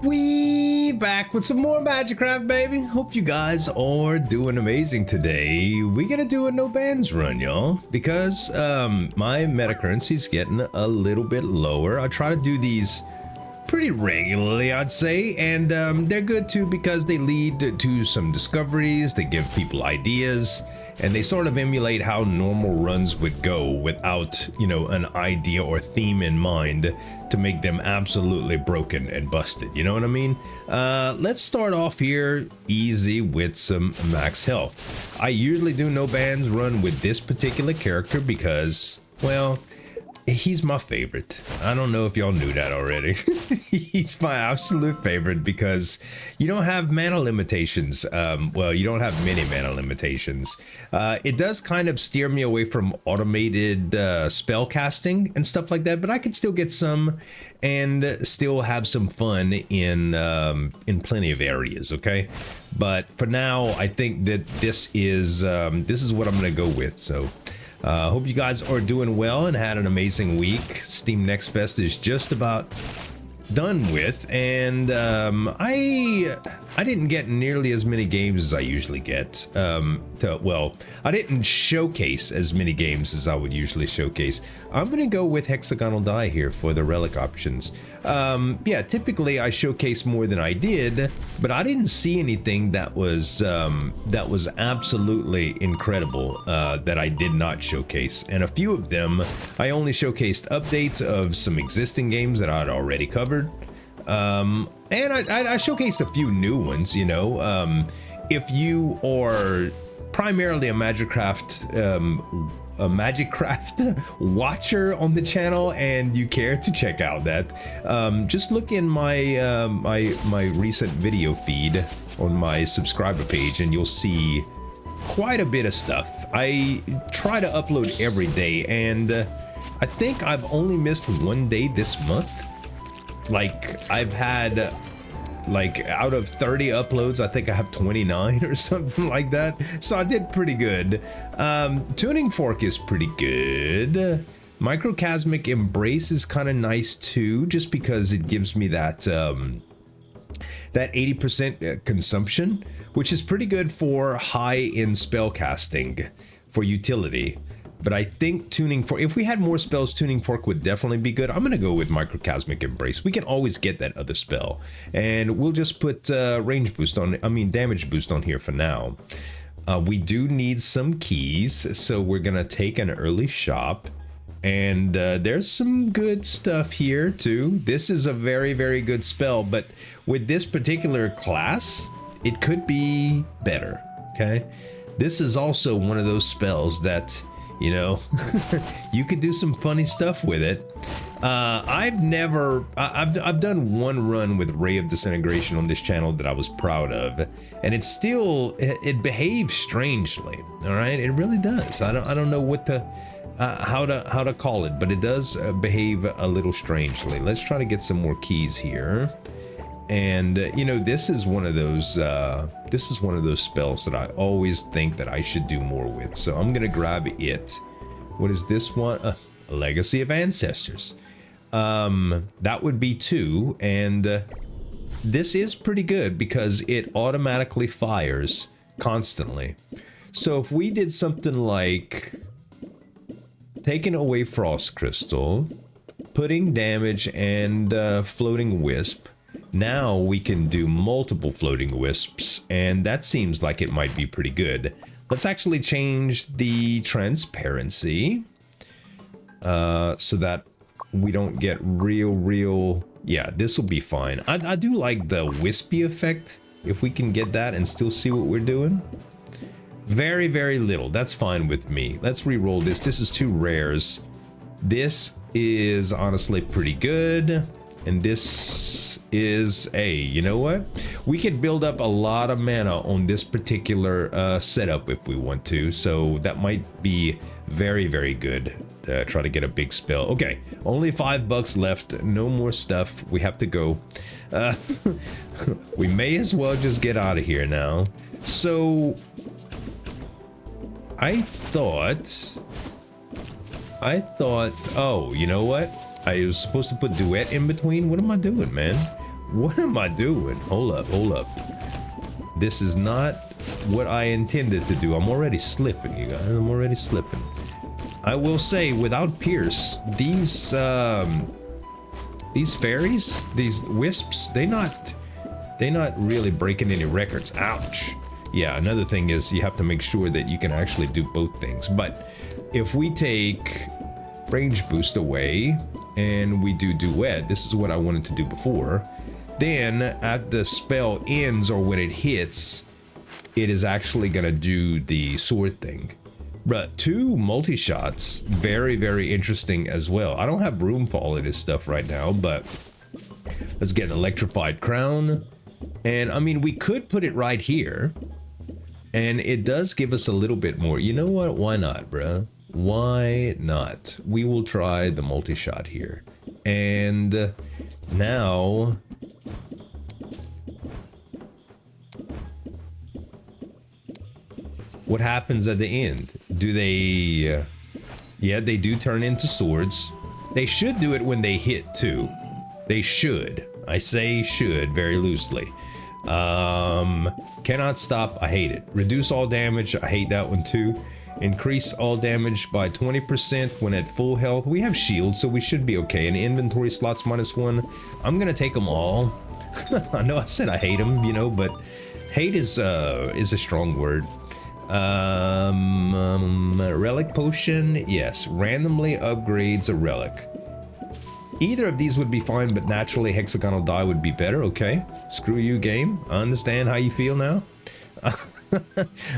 We back with some more MAGICRAFT, baby. Hope you guys are doing amazing today. We gotta do a no bans run, y'all, because my meta currency is getting a little bit lower. I try to do these pretty regularly, I'd say, and they're good too because they lead to some discoveries. They give people ideas, and they sort of emulate how normal runs would go without, you know, an idea or theme in mind to make them absolutely broken and busted. You know what I mean? Let's start off here easy with some max health. I usually do no bans run with this particular character because, well, he's my favorite. I don't know if y'all knew that already. He's my absolute favorite because you don't have mana limitations. Well, you don't have many mana limitations. It does kind of steer me away from automated spell casting and stuff like that, but I can still get some and still have some fun in plenty of areas, okay? But for now, I think that this is what I'm gonna go with. So hope you guys are doing well and had an amazing week. Steam Next Fest is just about done with, and I didn't get nearly as many games as I usually get. Well, I didn't showcase as many games as I would usually showcase. I'm gonna go with hexagonal die here for the relic options. Yeah, typically I showcase more than I did, but I didn't see anything that was absolutely incredible that I did not showcase. And a few of them, I only showcased updates of some existing games that I'd already covered. And I showcased a few new ones, you know. If you are primarily a MAGICRAFT watcher on the channel and you care to check out that, just look in my my recent video feed on my subscriber page and you'll see quite a bit of stuff. I try to upload every day, and I think I've only missed one day this month. Like, I've had, like, out of 30 uploads, I think I have 29 or something like that. So I did pretty good. Tuning Fork is pretty good. Microcosmic Embrace is kind of nice too, just because it gives me that that 80% consumption, which is pretty good for high-end spellcasting for utility. But I think Tuning Fork, if we had more spells, Tuning Fork would definitely be good. I'm going to go with Microcosmic Embrace. We can always get that other spell. And we'll just put range boost on, damage boost on here for now. We do need some keys, so we're going to take an early shop. And there's some good stuff here too. This is a very, very good spell, but with this particular class, it could be better, okay? This is also one of those spells that, you know, you could do some funny stuff with it. I've done one run with Ray of Disintegration on this channel that I was proud of, and it behaves strangely. All right, it really does. I don't know what to how to call it, but it does behave a little strangely. Let's try to get some more keys here. And you know, this is one of those spells that I always think that I should do more with, so I'm gonna grab it. What is this one? Legacy of Ancestors. That would be 2, and this is pretty good because it automatically fires constantly. So if we did something like taking away Frost Crystal, putting damage, and floating Wisp, now we can do multiple floating wisps, and that seems like it might be pretty good. Let's actually change the transparency so that we don't get real. Yeah, this will be fine. I do like the wispy effect, if we can get that and still see what we're doing. Very, very little. That's fine with me. Let's re-roll this. This is 2 rares. This is honestly pretty good. And this is you know what? We could build up a lot of mana on this particular setup if we want to. So that might be very, very good. Try to get a big spell. Okay, only $5 left. No more stuff. We have to go. We may as well just get out of here now. So I thought, oh, you know what? I was supposed to put duet in between. What am I doing, man? What am I doing? Hold up, hold up. This is not what I intended to do. I'm already slipping, you guys. I'm already slipping. I will say, without Fearst, these fairies, these wisps, they're not really breaking any records. Ouch. Yeah, another thing is you have to make sure that you can actually do both things. But if we take range boost away and we do duet, this is what I wanted to do before, then at the spell ends or when it hits, it is actually gonna do the sword thing. But 2 multi-shots, very, very interesting as well. I don't have room for all of this stuff right now, but let's get an electrified crown. And I mean, we could put it right here, and it does give us a little bit more. You know what? Why not, bruh? Why not? We will try the multi-shot here. And now, what happens at the end? Do they... yeah, they do turn into swords. They should do it when they hit too. They should. I say should very loosely. Cannot stop. I hate it. Reduce all damage. I hate that one too. Increase all damage by 20% when at full health. We have shield, so we should be okay. And inventory slots -1. I'm gonna take them all. I know I said I hate them, you know, but hate is a strong word. Relic potion, yes, randomly upgrades a relic. Either of these would be fine, but naturally hexagonal die would be better. Okay, screw you, game. I understand how you feel now.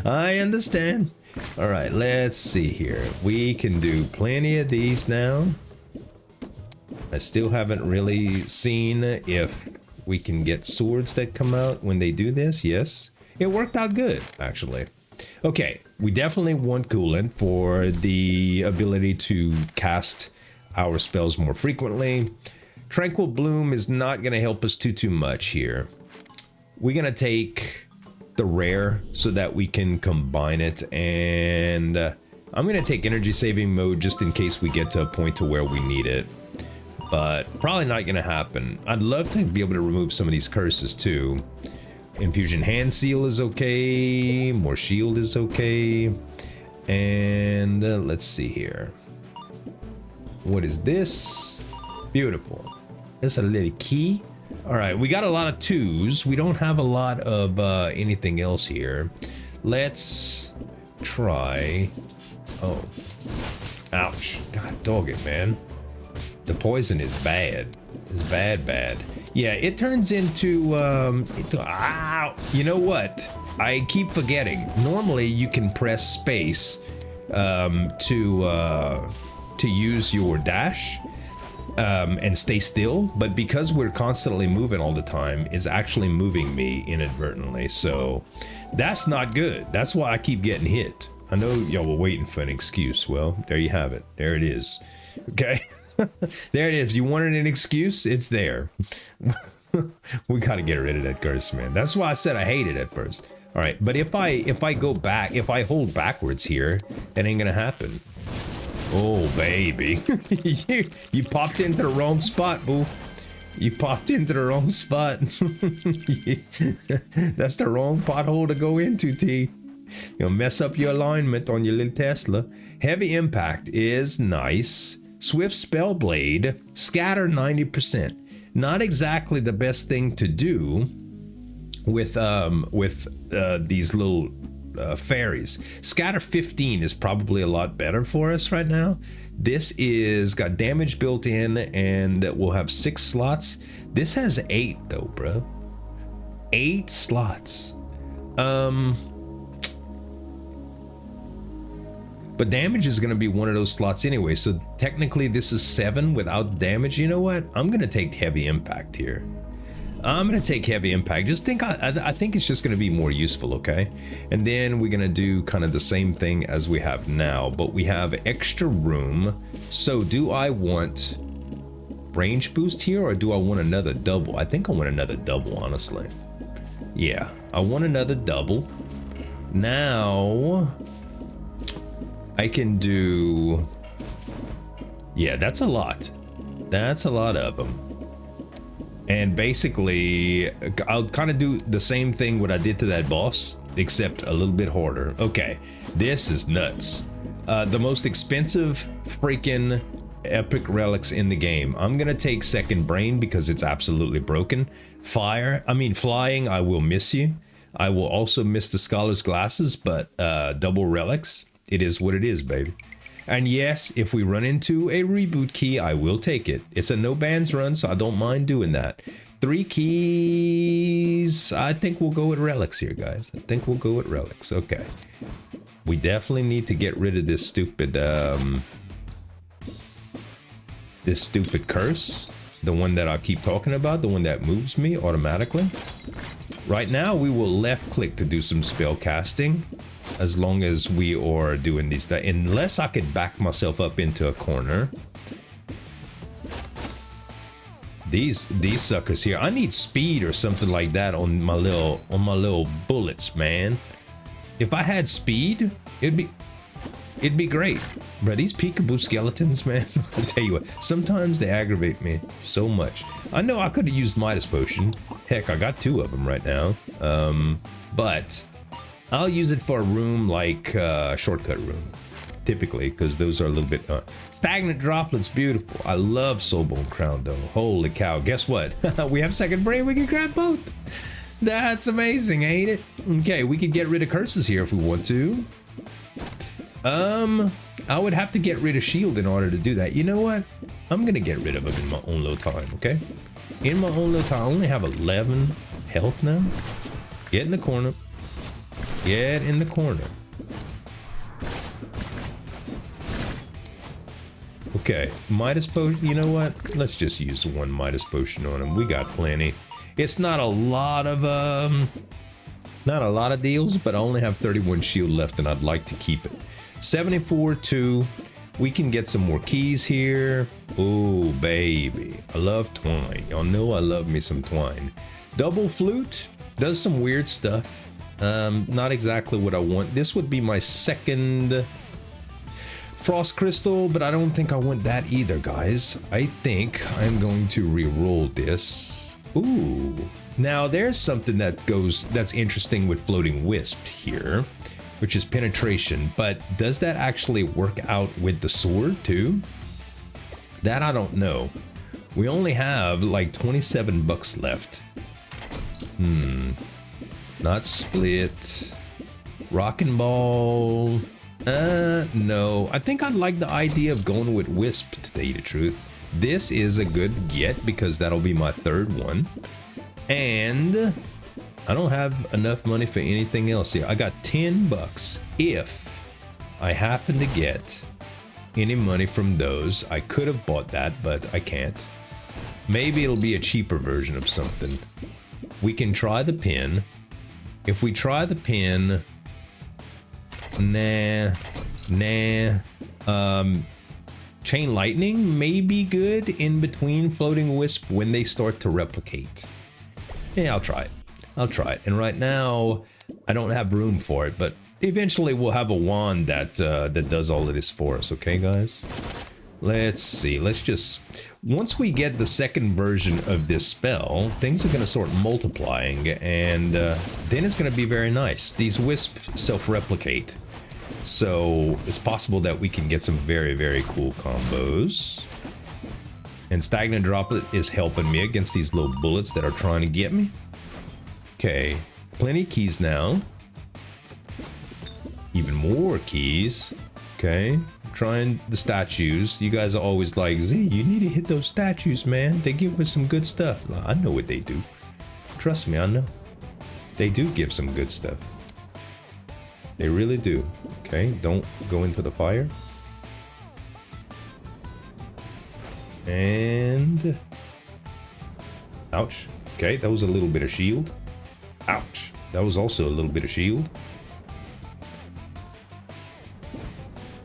I understand. All right, let's see here. We can do plenty of these now. I still haven't really seen if we can get swords that come out when they do this. Yes, it worked out good, actually. Okay, we definitely want coolant for the ability to cast our spells more frequently. Tranquil Bloom is not going to help us too much here. We're going to take the rare so that we can combine it, and I'm going to take energy saving mode just in case we get to a point to where we need it, but probably not going to happen. I'd love to be able to remove some of these curses too. Infusion hand seal is okay, more shield is okay, and let's see here. What is this? Beautiful. This is a little key. All right, we got a lot of 2s. We don't have a lot of anything else here. Let's try. Oh, ouch! God dog it, man. The poison is bad. It's bad. Yeah, it turns into ow! You know what? I keep forgetting. Normally, you can press space to use your dash and stay still, but because we're constantly moving all the time, it's actually moving me inadvertently. So that's not good. That's why I keep getting hit. I know y'all were waiting for an excuse. Well, there you have it. There it is. Okay. There it is. You wanted an excuse? It's there. We gotta get rid of that curse, man. That's why I said I hate it at first. All right, but if I go back, if I hold backwards here, that ain't gonna happen. Oh baby, you popped into the wrong spot, boo. You popped into the wrong spot. That's the wrong pothole to go into, T. You'll mess up your alignment on your little Tesla. Heavy impact is nice. Swift spell blade, scatter 90%. Not exactly the best thing to do with these little fairies. Scatter 15 is probably a lot better for us right now. This is got damage built in and we'll have 6 slots. This has 8 though, bro. 8 slots. But damage is going to be one of those slots anyway, so technically this is 7 without damage. You know what? I'm going to take heavy impact here. I'm going to take heavy impact. Just think, I think it's just going to be more useful, okay? And then we're going to do kind of the same thing as we have now, but we have extra room. So do I want range boost here or do I want another double? I think I want another double, honestly. Yeah, I want another double. Now I can do, yeah, that's a lot. That's a lot of them. And basically, I'll kind of do the same thing what I did to that boss, except a little bit harder. Okay, this is nuts. The most expensive freaking epic relics in the game. I'm gonna take second brain because it's absolutely broken. Flying, I will miss you. I will also miss the scholar's glasses, but double relics, it is what it is, baby. And yes, if we run into a reboot key, I will take it. It's a no bans run, so I don't mind doing that. 3 keys. I think we'll go with relics here, guys. I think we'll go with relics. Okay. We definitely need to get rid of this stupid curse. The one that I keep talking about, the one that moves me automatically. Right now, we will left click to do some spell casting. As long as we are doing these, unless I could back myself up into a corner. These suckers here. I need speed or something like that on my little bullets, man. If I had speed, it'd be great. But these peekaboo skeletons, man, I'll tell you what, sometimes they aggravate me so much. I know I could have used Midas potion. Heck, I got 2 of them right now. But I'll use it for a room like shortcut room, typically, because those are a little bit stagnant droplets. Beautiful. I love Soulbone Crown though. Holy cow! Guess what? We have second brain. We can grab both. That's amazing, ain't it? Okay, we could get rid of curses here if we want to. I would have to get rid of shield in order to do that. You know what? I'm gonna get rid of them in my own little time. Okay. In my own little time, I only have 11 health now. Get in the corner. Get in the corner. Okay, Midas potion. You know what? Let's just use one Midas potion on him. We got plenty. It's not a lot of deals, but I only have 31 shield left, and I'd like to keep it. 74-2. We can get some more keys here. Oh baby, I love twine. Y'all know I love me some twine. Double flute does some weird stuff. Not exactly what I want. This would be my second frost crystal, but I don't think I want that either, guys. I think I'm going to re-roll this. Ooh. Now there's something that's interesting with floating wisp here, which is penetration, but does that actually work out with the sword too? That I don't know. We only have like 27 bucks left. Not split. Rockin' ball. No. I think I'd like the idea of going with Wisp, to tell you the truth. This is a good get because that'll be my third one. And I don't have enough money for anything else here. I got 10 bucks. If I happen to get any money from those, I could have bought that, but I can't. Maybe it'll be a cheaper version of something. We can try the pin. If we try the pin, nah. Chain lightning may be good in between floating wisp when they start to replicate. Yeah, I'll try it. And right now, I don't have room for it, but eventually we'll have a wand that does all of this for us. Okay, guys? Let's see. Let's just... Once we get the second version of this spell, things are going to start multiplying, and then it's going to be very nice. These wisp self-replicate. So it's possible that we can get some very, very cool combos. And Stagnant Droplet is helping me against these little bullets that are trying to get me. Okay, plenty of keys now. Even more keys. Okay, trying the statues. You guys are always like, Z, you need to hit those statues, man. They give us some good stuff. I know what they do. Trust me, I know. They do give some good stuff. They really do. Okay, don't go into the fire. And... ouch. Okay, that was a little bit of shield. Ouch. That was also a little bit of shield.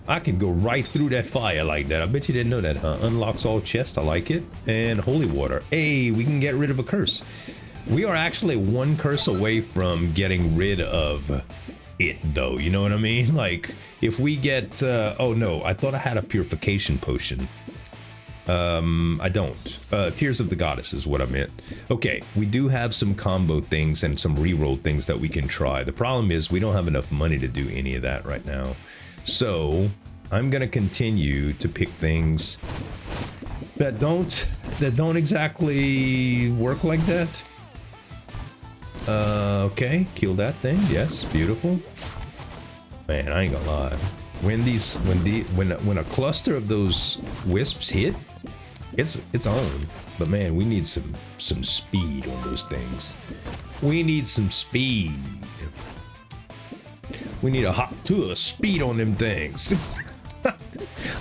I can go right through that fire like that. I bet you didn't know that, huh? Unlocks all chests. I like it. And holy water. Hey, we can get rid of a curse. We are actually one curse away from getting rid of it, though. You know what I mean? Like, if we get... oh, no. I thought I had a purification potion. I don't. Tears of the Goddess is what I meant. Okay, we do have some combo things and some reroll things that we can try. The problem is we don't have enough money to do any of that right now. So I'm gonna continue to pick things that don't exactly work like that. Okay, kill that thing. Yes, beautiful. Man, I ain't gonna lie. When a cluster of those wisps hit, it's on. But man, we need some speed on those things. We need some speed. We need a hop to a speed on them things.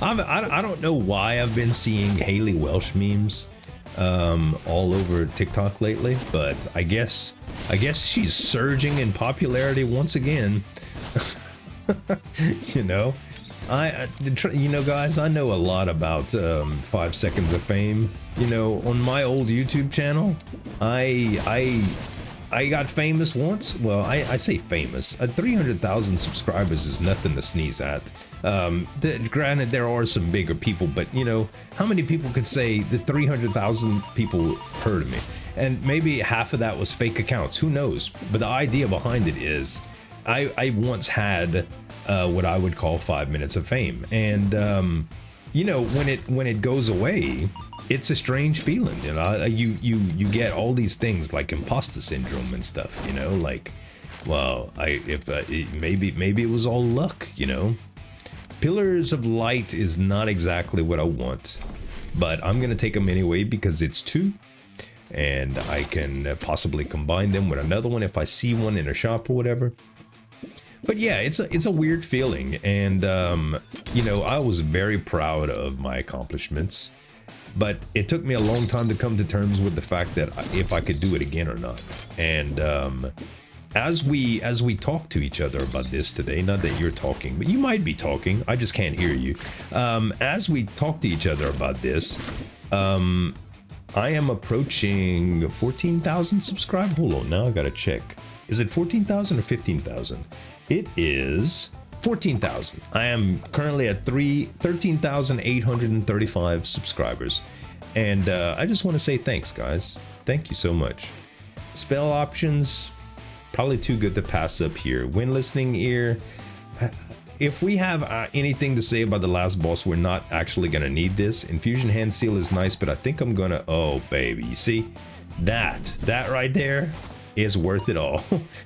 I don't know why I've been seeing Haley Welsh memes all over TikTok lately, but I guess she's surging in popularity once again. You know, you know, guys, I know a lot about 5 seconds of fame. You know, on my old YouTube channel, I got famous once. Well, I say famous. 300,000 subscribers is nothing to sneeze at. Granted, there are some bigger people, but you know, how many people could say that 300,000 people heard of me? And maybe half of that was fake accounts. Who knows? But the idea behind it is, I once had what I would call 5 minutes of fame, and you know, when it goes away, it's a strange feeling. You know, you get all these things like imposter syndrome and stuff. You know, like, well, maybe it was all luck. You know, Pillars of Light is not exactly what I want, but I'm gonna take them anyway because it's 2. And I can possibly combine them with another one if I see one in a shop or whatever. But yeah, it's a weird feeling, and you know, I was very proud of my accomplishments, but it took me a long time to come to terms with the fact that if I could do it again or not. And as we talk to each other about this today, not that you're talking, but you might be talking, I just can't hear you. As we talk to each other about this, I am approaching 14,000 subscribers. Hold on, now I gotta check. Is it 14,000 or 15,000? It is 14,000. I am currently at 13,835 subscribers. And I just want to say thanks, guys. Thank you so much. Spell options, probably too good to pass up here. When listening ear, if we have anything to say about the last boss, we're not actually gonna need this. Infusion hand seal is nice, but I think I'm gonna, oh baby, you see that right there is worth it all.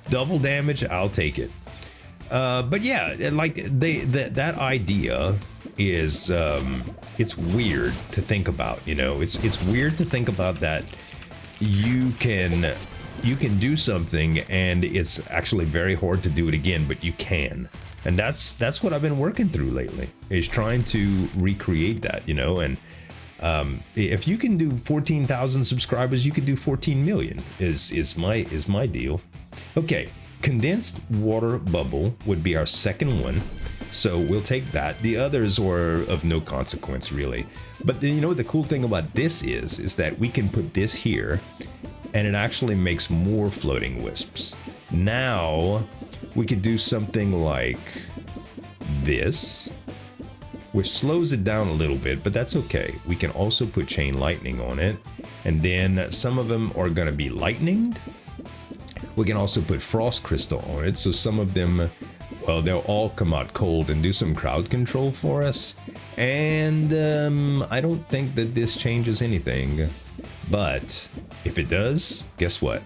Double damage, I'll take it. But yeah, like that idea is it's weird to think about. You know, it's weird to think about that you can do something and it's actually very hard to do it again, but you can. And that's what I've been working through lately, is trying to recreate that, you know. And if you can do 14,000 subscribers, you could do 14 million is my deal. Okay, condensed water bubble would be our second one, so we'll take that. The others are of no consequence really. But then, you know what the cool thing about this is that we can put this here, and it actually makes more floating wisps. Now we could do something like this, which slows it down a little bit, but that's okay. We can also put chain lightning on it, and then some of them are gonna be lightninged. We can also put frost crystal on it, so some of them, well, they'll all come out cold and do some crowd control for us. And I don't think that this changes anything, but if it does, guess what?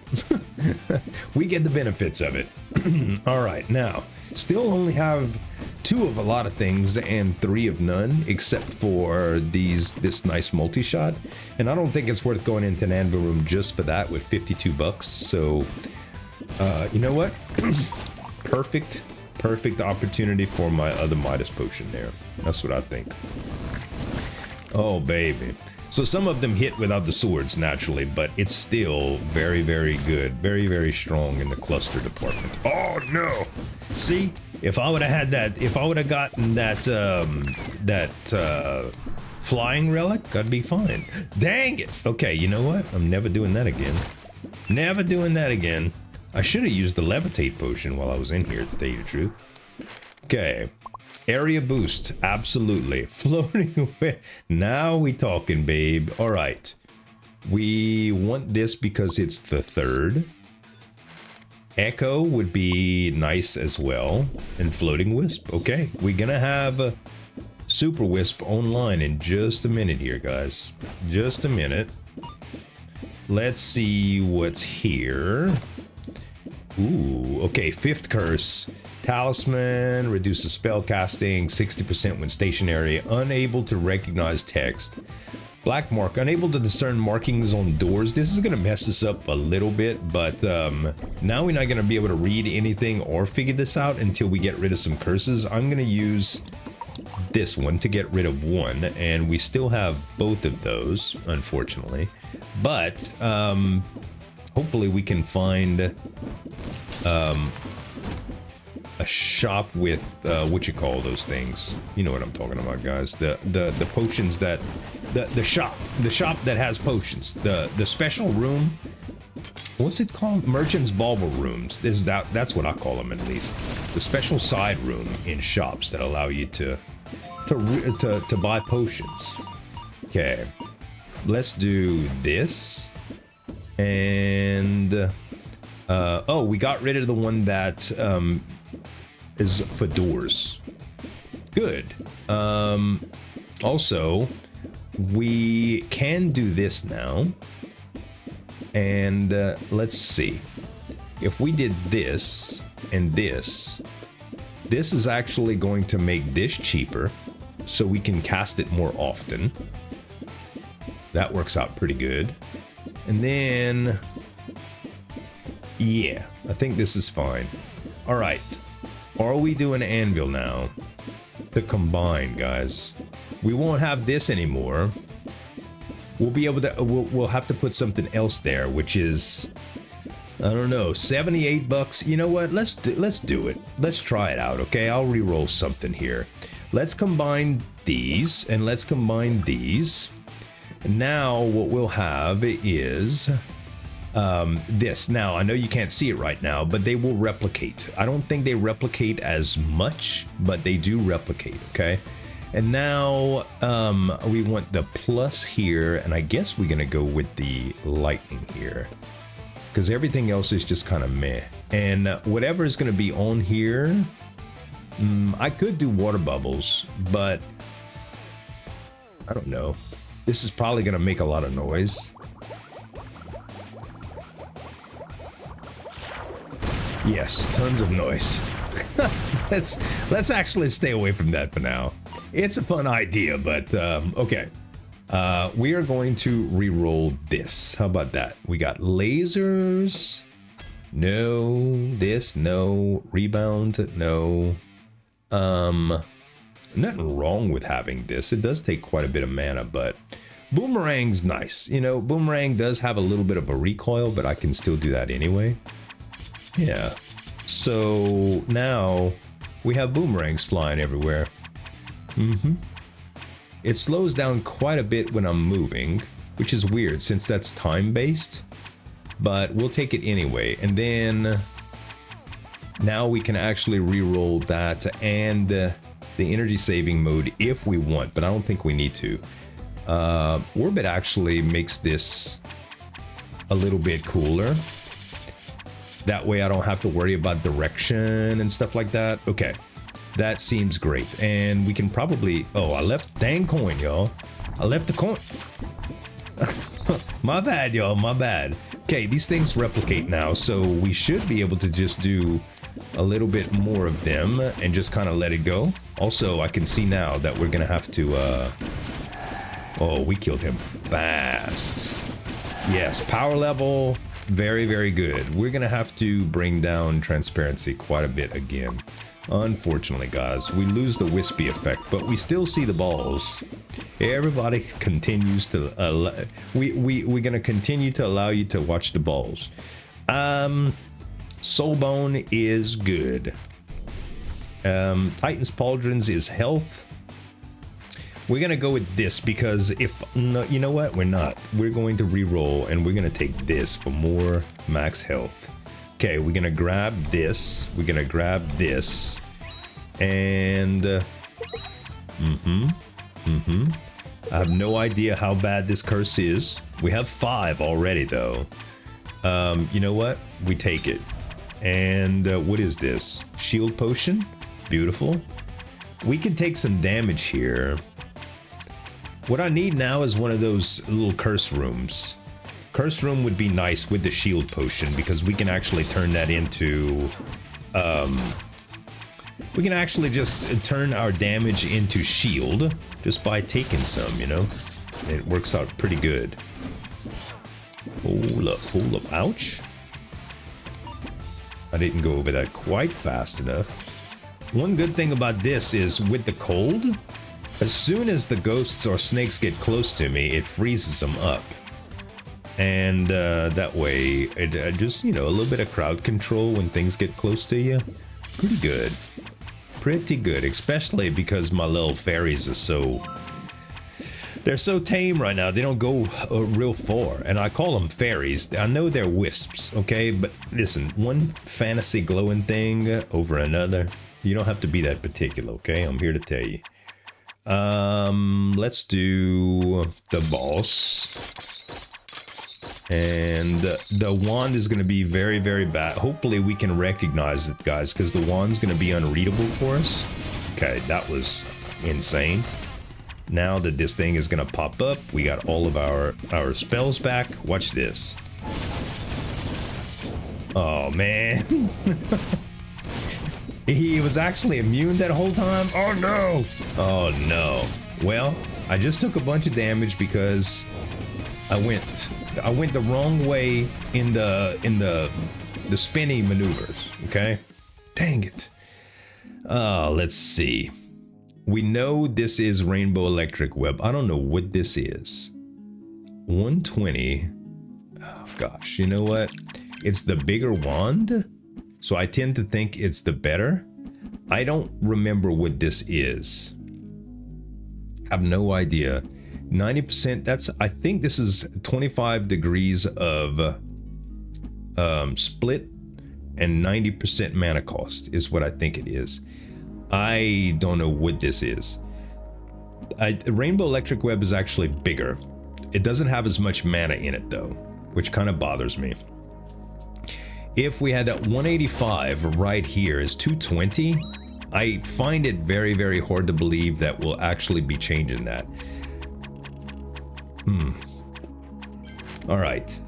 We get the benefits of it. All right, now, still only have 2 of a lot of things and 3 of none, except for this nice multi-shot. And I don't think it's worth going into an anvil room just for that with 52 bucks. So, you know what? Perfect opportunity for my other Midas potion there. That's what I think. Oh, baby. So some of them hit without the swords naturally, but it's still very, very good. Very, very strong in the cluster department. Oh no! See, if I would have had that, if I would have gotten that, flying relic, I'd be fine. Dang it! Okay, you know what? I'm never doing that again. Never doing that again. I should have used the levitate potion while I was in here, to tell you the truth. Okay. area boost, absolutely. Floating away. Now we talking, babe. All right. We want this because it's the third. Echo would be nice as well. And floating wisp. Okay, we're gonna have super wisp online in just a minute here, guys. Just a minute. Let's see what's here. Ooh, okay, fifth curse. Talisman reduces spellcasting 60% when stationary. Unable to recognize text. Black mark, unable to discern markings on doors. This is gonna mess us up a little bit, but now we're not gonna be able to read anything or figure this out until we get rid of some curses. I'm gonna use this one to get rid of one, and we still have both of those, unfortunately. But hopefully we can find a shop with what you call those things. You know what I'm talking about, guys. The potions that the shop that has potions. The special room. What's it called? Merchant's Bauble rooms. That's what I call them, at least. The special side room in shops that allow you to buy potions. Okay, let's do this. And oh, we got rid of the one that is for doors. Good. Also, we can do this now. And let's see. If we did this and this is actually going to make this cheaper, so we can cast it more often. That works out pretty good. And then, yeah, I think this is fine. All right. Are we doing anvil now? To combine, guys. We won't have this anymore. We'll be able to, we'll have to put something else there, which is, I don't know, 78 bucks. You know what? Let's do it. Let's try it out, okay? I'll re-roll something here. Let's combine these, and let's combine these. Now what we'll have is this. Now, I know you can't see it right now, but they will replicate. I don't think they replicate as much, but they do replicate, okay? And now we want the plus here, and I guess we're gonna go with the lightning here, because everything else is just kind of meh. And whatever is gonna be on here, I could do water bubbles, but I don't know. This is probably gonna make a lot of noise. Yes, tons of noise. Let's actually stay away from that for now. It's a fun idea, but okay. We are going to re-roll this. How about that? We got lasers. No. This, no. Rebound, no. Nothing wrong with having this. It does take quite a bit of mana, but Boomerang's nice. You know, Boomerang does have a little bit of a recoil, but I can still do that anyway. Yeah. So now we have boomerangs flying everywhere. It slows down quite a bit when I'm moving, which is weird since that's time-based, but we'll take it anyway. And then now we can actually re-roll that and the energy saving mode if we want, but I don't think we need to. Orbit actually makes this a little bit cooler. That way I don't have to worry about direction and stuff like that. Okay, that seems great. And we can probably, oh, I left dang coin, y'all. I left the coin. My bad, y'all, my bad. Okay, these things replicate now, so we should be able to just do a little bit more of them and just kind of let it go. Also, I can see now that we're gonna have to, oh, we killed him fast. Yes, power level, very, very good. We're gonna have to bring down transparency quite a bit again. Unfortunately, guys, we lose the wispy effect, but we still see the balls. Everybody continues to, we're gonna continue to allow you to watch the balls. Soulbone is good. Titan's Pauldrons is health. We're gonna go with this because if no, you know what, we're not. We're going to re-roll and we're gonna take this for more max health. Okay, we're gonna grab this. We're gonna grab this, And I have no idea how bad this curse is. We have 5 already though. You know what? We take it. And what is this? Shield potion? Beautiful. We can take some damage here. What I need now is one of those little curse rooms. Curse room would be nice with the shield potion because we can actually turn that into... we can actually just turn our damage into shield just by taking some, you know? It works out pretty good. Hold up, ouch. I didn't go over that quite fast enough. One good thing about this is with the cold, as soon as the ghosts or snakes get close to me, it freezes them up. And that way, it just, you know, a little bit of crowd control when things get close to you. Pretty good. Pretty good, especially because my little fairies are so... They're so tame right now, they don't go real far. And I call them fairies. I know they're wisps, okay? But listen, one fantasy glowing thing over another. You don't have to be that particular, okay? I'm here to tell you. Let's do the boss. And the wand is going to be very, very bad. Hopefully we can recognize it, guys, because the wand's going to be unreadable for us. Okay, that was insane. Now that this thing is going to pop up, we got all of our spells back. Watch this. Oh, man. He was actually immune that whole time? Oh, no. Oh, no. Well, I just took a bunch of damage because I went the wrong way in the spinny maneuvers, okay? Dang it. Let's see. We know this is Rainbow Electric Web. I don't know what this is. 120. Oh, gosh, you know what? It's the bigger wand, so I tend to think it's the better. I don't remember what this is. I have no idea. 90%, that's, I think this is 25 degrees of split and 90% mana cost is what I think it is. I don't know what this is. Rainbow Electric Web is actually bigger. It doesn't have as much mana in it though, which kind of bothers me. If we had that 185 right here is 220, I find it very, very hard to believe that we'll actually be changing that. All right,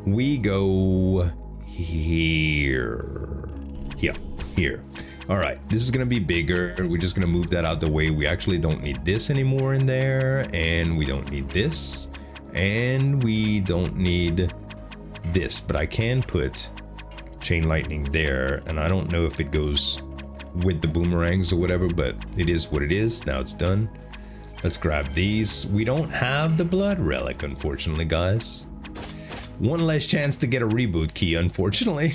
we go here. Yeah, here. All right, this is gonna be bigger. We're just gonna move that out the way. We actually don't need this anymore in there, and we don't need this, and we don't need this, but I can put chain lightning there, and I don't know if it goes with the boomerangs or whatever, but it is what it is. Now it's done. Let's grab these. We don't have the blood relic, unfortunately, guys. One less chance to get a reboot key, unfortunately.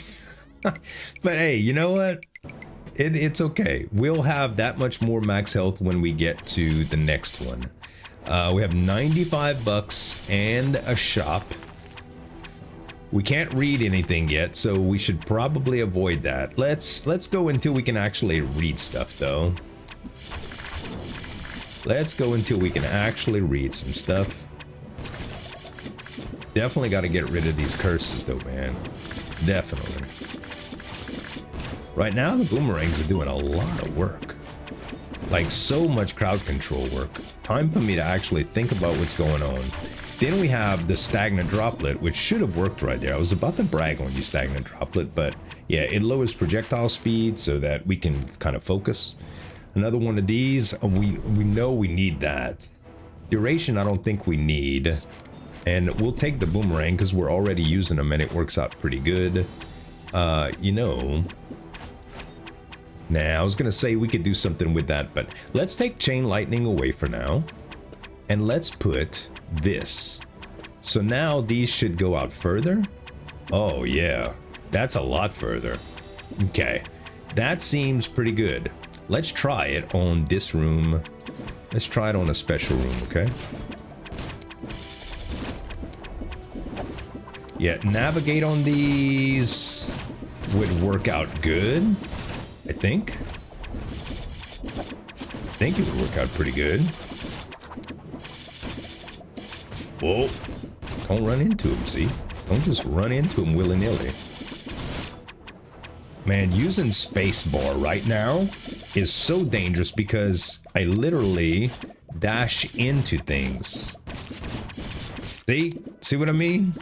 But hey, you know what? It's okay. We'll have that much more max health when we get to the next one. We have 95 bucks and a shop. We can't read anything yet, so we should probably avoid that. Let's go until we can actually read stuff, though. Let's go until we can actually read some stuff. Definitely got to get rid of these curses, though, man. Definitely. Right now, the boomerangs are doing a lot of work. Like, so much crowd control work. Time for me to actually think about what's going on. Then we have the stagnant droplet, which should have worked right there. I was about to brag on you, stagnant droplet, but yeah, it lowers projectile speed so that we can kind of focus. Another one of these, we know we need that. Duration, I don't think we need. And we'll take the boomerang because we're already using them and it works out pretty good. You know... Nah, I was gonna say we could do something with that, but let's take chain lightning away for now. And let's put this. So now these should go out further. Oh yeah, that's a lot further. Okay, that seems pretty good. Let's try it on this room. Let's try it on a special room, okay? Yeah, navigate on these would work out good, I think. think it would work out pretty good. Whoa. Don't run into him, see? Don't just run into him willy-nilly. Man, using spacebar right now is so dangerous because I literally dash into things. See what I mean?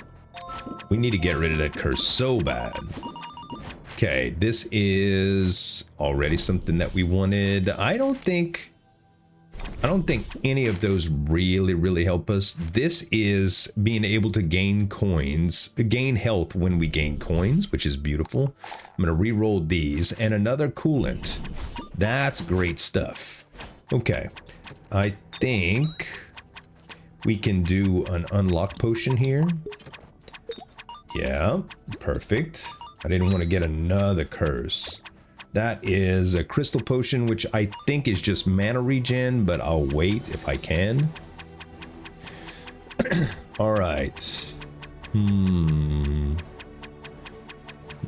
We need to get rid of that curse so bad. Okay, this is already something that we wanted. I don't think any of those really help us. This is being able to gain coins, gain health when we gain coins, which is beautiful. I'm gonna re-roll these and another coolant. That's great stuff. Okay, I think we can do an unlock potion here. Yeah, perfect. I didn't want to get another curse. That is a crystal potion, which I think is just mana regen, but I'll wait if I can. All right.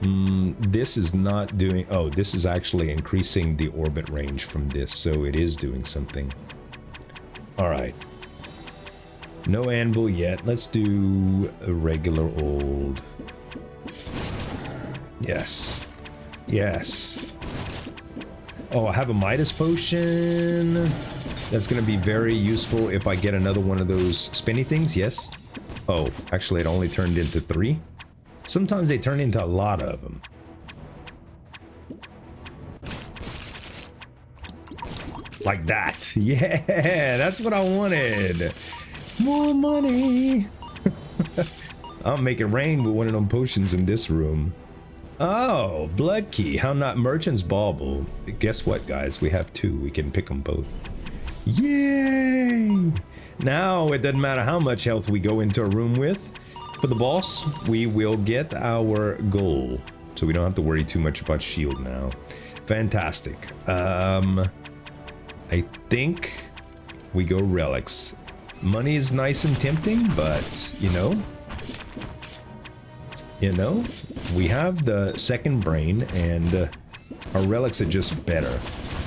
This is not doing... Oh, this is actually increasing the orbit range from this, so it is doing something. All right. No anvil yet. Let's do a regular old... Yes. Yes. Oh, I have a Mightiest potion. That's going to be very useful if I get another one of those spinny things. Yes. Oh, actually, it only turned into 3. Sometimes they turn into a lot of them. Like that. Yeah, that's what I wanted. More money. I'll make it rain with one of them potions in this room. Oh, blood key. How not merchant's bauble. Guess what, guys? We have 2. We can pick them both. Yay! Now, it doesn't matter how much health we go into a room with. For the boss, we will get our goal. So we don't have to worry too much about shield now. Fantastic. I think we go relics. Money is nice and tempting, but, you know, we have the second brain, and our relics are just better.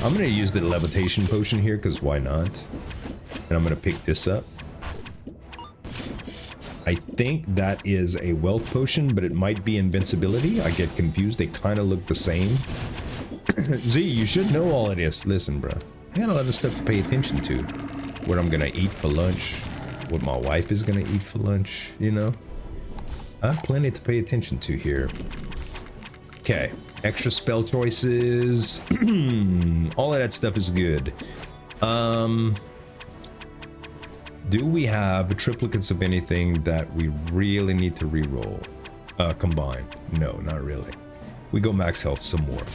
I'm going to use the levitation potion here, because why not? And I'm going to pick this up. I think that is a wealth potion, but it might be invincibility. I get confused. They kind of look the same. Z, you should know all of this. Listen, bro. I got a lot of stuff to pay attention to. What I'm going to eat for lunch. What my wife is going to eat for lunch, you know? I have plenty to pay attention to here. Okay, extra spell choices. All of that stuff is good. Do we have triplicates of anything that we really need to re-roll? Combine? No, not really. We go max health some more.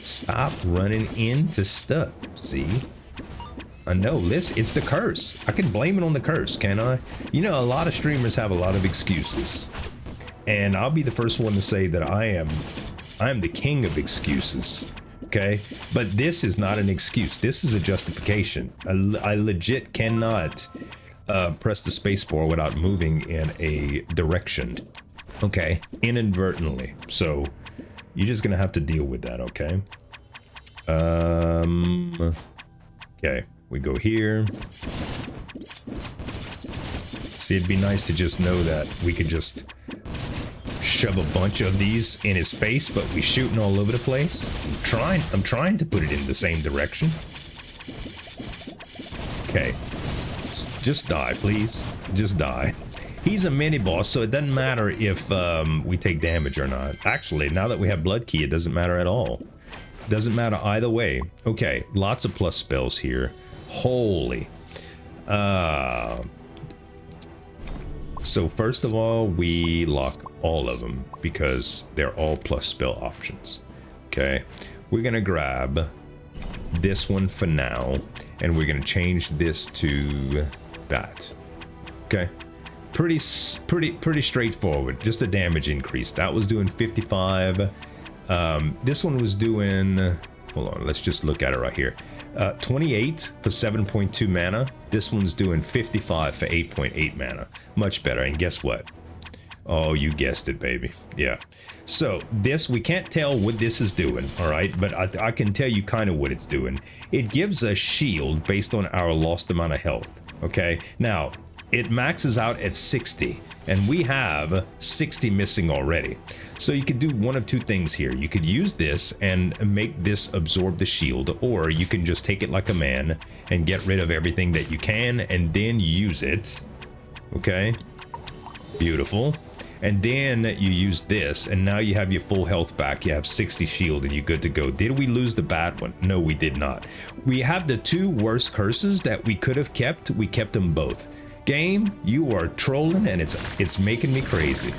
Stop running into stuff, see? I know, listen, it's the curse. I can blame it on the curse, can I? You know, a lot of streamers have a lot of excuses. And I'll be the first one to say that I am the king of excuses. Okay? But this is not an excuse. This is a justification. I legit cannot press the spacebar without moving in a direction. Okay? Inadvertently. So, you're just gonna have to deal with that, okay? Okay. We go here. See, it'd be nice to just know that we could just shove a bunch of these in his face, but we shooting all over the place. I'm trying to put it in the same direction. Okay. Just die, please. Just die. He's a mini boss, so it doesn't matter if we take damage or not. Actually, now that we have blood key, it doesn't matter at all. Doesn't matter either way. Okay, lots of plus spells here. Holy. So first of all, we lock all of them because they're all plus spell options. Okay, we're gonna grab this one for now, and we're gonna change this to that. Okay, pretty straightforward. Just a damage increase. That was doing 55. This one was doing, hold on, let's just look at it right here. 28 for 7.2 mana. This one's doing 55 for 8.8 mana. Much better. And guess what? Oh, you guessed it, baby. Yeah. So this, we can't tell what this is doing, all right? But I can tell you kind of what it's doing. It gives a shield based on our lost amount of health, okay? Now, it maxes out at 60, and we have 60 missing already. So you could do one of two things here. You could use this and make this absorb the shield, or you can just take it like a man and get rid of everything that you can and then use it, okay? Beautiful. And then you use this, and now you have your full health back. You have 60 shield, and you're good to go. Did we lose the bad one? No, we did not. We have the two worst curses that we could have kept. We kept them both. Game, you are trolling, and it's making me crazy.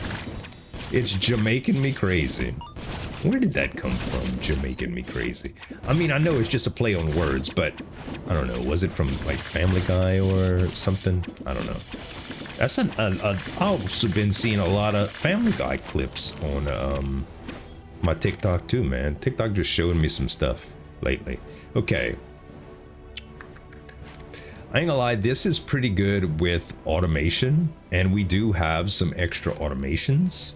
It's Jamaican me crazy. Where did that come from, Jamaican me crazy? I mean, I know it's just a play on words, but I don't know. Was it from, like, Family Guy or something? I don't know. That's I've also been seeing a lot of Family Guy clips on my TikTok too, man. TikTok just showing me some stuff lately. Okay. I ain't gonna lie, this is pretty good with automation, and we do have some extra automations.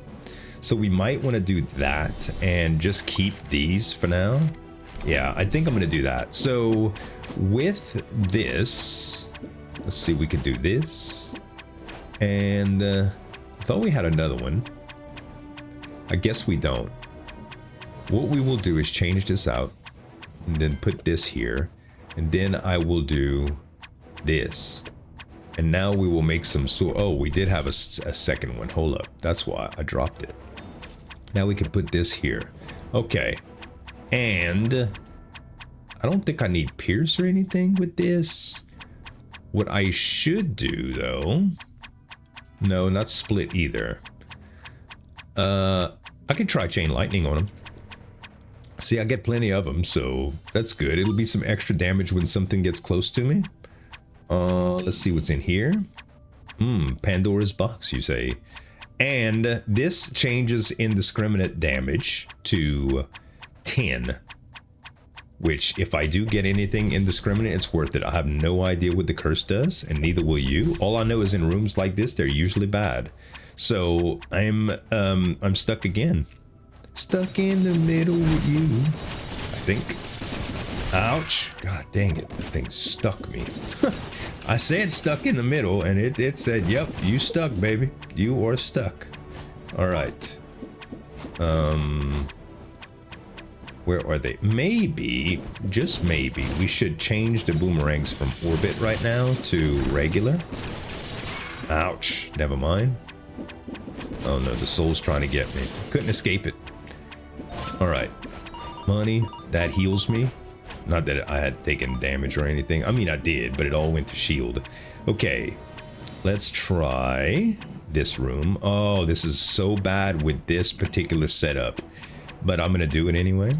So we might want to do that and just keep these for now. Yeah, I think I'm gonna do that. So with this, let's see, we could do this. And I thought we had another one. I guess we don't. What we will do is change this out and then put this here. And then I will do this. And now we will make some oh, we did have a second one. Hold up. That's why I dropped it. Now we can put this here. Okay. And I don't think I need Pierce or anything with this. What I should do though... No, not split either. I could try chain lightning on him. See, I get plenty of them, so that's good. It'll be some extra damage when something gets close to me. Let's see what's in here. Pandora's box, you say. And this changes indiscriminate damage to 10. Which, if I do get anything indiscriminate, it's worth it. I have no idea what the curse does, and neither will you. All I know is in rooms like this, they're usually bad. So, I'm stuck again. Stuck in the middle with you, I think. Ouch. God dang it, that thing stuck me. I said stuck in the middle, and it said, yep, you stuck, baby. You are stuck. Alright. Where are they? Maybe, just maybe, we should change the boomerangs from orbit right now to regular. Ouch. Never mind. Oh no, the soul's trying to get me. Couldn't escape it. Alright. Money. That heals me. Not that I had taken damage or anything. I mean, I did, but it all went to shield. Okay. Let's try this room. Oh, this is so bad with this particular setup. But I'm gonna do it anyway.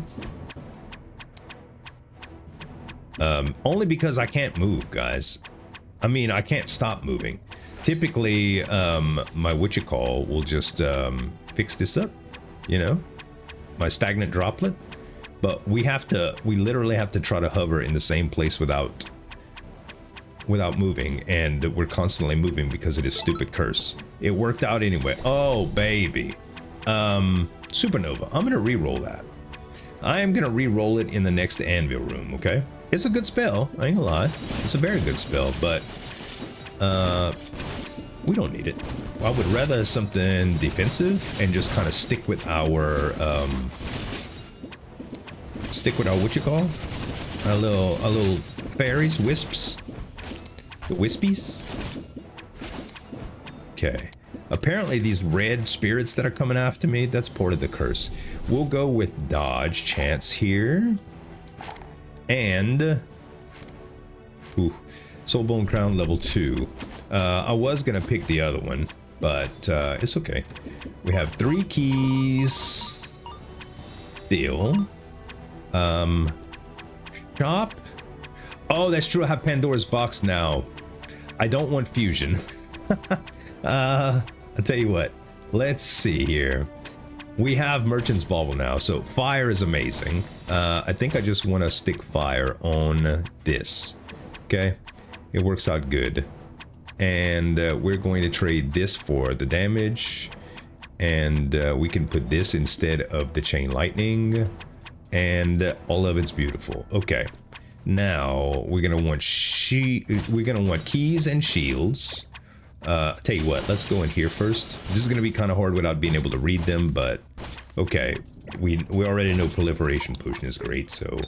Only because I can't move, guys. I mean, I can't stop moving. Typically, my whatchamacallit will just fix this up, you know? My stagnant droplet. But we literally have to try to hover in the same place without moving, and we're constantly moving because of this stupid curse. It worked out anyway. Oh, baby. Supernova. I'm gonna re-roll that. I am gonna re-roll it in the next anvil room, okay? It's a good spell, I ain't gonna lie. It's a very good spell, but we don't need it. I would rather something defensive and just kind of stick with our our little fairies, wisps. The wispies. Okay. Apparently these red spirits that are coming after me, that's part of the curse. We'll go with dodge chance here. And... Ooh, Soulbone Crown level 2. I was going to pick the other one, but it's okay. We have 3 keys. Still. Shop. Oh, that's true. I have Pandora's box now. I don't want fusion. I'll tell you what, let's see here. We have Merchant's Bauble now, so fire is amazing. I think I just want to stick fire on this, okay? It works out good. And we're going to trade this for the damage, And we can put this instead of the chain lightning, and all of it's beautiful. Okay, now we're gonna want keys and shields. Tell you what, let's go in here first. This is gonna be kind of hard without being able to read them, but okay, we already know proliferation potion is great. So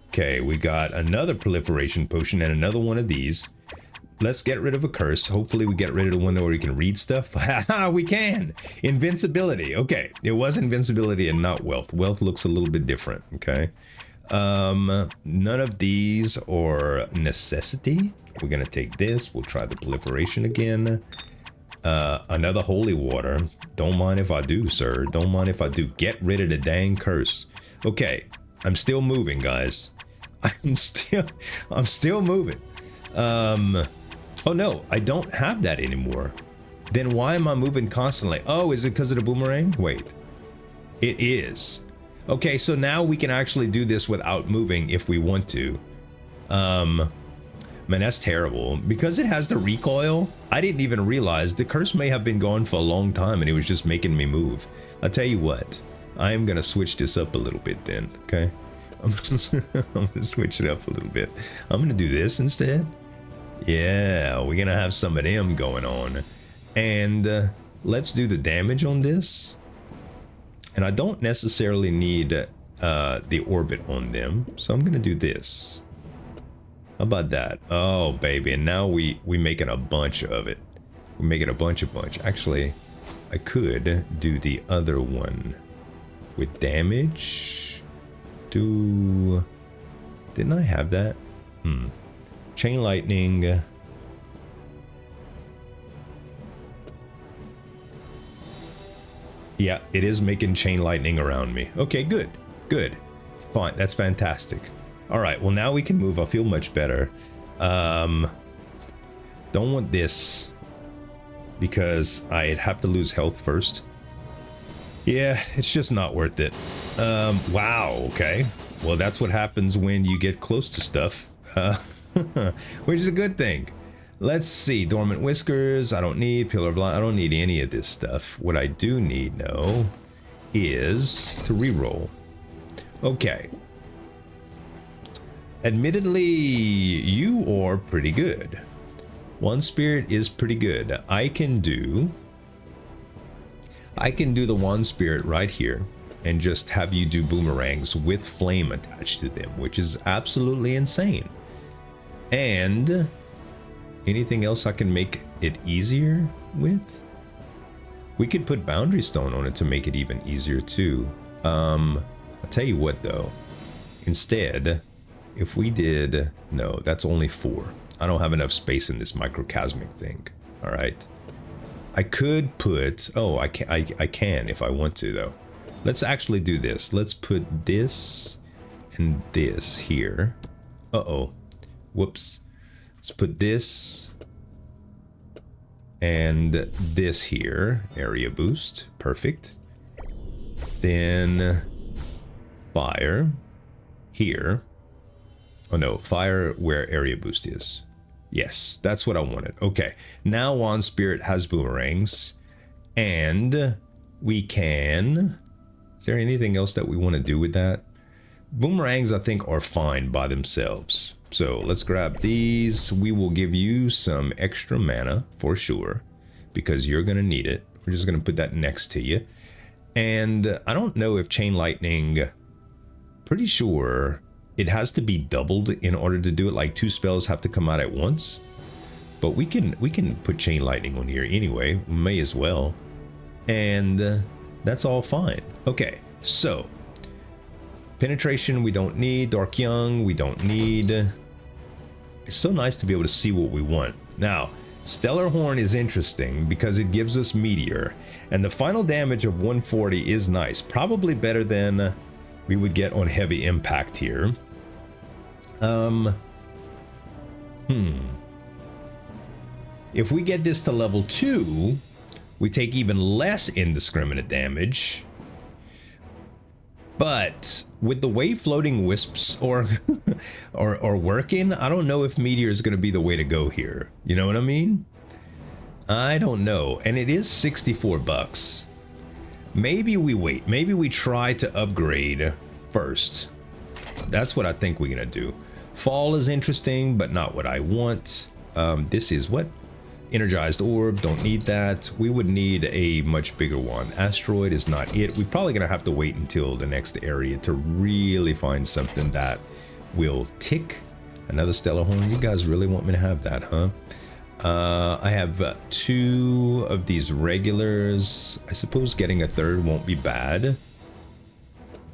okay, we got another proliferation potion and another one of these. Let's get rid of a curse. Hopefully we get rid of the one where we can read stuff. Haha, we can! Invincibility. Okay, it was invincibility and not wealth. Wealth looks a little bit different, okay? None of these are necessity. We're gonna take this. We'll try the proliferation again. Another holy water. Don't mind if I do, sir. Don't mind if I do. Get rid of the dang curse. Okay, I'm still moving, guys. I'm still moving. Oh no, I don't have that anymore. Then why am I moving constantly? Oh, is it because of the boomerang? Wait, it is. Okay, so now we can actually do this without moving if we want to. Man, that's terrible. Because it has the recoil, I didn't even realize the curse may have been gone for a long time and it was just making me move. I'll tell you what, I am gonna switch this up a little bit then, okay? I'm gonna switch it up a little bit. I'm gonna do this instead. Yeah, we're gonna have some of them going on. And let's do the damage on this. And I don't necessarily need the orbit on them, so I'm gonna do this. How about that? Oh baby, and now we making a bunch of it. We're making a bunch. Actually, I could do the other one with damage. Didn't I have that? Chain lightning. Yeah, it is making chain lightning around me. Okay, good. Fine, that's fantastic. All right, well now we can move. I feel much better. Don't want this because I'd have to lose health first. Yeah, it's just not worth it. Wow, okay. Well, that's what happens when you get close to stuff. Which is a good thing. Let's see. Dormant Whiskers, I don't need. Pillar of Light, I don't need any of this stuff. What I do need, though, is to reroll. Okay. Admittedly, you are pretty good. One spirit is pretty good. I can do the one spirit right here and just have you do boomerangs with flame attached to them, which is absolutely insane. And anything else I can make it easier with? We could put Boundary Stone on it to make it even easier too. I'll tell you what though. Instead, if we did... No, that's only 4. I don't have enough space in this microcosmic thing. Alright. I could put... Oh, I can if I want to though. Let's actually do this. Let's put this and this here. Uh-oh. Whoops. Let's put this and this here. Area boost. Perfect. Then fire here. Oh no, fire where area boost is. Yes, that's what I wanted. Okay, now Wand Spirit has boomerangs. And we can... Is there anything else that we want to do with that? Boomerangs, I think, are fine by themselves. So let's grab these. We will give you some extra mana for sure, because you're going to need it. We're just going to put that next to you. And I don't know if Chain Lightning, pretty sure it has to be doubled in order to do it. Like 2 spells have to come out at once. But we can put Chain Lightning on here anyway. We may as well. And that's all fine. Okay, so penetration we don't need. Dark Young we don't need. It's so nice to be able to see what we want. Now, Stellar Horn is interesting because it gives us Meteor. And the final damage of 140 is nice. Probably better than we would get on Heavy Impact here. If we get this to level 2, we take even less indiscriminate damage. But with the way floating wisps are working, I don't know if Meteor is going to be the way to go here. You know what I mean? I don't know. And it is $64. Maybe we wait. Maybe we try to upgrade first. That's what I think we're gonna do. Fall is interesting, but not what I want. This is what? Energized orb, don't need that. We would need a much bigger one. Asteroid is not it. We're probably gonna have to wait until the next area to really find something that will tick. Another stellar horn. You guys really want me to have that, huh? I have 2 of these regulars. I suppose getting a 3rd won't be bad.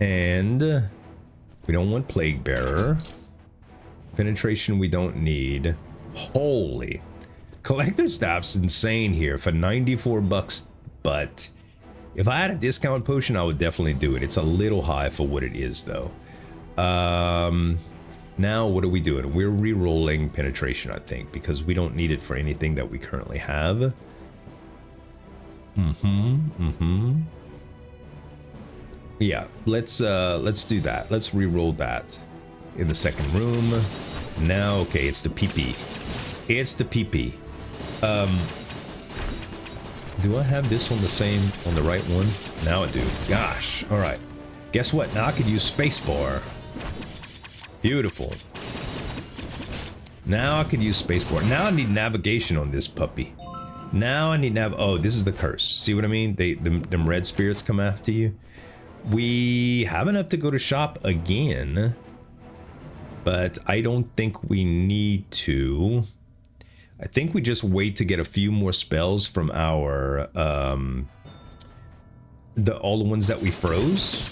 And we don't want Plague Bearer. Penetration we don't need. Holy. Collector Staff's insane here for 94 bucks, but if I had a discount potion, I would definitely do it. It's a little high for what it is, though. Now, what are we doing? We're re-rolling penetration, I think, because we don't need it for anything that we currently have. Yeah, let's do that. Let's re-roll that in the second room. Now, okay, it's the PP. It's the PP. Do I have this on the right one? Now I do. Gosh. All right. Guess what? Now I could use spacebar. Beautiful. Now I could use spacebar. Now I need navigation on this puppy. Now I need oh, this is the curse. See what I mean? Them red spirits come after you. We have enough to go to shop again, but I don't think we need to. I think we just wait to get a few more spells from our all the ones that we froze.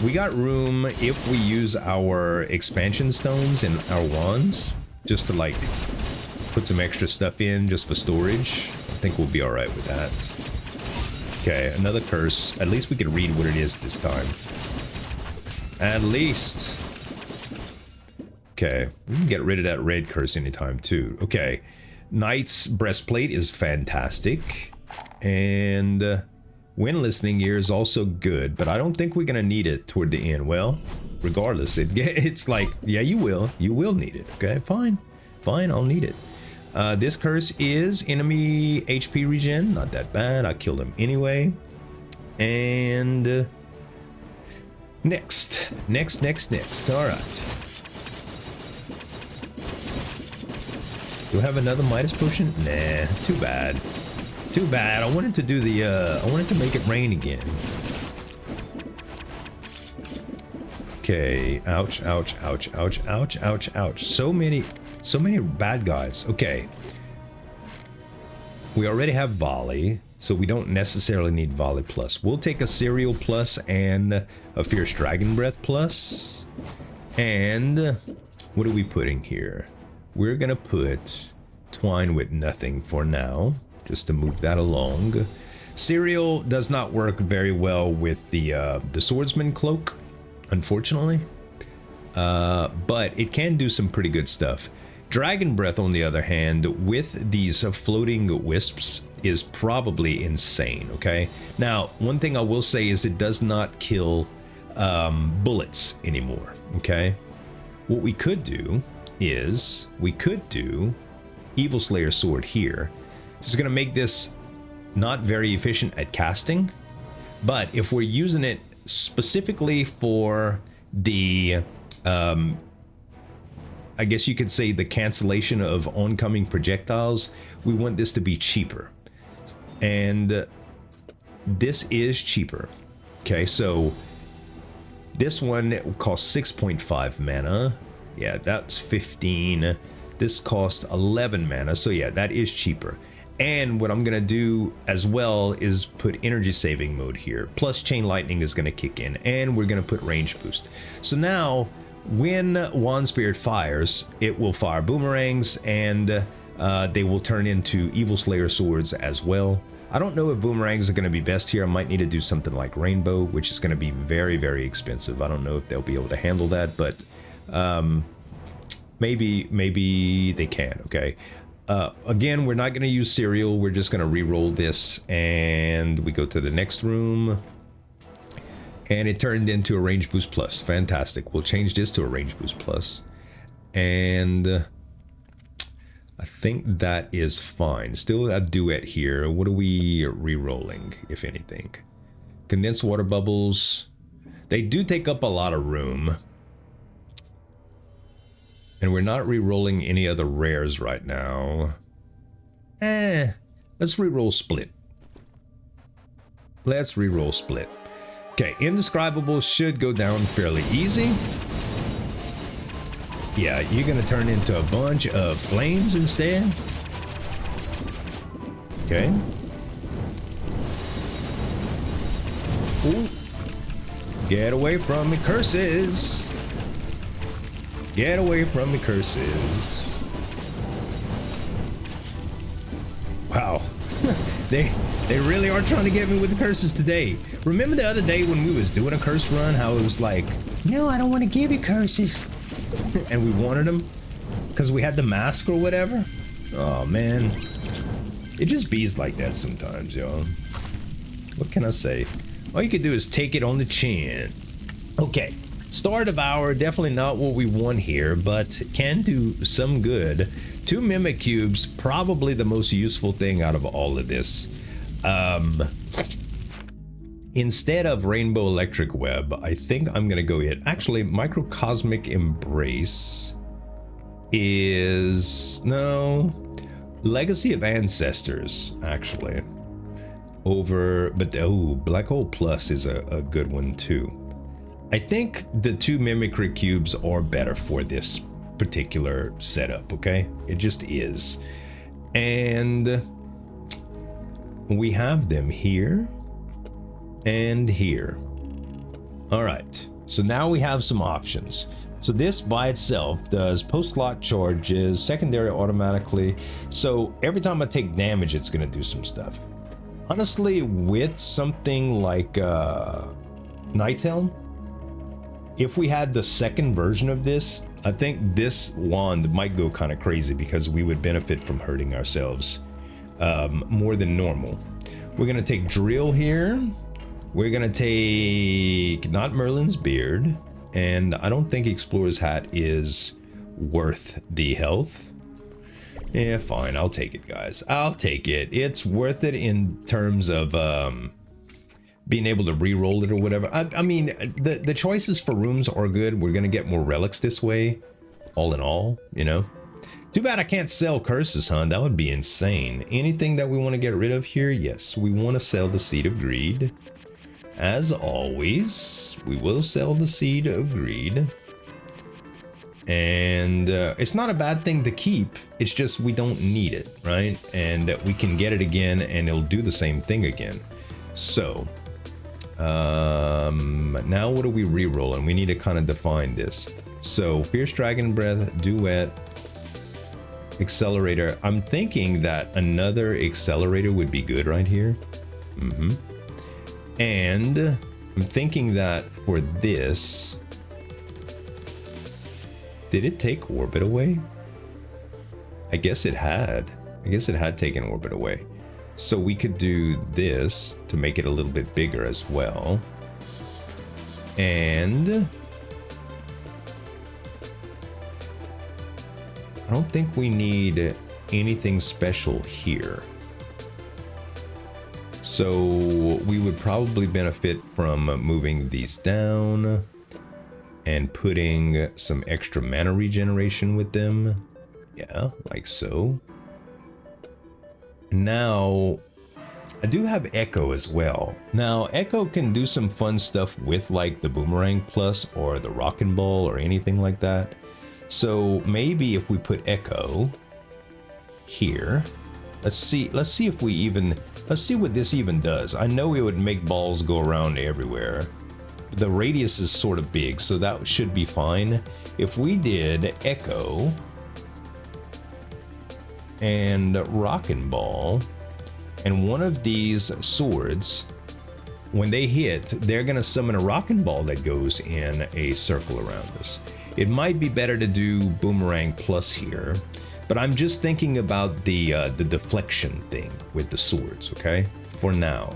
We got room if we use our expansion stones and our wands just to like put some extra stuff in just for storage. I think we'll be all right with that. Okay, another curse. At least we can read what it is this time. At least. Okay, we can get rid of that red curse anytime too. Okay, Knight's breastplate is fantastic, and wind listening ear is also good, but I don't think we're gonna need it toward the end. Well, regardless, it's like, yeah, you will need it. Okay, fine, I'll need it. This curse is enemy HP regen, not that bad. I killed him anyway. And next. All right. Do I have another Midas potion? Nah, too bad. Too bad. I wanted to do the, I wanted to make it rain again. Okay, ouch. So many bad guys. Okay. We already have volley, so we don't necessarily need volley plus. We'll take a cereal plus and a fierce dragon breath plus. And what are we putting here? We're gonna put twine with nothing for now, just to move that along. Cereal does not work very well with the swordsman cloak, unfortunately, but it can do some pretty good stuff. Dragon breath, on the other hand, with these floating wisps, is probably insane. Okay, now one thing I will say is it does not kill bullets anymore. Okay, what we could do is we could do Evil Slayer sword here. Just gonna make this not very efficient at casting, but if we're using it specifically for the I guess you could say the cancellation of oncoming projectiles, we want this to be cheaper, and this is cheaper. Okay, so this one costs 6.5 mana. Yeah, that's 15. This costs 11 mana, so yeah, that is cheaper. And what I'm gonna do as well is put energy saving mode here, plus chain lightning is gonna kick in, and we're gonna put range boost. So now when Wand Spirit fires, it will fire boomerangs, and they will turn into Evil Slayer swords as well. I don't know if boomerangs are going to be best here. I might need to do something like rainbow, which is going to be very, very expensive. I don't know if they'll be able to handle that, but maybe they can. Okay. Again, we're not going to use cereal. We're just going to re-roll this, and we go to the next room. And it turned into a range boost plus. Fantastic. We'll change this to a range boost plus. And I think that is fine. Still a duet here. What are we re-rolling, if anything? Condensed water bubbles. They do take up a lot of room. And we're not re-rolling any other rares right now. Let's re-roll split. Let's re-roll split. Okay, indescribable should go down fairly easy. Yeah, you're gonna turn into a bunch of flames instead. Okay. Ooh. Get away from me, curses. Get away from me, curses. Wow. They really are trying to get me with the curses today. Remember the other day when we was doing a curse run, how it was like, no, I don't want to give you curses. And we wanted them because we had the mask or whatever. Oh man, it just bees like that sometimes, y'all. What can I say? All you can do is take it on the chin. Okay, Star Devour, definitely not what we want here, but can do some good. 2 Mimic Cubes, probably the most useful thing out of all of this. Instead of Rainbow Electric Web, I think I'm gonna go hit. Actually, Microcosmic Embrace is no Legacy of Ancestors, actually. Over, but oh, Black Hole Plus is a good one too. I think the 2 Mimicry Cubes are better for this particular setup, okay? It just is. And we have them here and here. All right, so now we have some options. So this by itself does post-lock charges, secondary automatically. So every time I take damage, it's gonna do some stuff. Honestly, with something like Night Helm, if we had the second version of this, I think this wand might go kind of crazy because we would benefit from hurting ourselves more than normal. We're gonna take Drill here. We're gonna take not Merlin's Beard, and I don't think Explorer's Hat is worth the health. Yeah, fine, I'll take it, guys. I'll take it. It's worth it in terms of being able to re-roll it or whatever. I mean, the choices for rooms are good. We're gonna get more relics this way, all in all, you know. Too bad I can't sell curses, huh? That would be insane. Anything that we want to get rid of here? Yes, we want to sell the Seed of Greed. As always, we will sell the Seed of Greed. And it's not a bad thing to keep. It's just we don't need it, right? And we can get it again and it'll do the same thing again. So now what are we re-rolling? We need to kind of define this. So Fierce Dragon Breath, Duet, Accelerator. I'm thinking that another Accelerator would be good right here. And I'm thinking that for this, did it take Orbit away? I guess it had. I guess it had taken Orbit away. So we could do this to make it a little bit bigger as well. And I don't think we need anything special here. So we would probably benefit from moving these down and putting some extra mana regeneration with them. Yeah, like so. Now, I do have Echo as well. Now, Echo can do some fun stuff with like the Boomerang Plus or the Rockin' Ball or anything like that. So maybe if we put Echo here, let's see if we even, let's see what this even does. I know it would make balls go around everywhere. The radius is sort of big, so that should be fine. If we did Echo and Rockin' Ball and one of these swords, when they hit, they're gonna summon a Rockin' Ball that goes in a circle around us. It might be better to do Boomerang Plus here, but I'm just thinking about the deflection thing with the swords, okay? For now.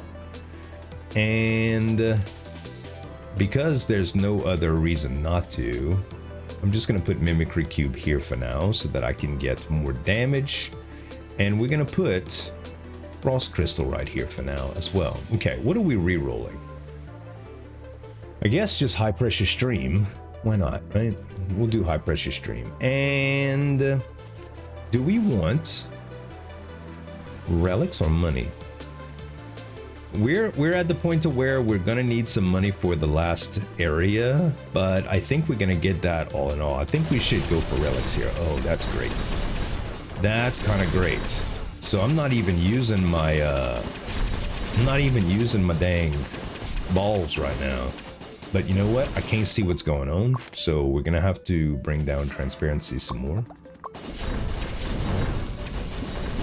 And because there's no other reason not to, I'm just gonna put Mimicry Cube here for now so that I can get more damage. And we're gonna put Frost Crystal right here for now as well. Okay, what are we re-rolling? I guess just High Pressure Stream. Why not, right? We'll do High Pressure Stream. And do we want relics or money? We're at the point to where we're gonna need some money for the last area, but I think we're gonna get that all in all. I think we should go for relics here. Oh, that's great. That's kind of great. So I'm not even using my dang balls right now. But you know what? I can't see what's going on, so we're gonna have to bring down transparency some more.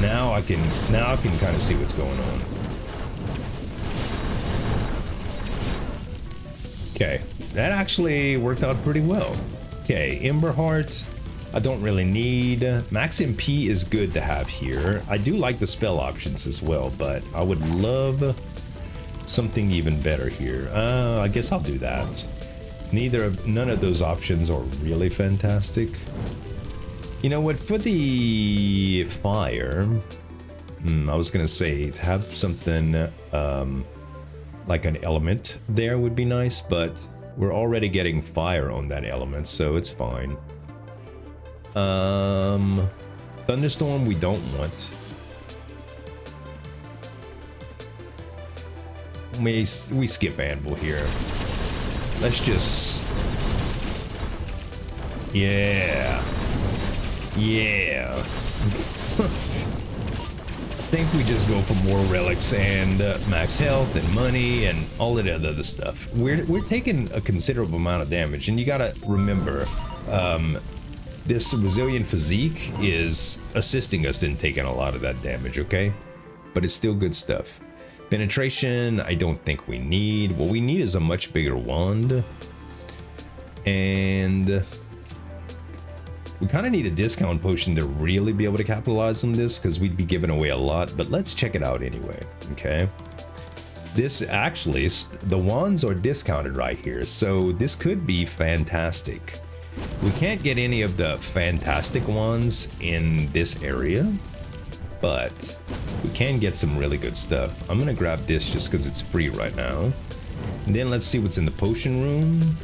Now I can kind of see what's going on. Okay, that actually worked out pretty well. Okay, Ember Heart, I don't really need. Max MP is good to have here. I do like the spell options as well, but I would love something even better here. I guess I'll do that. None of those options are really fantastic. You know what, for the fire, I was gonna say have something like an element there would be nice, but we're already getting fire on that element, so it's fine. Thunderstorm we don't want. We skip Anvil here. Let's just... Yeah. I think we just go for more relics and max health and money and all of that other stuff. We're taking a considerable amount of damage, and you gotta remember, this Zueljin physique is assisting us in taking a lot of that damage, okay? But it's still good stuff. Penetration, I don't think we need. What we need is a much bigger wand. And we kind of need a discount potion to really be able to capitalize on this, because we'd be giving away a lot, but let's check it out anyway, okay? This actually, the wands are discounted right here, so this could be fantastic. We can't get any of the fantastic ones in this area, but we can get some really good stuff. I'm gonna grab this just because it's free right now. And then let's see what's in the potion room.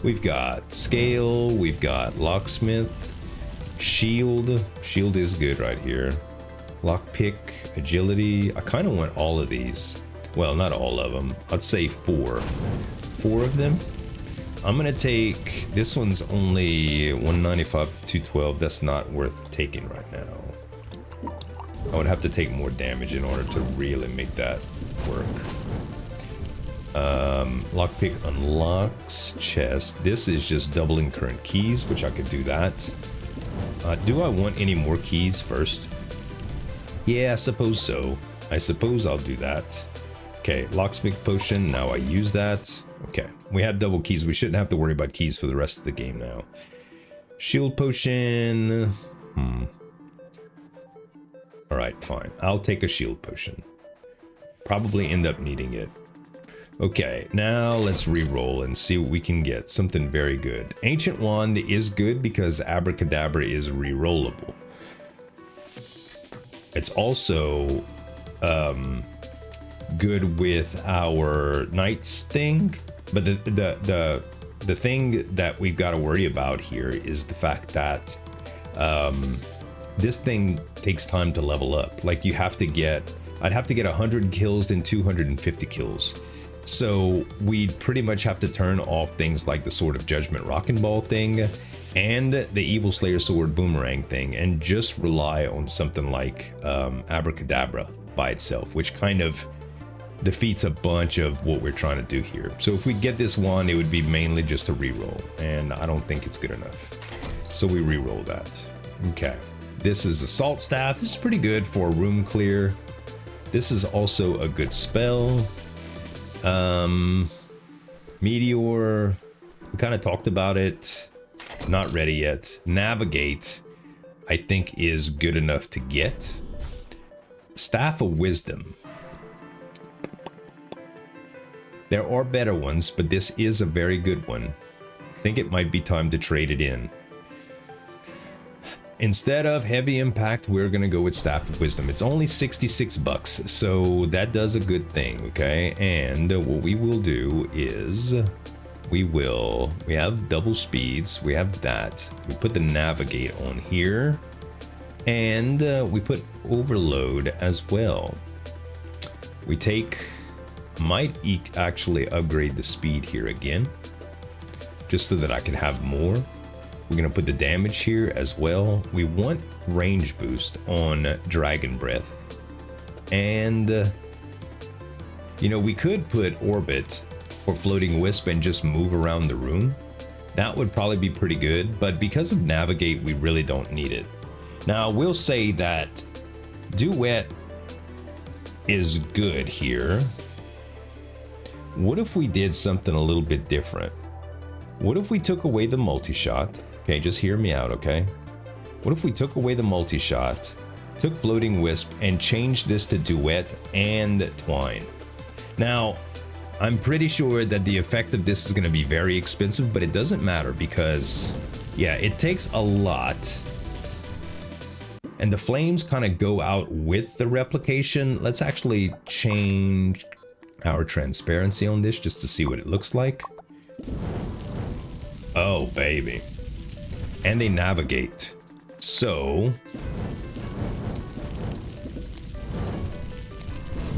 We've got scale, we've got locksmith, shield. Shield is good right here. Lockpick, agility. I kind of want all of these. Well, not all of them. I'd say four of them. I'm gonna take, this one's only 195, 212. That's not worth taking right now. I would have to take more damage in order to really make that work. Lockpick unlocks chest. This is just doubling current keys, which I could do that. Do I want any more keys first? Yeah, I suppose so. I suppose I'll do that. Okay, locksmith potion. Now I use that. Okay, we have double keys. We shouldn't have to worry about keys for the rest of the game now. Shield potion. Alright, fine. I'll take a shield potion. Probably end up needing it. Okay, now let's re-roll and see what we can get. Something very good. Ancient Wand is good because Abracadabra is re-rollable. It's also good with our Knights thing, but the thing that we've got to worry about here is the fact that this thing takes time to level up. Like I'd have to get 100 kills and 250 kills. So we'd pretty much have to turn off things like the Sword of Judgment Rockin' Ball thing and the Evil Slayer Sword Boomerang thing, and just rely on something like Abracadabra by itself, which kind of defeats a bunch of what we're trying to do here. So if we get this one, it would be mainly just a reroll, and I don't think it's good enough. So we reroll that. Okay. This is Assault Staff. This is pretty good for room clear. This is also a good spell. Meteor, we kind of talked about it. Not ready yet. Navigate, I think, is good enough to get. Staff of Wisdom. There are better ones, but this is a very good one. think it might be time to trade it in. Instead of heavy impact, we're gonna go with Staff of Wisdom. It's only 66 bucks, so that does a good thing, okay? And what we will do is we have double speeds, we have that. We put the navigate on here, and we put overload as well. We might actually upgrade the speed here again, just so that I can have more. We're gonna put the damage here as well. We want range boost on Dragon Breath. And, you know, we could put Orbit or Floating Wisp and just move around the room. That would probably be pretty good, but because of Navigate, we really don't need it. Now, we'll say that Duet is good here. What if we did something a little bit different? What if we took away the multi-shot? Okay, just hear me out, okay? What if we took away the multi-shot, took Floating Wisp, and changed this to Duet and Twine? Now, I'm pretty sure that the effect of this is going to be very expensive, but it doesn't matter because, yeah, it takes a lot. And the flames kind of go out with the replication. Let's actually change our transparency on this just to see what it looks like. Oh, baby. And they navigate. So,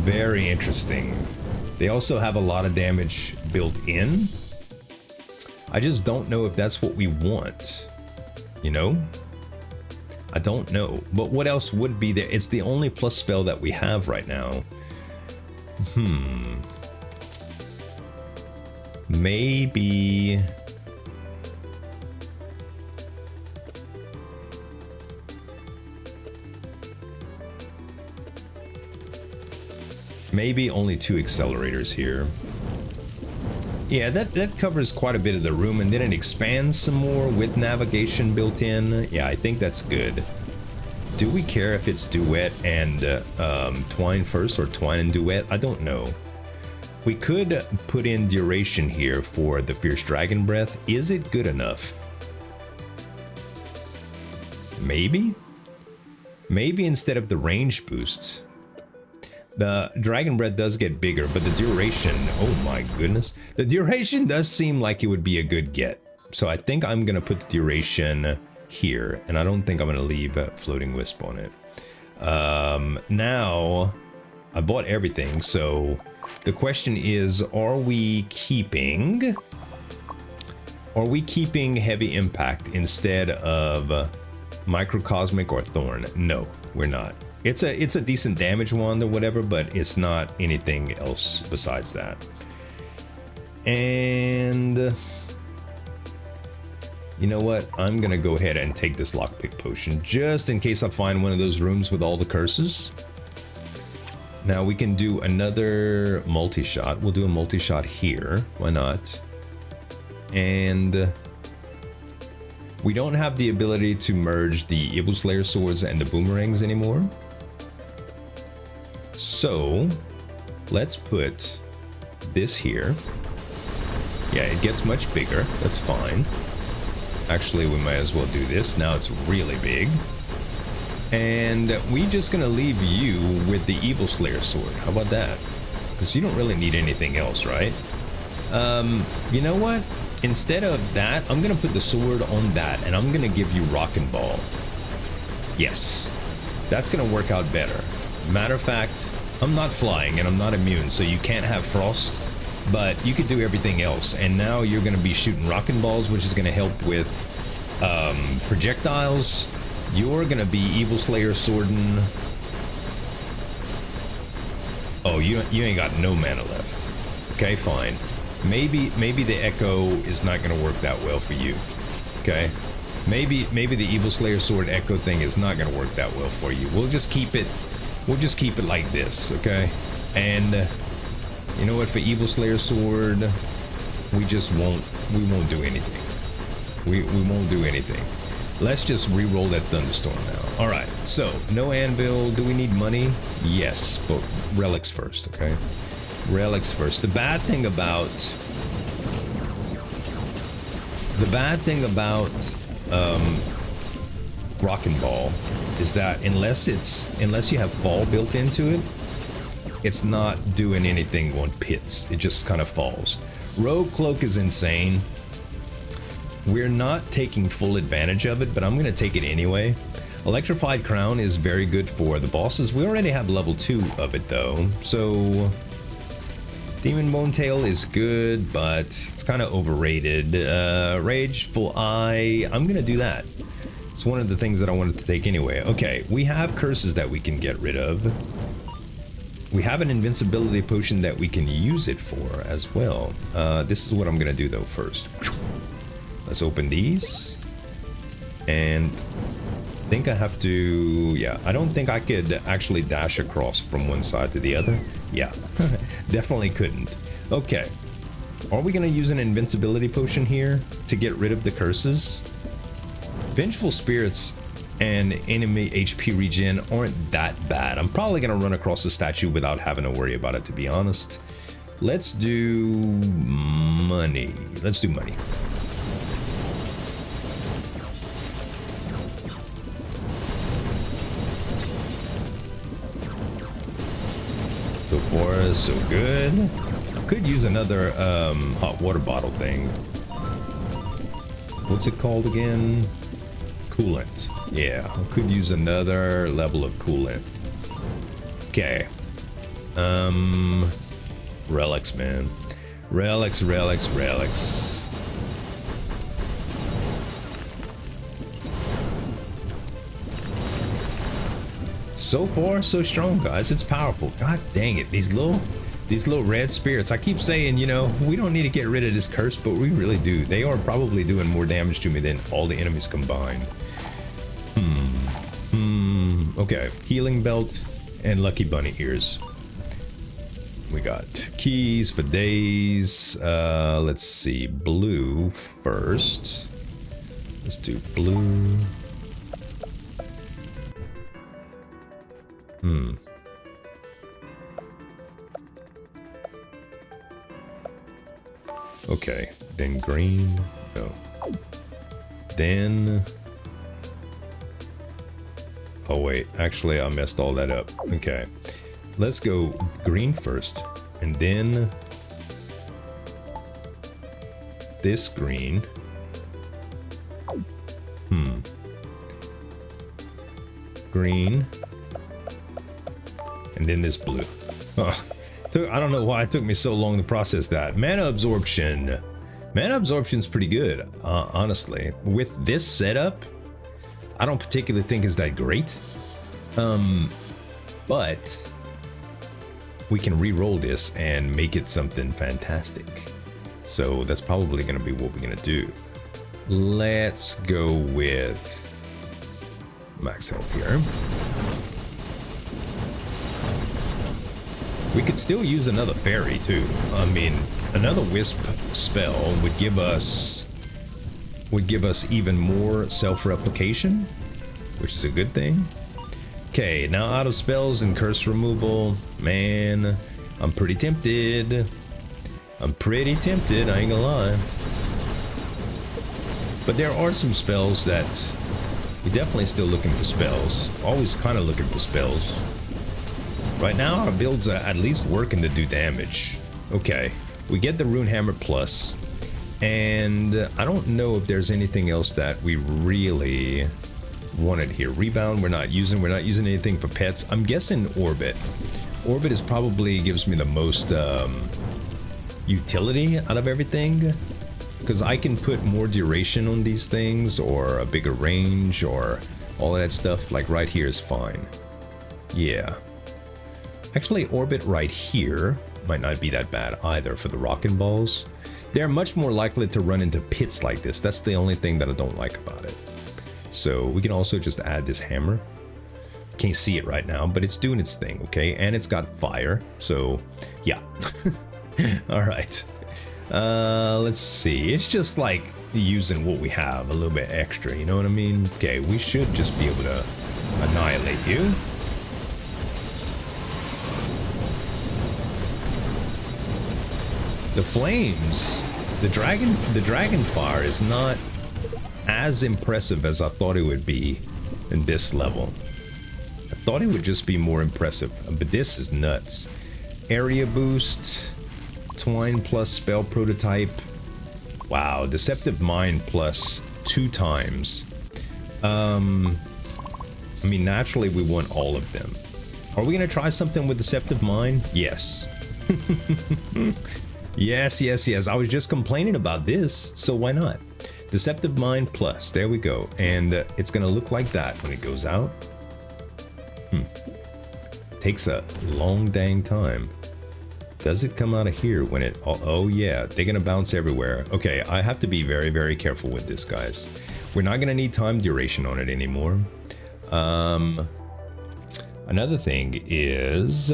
very interesting. They also have a lot of damage built in. I just don't know if that's what we want. You know? I don't know. But what else would be there? It's the only plus spell that we have right now. Maybe... maybe only 2 accelerators here. Yeah, that covers quite a bit of the room, and then it expands some more with navigation built in. Yeah, I think that's good. Do we care if it's Duet and Twine first, or Twine and Duet? I don't know. We could put in duration here for the Fierce Dragon Breath. Is it good enough? Maybe? Maybe instead of the range boosts. The Dragon Breath does get bigger, but the duration, oh my goodness. The duration does seem like it would be a good get. So I think I'm going to put the duration here, and I don't think I'm going to leave Floating Wisp on it. Now, I bought everything, so the question is, are we keeping Heavy Impact instead of Microcosmic or Thorn? No, we're not. It's a decent damage wand or whatever, but it's not anything else besides that. And you know what? I'm gonna go ahead and take this lockpick potion just in case I find one of those rooms with all the curses. Now we can do another multi-shot. We'll do a multi-shot here. Why not? And we don't have the ability to merge the Evil Slayer swords and the boomerangs anymore. So, let's put this here. Yeah, it gets much bigger. That's fine. Actually, we might as well do this. Now it's really big. And we're just gonna leave you with the Evil Slayer sword. How about that? Because you don't really need anything else, right? You know what? Instead of that, I'm gonna put the sword on that, and I'm gonna give you Rock and Ball. Yes. That's gonna work out better. Matter of fact, I'm not flying and I'm not immune, so you can't have frost, but you could do everything else. And now you're going to be shooting rockin' balls, which is going to help with projectiles. You're going to be Evil Slayer swording. Oh, you ain't got no mana left. Okay, fine. Maybe the Echo is not going to work that well for you. Okay. Maybe the Evil Slayer sword Echo thing is not going to work that well for you. We'll just keep it like this, okay? And you know what, for Evil Slayer sword, we won't do anything. We won't do anything. Let's just re-roll that thunderstorm now. All right, so no anvil. Do we need money? Yes, but relics first, okay? Relics first. The bad thing about The bad thing about Rock and Ball is that unless you have fall built into it, it's not doing anything on pits. It just kind of falls. Rogue Cloak is insane. We're not taking full advantage of it, but I'm gonna take it anyway. Electrified Crown is very good for the bosses. We already have level 2 of it though, so Demon Bone Tail is good, but it's kind of overrated. Rageful Eye, I'm gonna do that. It's one of the things that I wanted to take anyway. Okay, we have curses that we can get rid of. We have an invincibility potion that we can use it for as well. This is what I'm gonna do though first. Let's open these. And I think I have to, yeah, I don't think I could actually dash across from one side to the other. Yeah, definitely couldn't. Okay, are we gonna use an invincibility potion here to get rid of the curses? Vengeful Spirits and enemy HP regen aren't that bad. I'm probably gonna run across the statue without having to worry about it, to be honest. Let's do money. Let's do money. So far, so good. Could use another hot water bottle thing. What's it called again? Coolant. Yeah, I could use another level of coolant. Okay. Relics, man. Relics, relics, relics. So far, so strong, guys. It's powerful. God dang it. These little red spirits. I keep saying, you know, we don't need to get rid of this curse, but we really do. They are probably doing more damage to me than all the enemies combined. Okay. Healing belt and lucky bunny ears. We got keys for days. Let's see. Blue first. Let's do blue. Okay, then green. No. Then. Oh wait, actually I messed all that up. Okay, let's go green first, and then this green. Green. And then this blue. Oh, I don't know why it took me so long to process that. Mana absorption. Mana absorption's pretty good, honestly. With this setup, I don't particularly think it's that great. But we can re-roll this and make it something fantastic. So that's probably gonna be what we're gonna do. Let's go with max health here. We could still use another fairy too. I mean, another wisp spell would give us even more self-replication, which is a good thing. Okay, now out of spells and curse removal, man, I'm pretty tempted. I ain't gonna lie. But there are some spells that we're definitely still looking for spells. Always kind of looking for spells. Right now, our builds are at least working to do damage. Okay, we get the Rune Hammer Plus, and I don't know if there's anything else that we really wanted here. Rebound, we're not using anything for pets. I'm guessing Orbit. Orbit is probably gives me the most utility out of everything, because I can put more duration on these things, or a bigger range, or all of that stuff. Like right here is fine. Yeah. Actually, Orbit right here might not be that bad either for the rockin' balls. They're much more likely to run into pits like this. That's the only thing that I don't like about it. So we can also just add this hammer. Can't see it right now, but it's doing its thing, okay? And it's got fire, so yeah. All right. Let's see. It's just like using what we have a little bit extra, you know what I mean? Okay, we should just be able to annihilate you. The the dragon fire is not as impressive as I thought it would be in this level. I thought it would just be more impressive, but this is nuts. Area boost, twine plus spell prototype. Wow, deceptive mind plus 2 times. I mean, naturally we want all of them. Are we gonna try something with deceptive mind? Yes. Yes. I was just complaining about this, so why not? Deceptive mind plus, there we go. And it's gonna look like that when it goes out. Takes a long dang time. Does it come out of here when it... Oh yeah, they're gonna bounce everywhere. Okay, I have to be very, very careful with this, guys. We're not gonna need time duration on it anymore. Another thing is...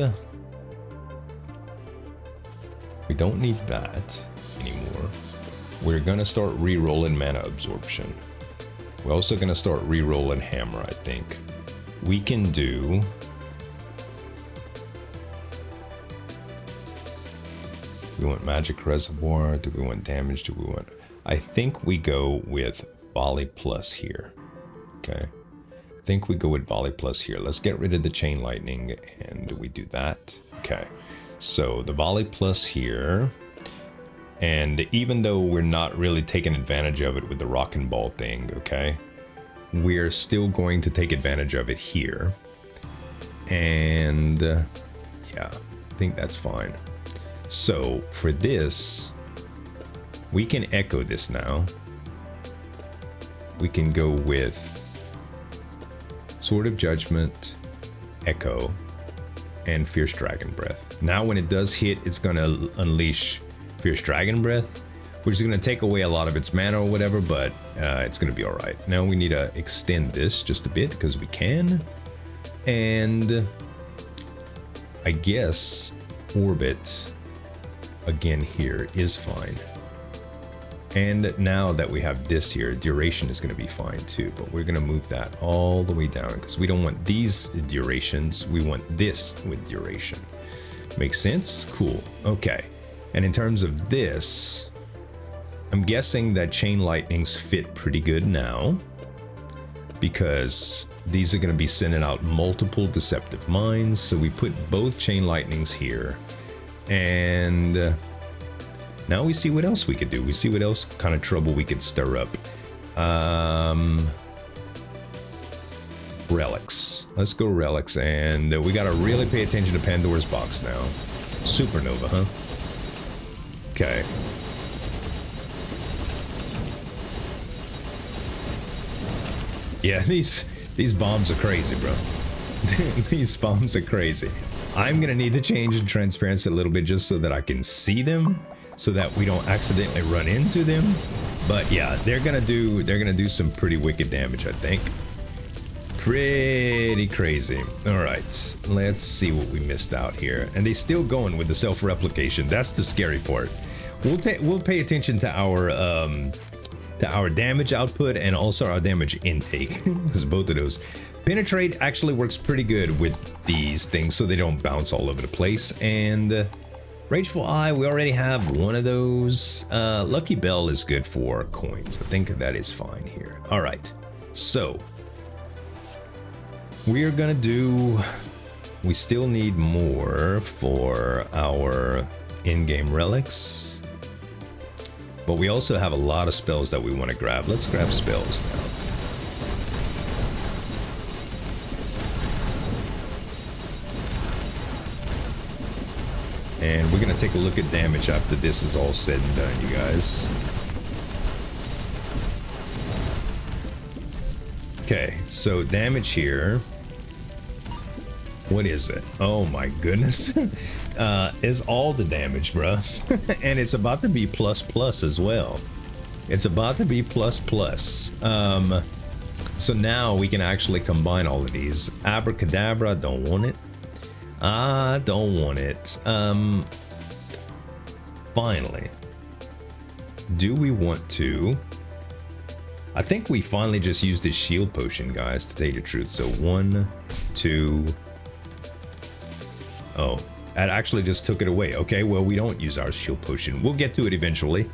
we don't need that anymore. We're gonna start re-rolling mana absorption. We're also gonna start re-rolling hammer, I think. We can do... we want magic reservoir, do we want damage, do we want... I think we go with volley plus here. Okay. I think we go with volley plus here. Let's get rid of the chain lightning and we do that. Okay. So the volley plus here. And even though we're not really taking advantage of it with the rock and ball thing, okay, we're still going to take advantage of it here. And yeah, I think that's fine. So for this, we can echo this now. We can go with Sword of Judgment, Echo, and Fierce Dragon Breath. Now when it does hit, it's gonna unleash Fierce Dragon Breath, which is gonna take away a lot of its mana or whatever, but it's gonna be all right. Now we need to extend this just a bit because we can. And I guess Orbit again here is fine. And now that we have this here, duration is going to be fine too, but we're going to move that all the way down because we don't want these durations, we want this with duration. Makes sense? Cool. Okay. And in terms of this, I'm guessing that chain lightnings fit pretty good now because these are going to be sending out multiple deceptive minds. So we put both chain lightnings here. And now we see what else we could do. We see what else kind of trouble we could stir up. Relics. Let's go Relics. And we got to really pay attention to Pandora's box now. Supernova, huh? Okay. Yeah, these bombs are crazy, bro. These bombs are crazy. I'm gonna need to change the transparency a little bit just so that I can see them, so that we don't accidentally run into them. But yeah, they're gonna do some pretty wicked damage, I think. Pretty crazy. All right, let's see what we missed out here. And they're still going with the self-replication. That's the scary part. We'll pay attention to our damage output and also our damage intake, because both of those. Penetrate actually works pretty good with these things so they don't bounce all over the place. And Rageful Eye, we already have one of those. Lucky Bell is good for coins. I think that is fine here. All right, so we are gonna do... we still need more for our in-game relics. But we also have a lot of spells that we want to grab. Let's grab spells now. And we're going to take a look at damage after this is all said and done, you guys. Okay, so damage here. What is it? Oh my goodness. Is all the damage, bruh. And it's about to be plus plus as well. It's about to be plus plus. So now we can actually combine all of these. Abracadabra, don't want it. I don't want it. Finally, do we want to... I think we finally just used this shield potion, guys, to tell you the truth. So 1, 2... oh, that actually just took it away. Okay, well, we don't use our shield potion. We'll get to it eventually.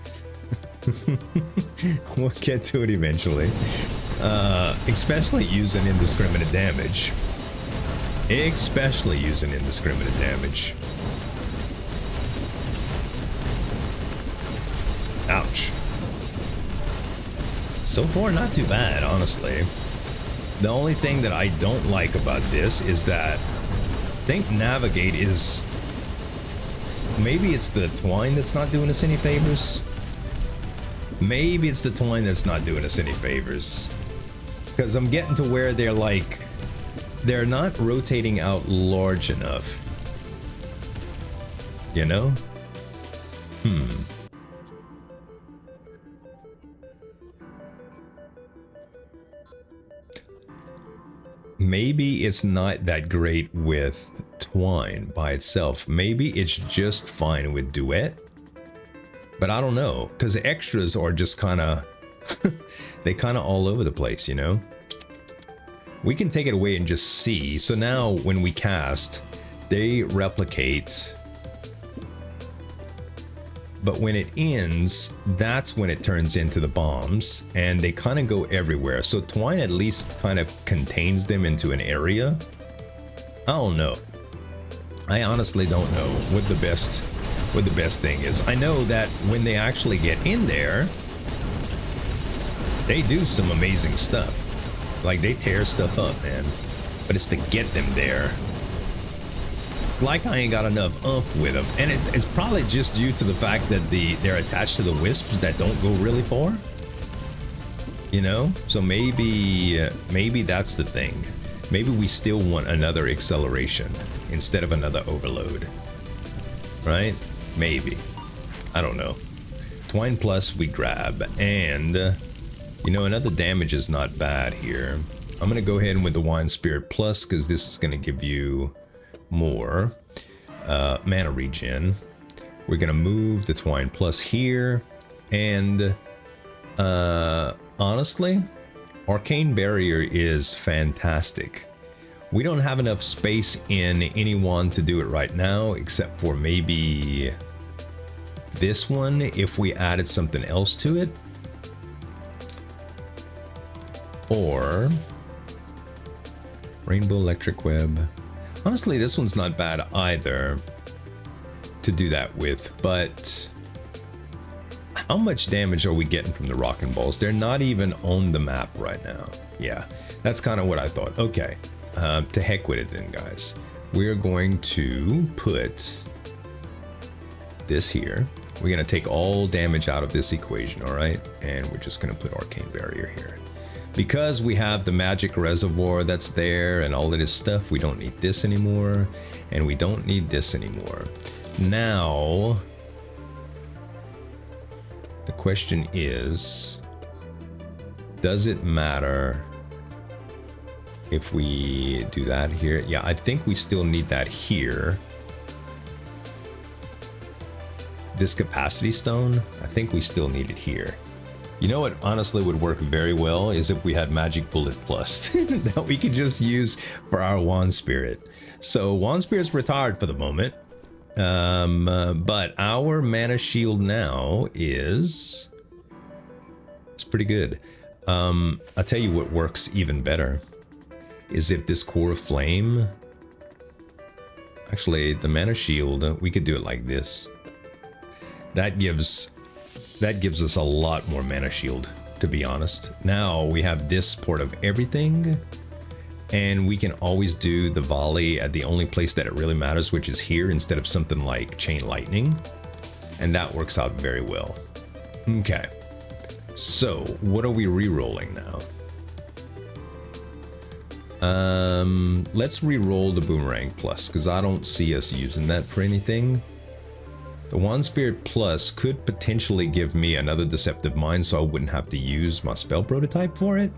We'll get to it eventually. Especially using indiscriminate damage. Especially using indiscriminate damage. Ouch. So far, not too bad, honestly. The only thing that I don't like about this is that I think Navigate is... Maybe it's the twine that's not doing us any favors. Maybe it's the twine that's not doing us any favors. Because I'm getting to where they're like... They're not rotating out large enough. You know? Maybe it's not that great with twine by itself. Maybe it's just fine with duet. But I don't know, because the extras are just kind of... they kind of all over the place, you know? We can take it away and just see. So now when we cast, they replicate. But when it ends, that's when it turns into the bombs. And they kind of go everywhere. So twine at least kind of contains them into an area. I don't know. I honestly don't know what the best thing is. I know that when they actually get in there, they do some amazing stuff. Like, they tear stuff up, man. But it's to get them there. It's like I ain't got enough oomph with them. And it's probably just due to the fact that they're attached to the wisps that don't go really far. You know? So maybe that's the thing. Maybe we still want another acceleration instead of another overload. Right? Maybe. I don't know. Twine plus we grab. And, you know, another damage is not bad here. I'm going to go ahead with the Wine Spirit plus because this is going to give you more mana regen. We're going to move the Twine plus here. And, honestly, Arcane Barrier is fantastic. We don't have enough space in anyone to do it right now, except for maybe this one if we added something else to it. Or Rainbow Electric Web. Honestly, this one's not bad either to do that with, but how much damage are we getting from the Rockin' Balls? They're not even on the map right now. Yeah, that's kind of what I thought. Okay, to heck with it then, guys. We're going to put this here. We're going to take all damage out of this equation, all right? And we're just going to put Arcane Barrier here. Because we have the magic reservoir that's there and all of this stuff, we don't need this anymore. And we don't need this anymore. Now, the question is, does it matter if we do that here? Yeah, I think we still need that here. This capacity stone, I think we still need it here. You know what honestly would work very well is if we had Magic Bullet Plus that we could just use for our Wand Spirit. So Wand Spirit's retired for the moment. But our mana shield now is... it's pretty good. I'll tell you what works even better is if this Core of Flame... Actually, the mana shield, we could do it like this. That gives us a lot more mana shield, to be honest. Now we have this port of everything, and we can always do the volley at the only place that it really matters, which is here, instead of something like Chain Lightning. And that works out very well. Okay. So, what are we re-rolling now? Let's re-roll the Boomerang Plus, because I don't see us using that for anything. The Wand Spirit Plus could potentially give me another Deceptive Mind, so I wouldn't have to use my spell prototype for it.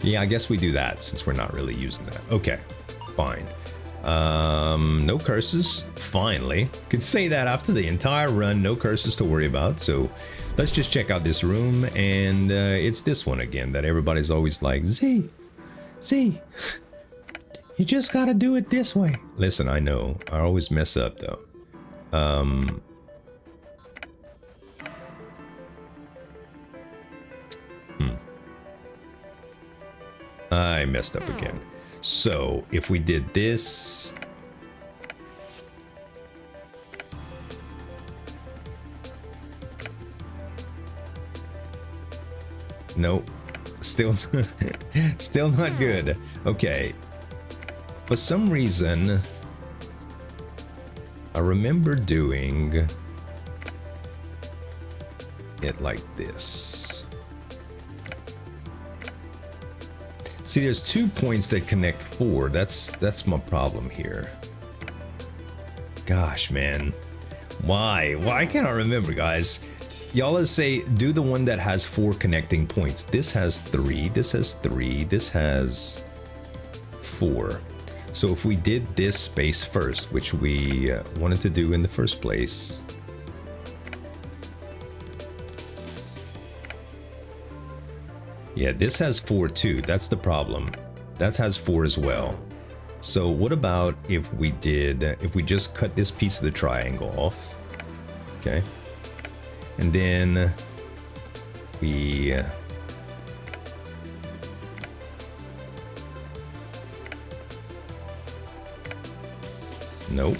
Yeah, I guess we do that since we're not really using that. Okay, fine. No curses, finally. Could say that after the entire run, no curses to worry about. So let's just check out this room, and it's this one again that everybody's always like, Z, you just gotta do it this way. Listen, I know, I always mess up though. I messed up again. So if we did this, nope, still still not good. Okay, for some reason I remember doing it like this. See, there's 2 points that connect 4. That's my problem here. Gosh, man. Why can't I remember, guys? Y'all say do the one that has 4 connecting points. This has 3, this has 3, this has 4. So if we did this space first, which we wanted to do in the first place, yeah, this has 4 too. That's the problem. That has 4 as well. So what about if we just cut this piece of the triangle off? Okay. And then we nope.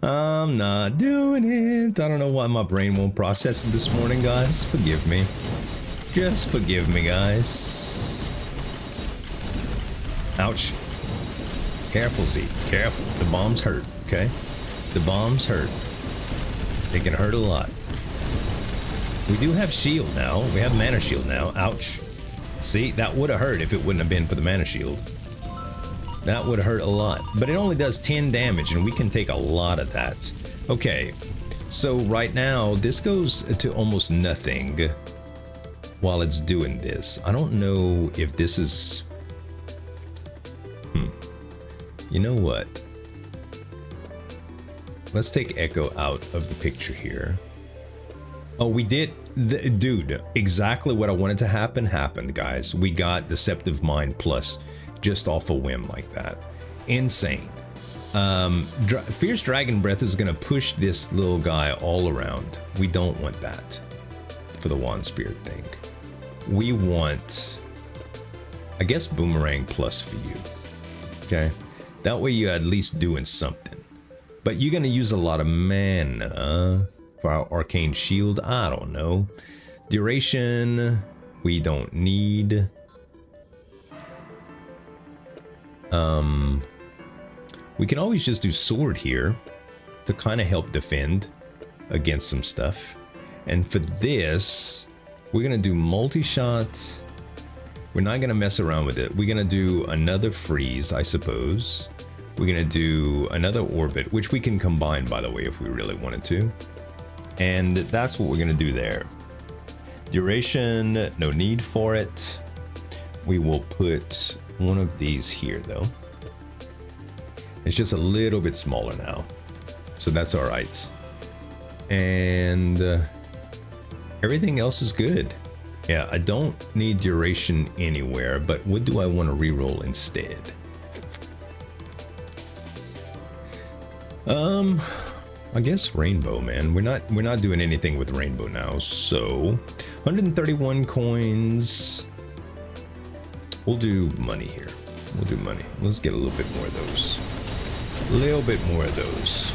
I'm not doing it. I don't know why my brain won't process it this morning, guys. Forgive me. Just forgive me, guys. Ouch. Careful, Z. Careful. The bombs hurt, okay? The bombs hurt. They can hurt a lot. We do have shield now. We have mana shield now. Ouch. See, that would have hurt if it wouldn't have been for the mana shield. That would hurt a lot, but it only does 10 damage and we can take a lot of that. Okay, so right now this goes to almost nothing while it's doing this. I don't know if this is... You know what? Let's take Echo out of the picture here. Oh, we did... Dude, exactly what I wanted to happen happened, guys. We got Deceptive Mind Plus. Just off a whim like that. Insane. Fierce Dragon Breath is going to push this little guy all around. We don't want that for the Wand Spirit thing. We want, I guess, Boomerang Plus for you. Okay? That way you're at least doing something. But you're going to use a lot of mana for our Arcane Shield. I don't know. Duration, we don't need. We can always just do sword here to kind of help defend against some stuff. And for this, we're gonna do multi-shot. We're not gonna mess around with it. We're gonna do another freeze, I suppose. We're gonna do another orbit, which we can combine, by the way, if we really wanted to. And that's what we're gonna do there. Duration, no need for it. We will put one of these here though. It's just a little bit smaller now, so that's all right. And everything else is good. Yeah, I don't need duration anywhere, but what do I want to reroll instead? I guess rainbow, man. We're not doing anything with rainbow now, so 131 coins. We'll do money here. We'll do money. Let's get a little bit more of those. A little bit more of those.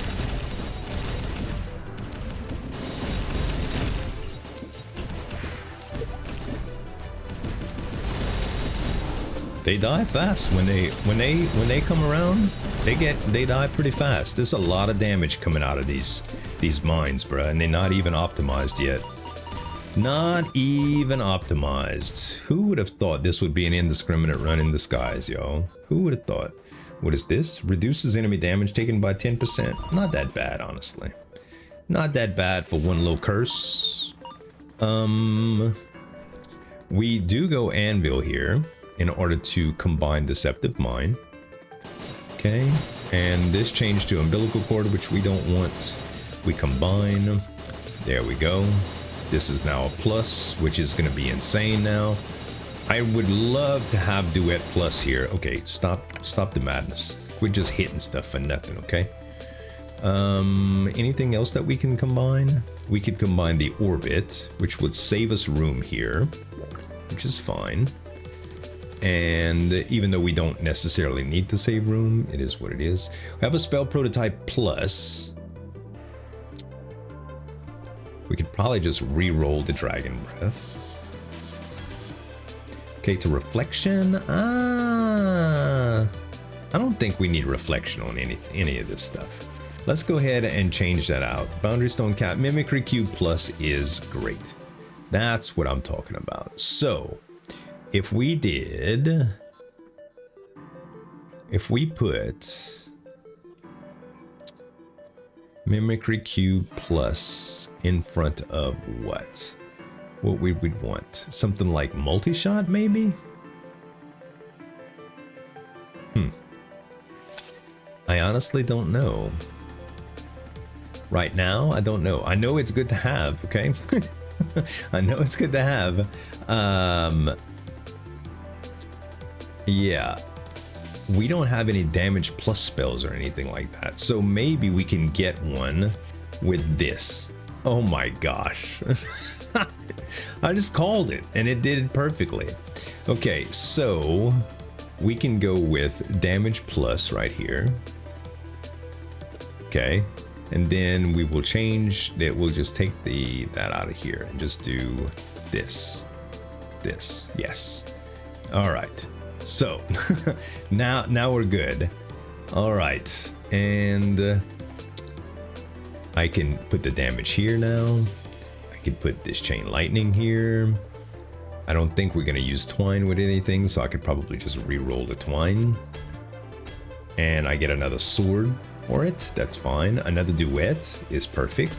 They die fast when they come around. They die pretty fast. There's a lot of damage coming out of these mines, bruh, and they're not even optimized yet. Not even optimized. Who would have thought this would be an indiscriminate run in the skies, yo? Who would have thought? What is this? Reduces enemy damage taken by 10%. Not that bad, honestly. Not that bad for one little curse. We do go anvil here in order to combine Deceptive Mind. Okay, and this changed to umbilical cord, which we don't want. We combine. There we go. This is now a plus, which is going to be insane now. I would love to have Duet Plus here. Okay, stop the madness. We're just hitting stuff for nothing, okay? Anything else that we can combine? We could combine the orbit, which would save us room here, which is fine. And even though we don't necessarily need to save room, it is what it is. We have a spell prototype plus. We could probably just re-roll the dragon breath. Okay, to reflection. I don't think we need reflection on any of this stuff. Let's go ahead and change that out. Boundary Stone Cap Mimicry Cube Plus is great. That's what I'm talking about. So, if we put Mimicry Cube Plus in front of what we would want? Something like multi-shot, maybe? I honestly don't know. Right now, I don't know. I know it's good to have, okay? I know it's good to have. Yeah. We don't have any damage plus spells or anything like that. So maybe we can get one with this. Oh my gosh. I just called it and it did it perfectly. Okay, so we can go with damage plus right here. Okay. And then we will change that. We'll just take that out of here and just do this. Yes. All right. So now we're good. All right. And I can put the damage here now. I can put this chain lightning here. I don't think we're going to use twine with anything, so I could probably just re-roll the twine. And I get another sword for it. That's fine. Another duet is perfect.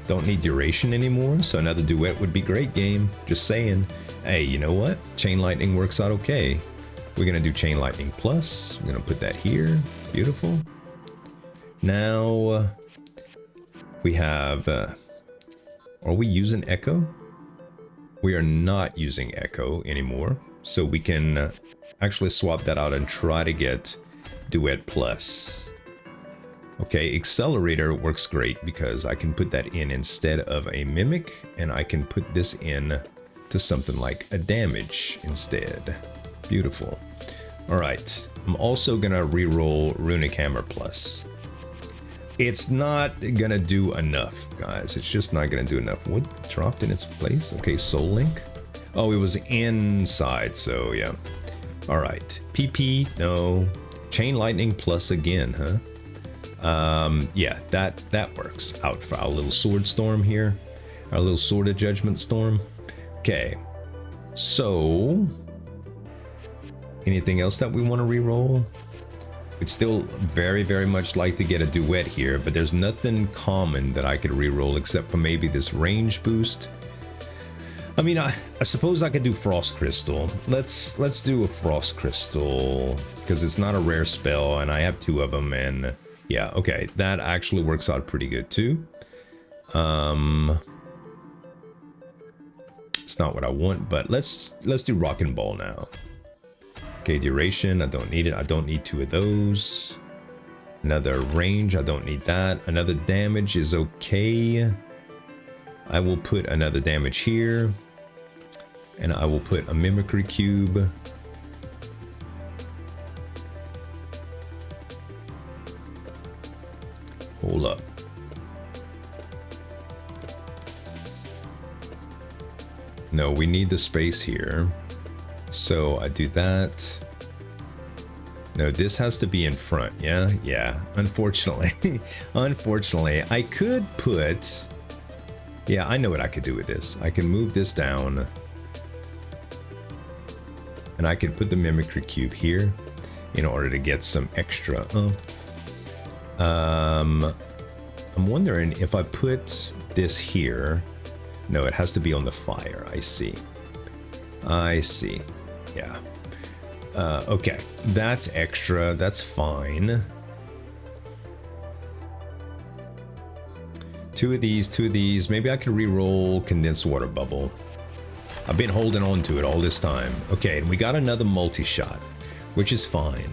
Don't need duration anymore, so another duet would be great, game. Just saying. Hey, you know what? Chain lightning works out okay. We're going to do chain lightning plus. We're going to put that here. Beautiful. Now we have... are we using echo? We are not using echo anymore, so we can actually swap that out and try to get duet plus. Okay, accelerator works great because I can put that in instead of a mimic, and I can put this in to something like a damage instead. Beautiful. All right, I'm also gonna re-roll runic hammer plus. It's not gonna do enough, guys. It's just not gonna do enough. What dropped in its place? Okay, soul link. Oh, it was inside, so yeah. All right, PP, no. Chain lightning plus again, huh? Yeah, that works out for our little sword storm here. Our little sword of judgment storm. Okay, so anything else that we want to re-roll? We'd still very, very much like to get a duet here, but there's nothing common that I could re-roll except for maybe this range boost. I mean, I suppose I could do Frost Crystal. Let's do a Frost Crystal because it's not a rare spell, and I have 2 of them, and yeah, okay, that actually works out pretty good too. It's not what I want, but let's do Rockin' Ball now. Okay, duration, I don't need it. I don't need 2 of those. Another range, I don't need that. Another damage is okay. I will put another damage here. And I will put a mimicry cube. Hold up. No, we need the space here. So I do that. No, this has to be in front. Yeah, unfortunately. Unfortunately, I could put... Yeah, I know what I could do with this. I can move this down. And I could put the mimicry cube here in order to get some extra. I'm wondering if I put this here. No, it has to be on the fire. I see. Yeah. Okay, that's extra. That's fine. 2 of these. Maybe I could re-roll condensed water bubble. I've been holding on to it all this time. Okay, and we got another multi-shot, which is fine.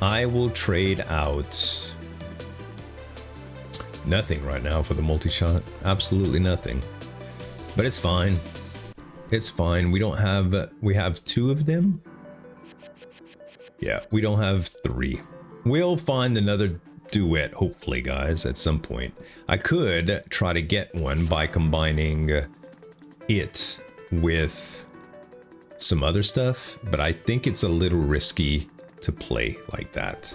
I will trade out Nothing right now for the multi-shot. Absolutely nothing. But it's fine. It's fine. We don't have... We have 2 of them? Yeah, we don't have 3. We'll find another duet, hopefully, guys, at some point. I could try to get one by combining it with some other stuff, but I think it's a little risky to play like that.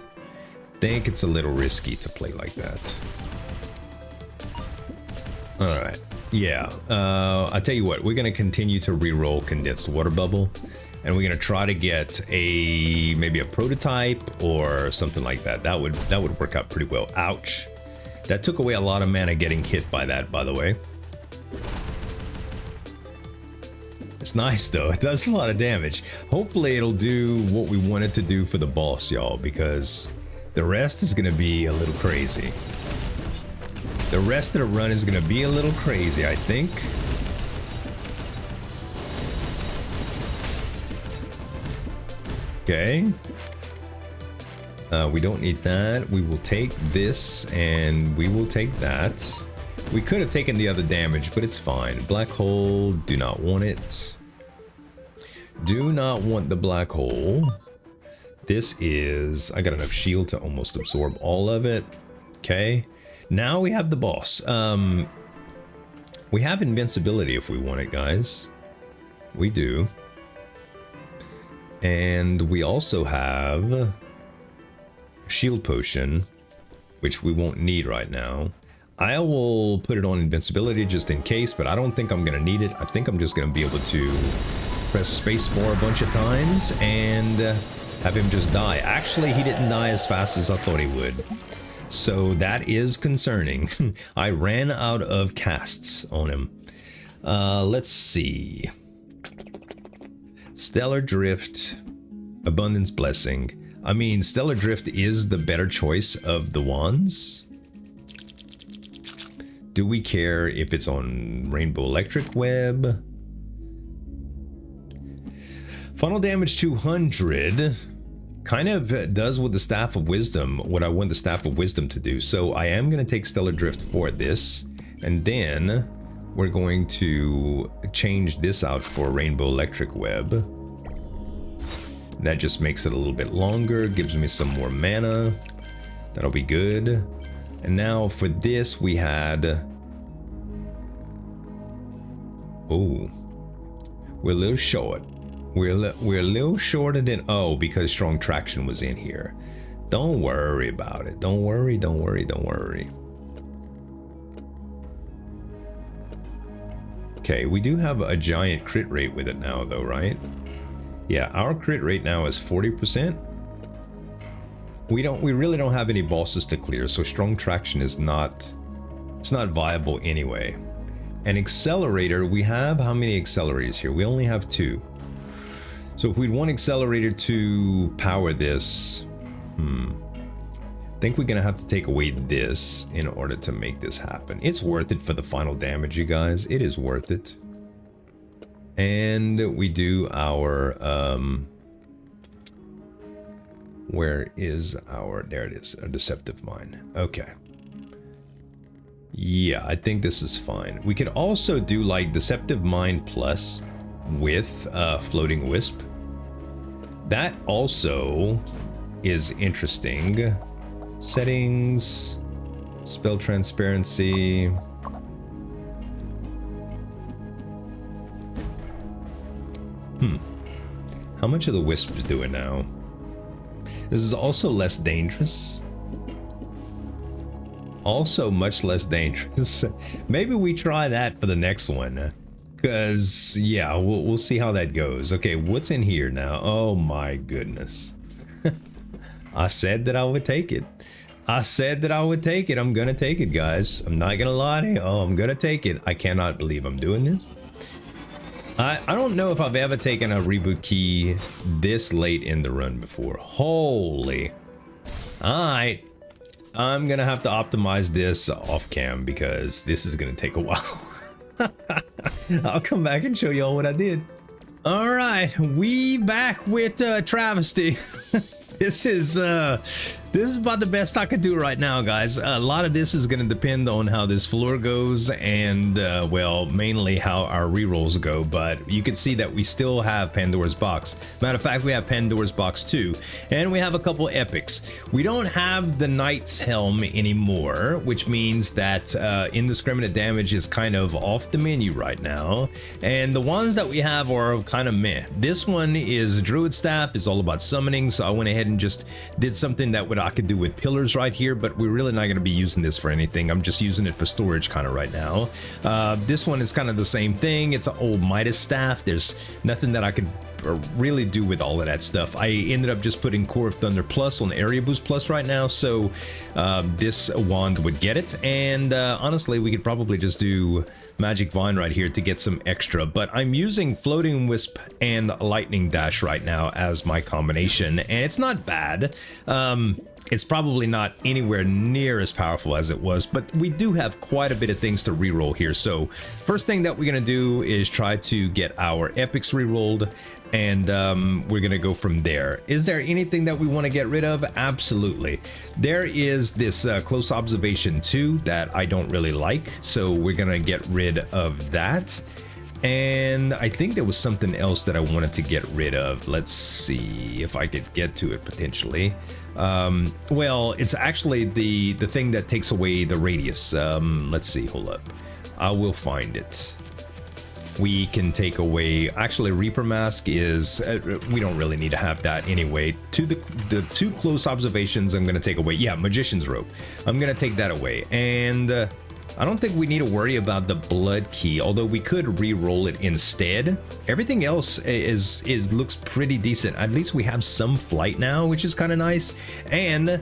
Think it's a little risky to play like that. Alright, yeah, I'll tell you what, we're gonna continue to re-roll Condensed Water Bubble, and we're gonna try to get maybe a prototype or something like that. That would work out pretty well. Ouch. That took away a lot of mana getting hit by that, by the way. It's nice though, it does a lot of damage. Hopefully it'll do what we want it to do for the boss, y'all, because the rest is gonna be a little crazy. The rest of the run is gonna be a little crazy, I think. Okay. We don't need that. We will take this and we will take that. We could have taken the other damage, but it's fine. Black hole, do not want it. Do not want the black hole. This is... I got enough shield to almost absorb all of it. Okay. Now we have the boss. We have invincibility if we want it, guys. We do. And we also have a shield potion, which we won't need right now. I will put it on invincibility just in case, but I don't think I'm going to need it. I think I'm just going to be able to press spacebar a bunch of times and have him just die. Actually, he didn't die as fast as I thought he would. So that is concerning. I ran out of casts on him. Let's see. Stellar Drift, Abundance Blessing. I mean, Stellar Drift is the better choice of the wands. Do we care if it's on Rainbow Electric Web? Funnel damage 200 kind of does with the Staff of Wisdom what I want the Staff of Wisdom to do. So I am going to take Stellar Drift for this, and then we're going to change this out for Rainbow Electric Web. That just makes it a little bit longer, gives me some more mana. That'll be good. And now for this we had... Oh, we're a little short. We're a little shorter than... Oh, because Strong Traction was in here. Don't worry about it. Don't worry, don't worry, don't worry. Okay, we do have a giant crit rate with it now though, right? Yeah, our crit rate now is 40%. We really don't have any bosses to clear, so Strong Traction is not... It's not viable anyway. An accelerator, we have how many accelerators here? We only have 2. So if we'd want accelerator to power this, I think we're gonna have to take away this in order to make this happen. It's worth it for the final damage, you guys. It is worth it. And we do our, where is our, there it is, a Deceptive Mind. Okay. Yeah, I think this is fine. We could also do like Deceptive Mind plus with Floating Wisp. That also is interesting. Settings, spell transparency. How much of the Wisp is doing now? This is also less dangerous. Also much less dangerous. Maybe we try that for the next one. Because, yeah, we'll see how that goes. Okay, what's in here now? Oh my goodness. I said that I would take it. I said that I would take it. I'm gonna take it, guys. I'm not gonna lie to you. Oh, I'm gonna take it. I cannot believe I'm doing this. I don't know if I've ever taken a reboot key this late in the run before. Holy. Alright. I'm gonna have to optimize this off cam because this is gonna take a while. I'll come back and show y'all what I did. Alright, we back with Travesty. This is This is about the best I could do right now, guys. A lot of this is going to depend on how this floor goes and, well, mainly how our rerolls go. But you can see that we still have Pandora's Box. Matter of fact, we have Pandora's Box 2. And we have a couple epics. We don't have the Knight's Helm anymore, which means that indiscriminate damage is kind of off the menu right now. And the ones that we have are kind of meh. This one is Druid Staff, is all about summoning. So I went ahead and just did something that I could do with pillars right here, but we're really not going to be using this for anything. I'm just using it for storage kind of right now. This one is kind of the same thing. It's an old Mightiest staff. There's nothing that I could really do with all of that stuff. I ended up just putting Core of Thunder Plus on Area Boost Plus right now, so this wand would get it. And honestly, we could probably just do Magic Vine right here to get some extra, but I'm using Floating Wisp and Lightning Dash right now as my combination, and it's not bad. It's probably not anywhere near as powerful as it was, but we do have quite a bit of things to reroll here. So first thing that we're going to do is try to get our epics rerolled, and we're going to go from there. Is there anything that we want to get rid of? Absolutely. There is this Close Observation 2 that I don't really like, so we're going to get rid of that. And I think there was something else that I wanted to get rid of. Let's see if I could get to it potentially. Well, it's actually the thing that takes away the radius. Let's see, hold up. I will find it. We can take away, actually Reaper Mask is, we don't really need to have that anyway. To the two close observations I'm going to take away. Yeah, Magician's Robe. I'm going to take that away. And I don't think we need to worry about the Blood Key, although we could re-roll it instead. Everything else looks pretty decent. At least we have some flight now, which is kind of nice. And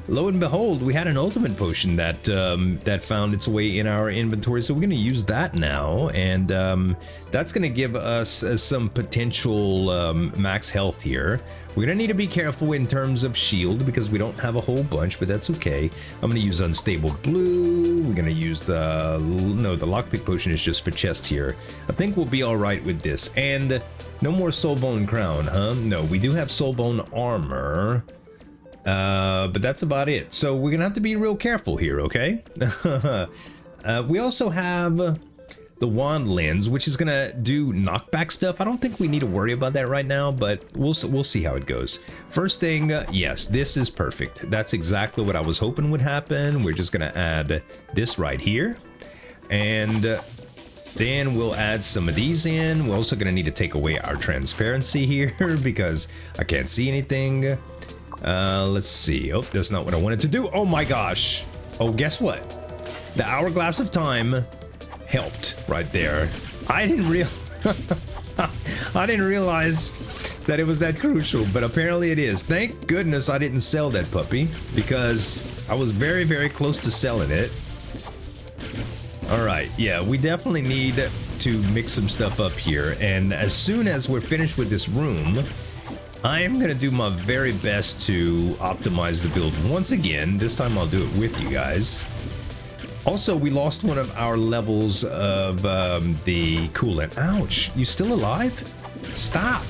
lo and behold, we had an ultimate potion that that found its way in our inventory, so we're going to use that now, and that's going to give us some potential max health here. We're going to need to be careful in terms of shield because we don't have a whole bunch, but that's okay. I'm going to use Unstable Blue. We're going to use the Lockpick Potion is just for chest here. I think we'll be all right with this. And no more Soulbone Crown, huh? No, we do have Soulbone Armor. But that's about it. So we're gonna have to be real careful here, okay? We also have the Wand Lens, which is gonna do knockback stuff. I don't think we need to worry about that right now, but we'll see how it goes. First thing, yes, this is perfect. That's exactly what I was hoping would happen. We're just gonna add this right here, and then we'll add some of these in. We're also gonna need to take away our transparency here because I can't see anything. Let's see. Oh, that's not what I wanted to do. Oh my gosh. Oh, guess what? The Hourglass of Time helped right there. I didn't realize that it was that crucial, but apparently it is. Thank goodness I didn't sell that puppy because I was very, very close to selling it. All right. Yeah, we definitely need to mix some stuff up here. And as soon as we're finished with this room, I am going to do my very best to optimize the build once again. This time I'll do it with you guys. Also, we lost one of our levels of the coolant. Ouch. You still alive? Stop.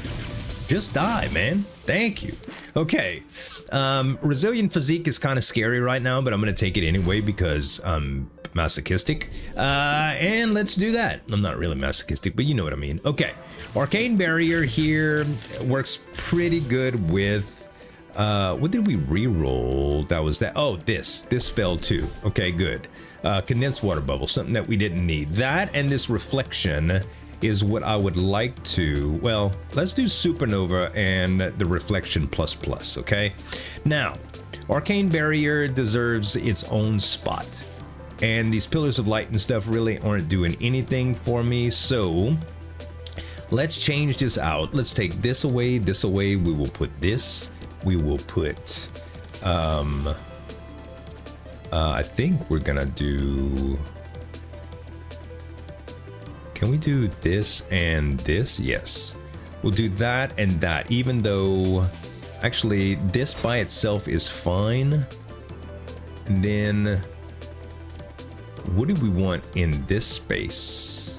Just die, man. Thank you. Okay. Resilient Physique is kind of scary right now, but I'm going to take it anyway because I'm masochistic. And let's do that. I'm not really masochistic, but you know what I mean. Okay. Arcane Barrier here works pretty good with, what did we re-roll? That was that. Oh, this fell too. Okay, good. Condensed Water Bubble, something that we didn't need. That and this Reflection is what I would like to, well, let's do Supernova and the Reflection plus, okay? Now, Arcane Barrier deserves its own spot. And these Pillars of Light and stuff really aren't doing anything for me, so let's change this out. Let's take this away, we will put this, we will put, I think we're gonna do, can we do this and this? Yes, we'll do that and that, even though, actually, this by itself is fine. And then, what do we want in this space?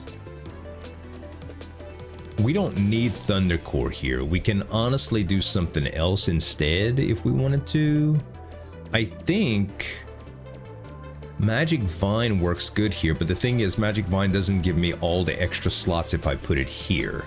We don't need Thundercore here. We can honestly do something else instead if we wanted to. I think Magic Vine works good here, but the thing is, Magic Vine doesn't give me all the extra slots if I put it here.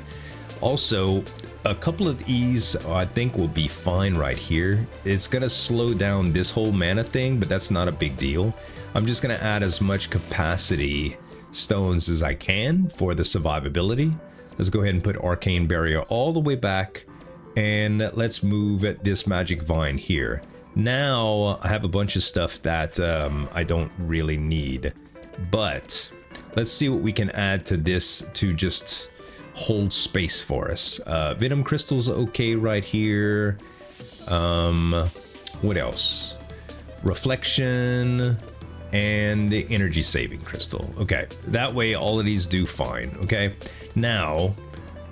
Also, a couple of these I think will be fine right here. It's gonna slow down this whole mana thing, but that's not a big deal. I'm just gonna add as much capacity stones as I can for the survivability. Let's go ahead and put Arcane Barrier all the way back, and let's move this Magic Vine here. Now I have a bunch of stuff that I don't really need, but let's see what we can add to this to just hold space for us. Venom Crystal's okay right here. What else? Reflection and the Energy Saving Crystal. Okay, that way all of these do fine. Okay, now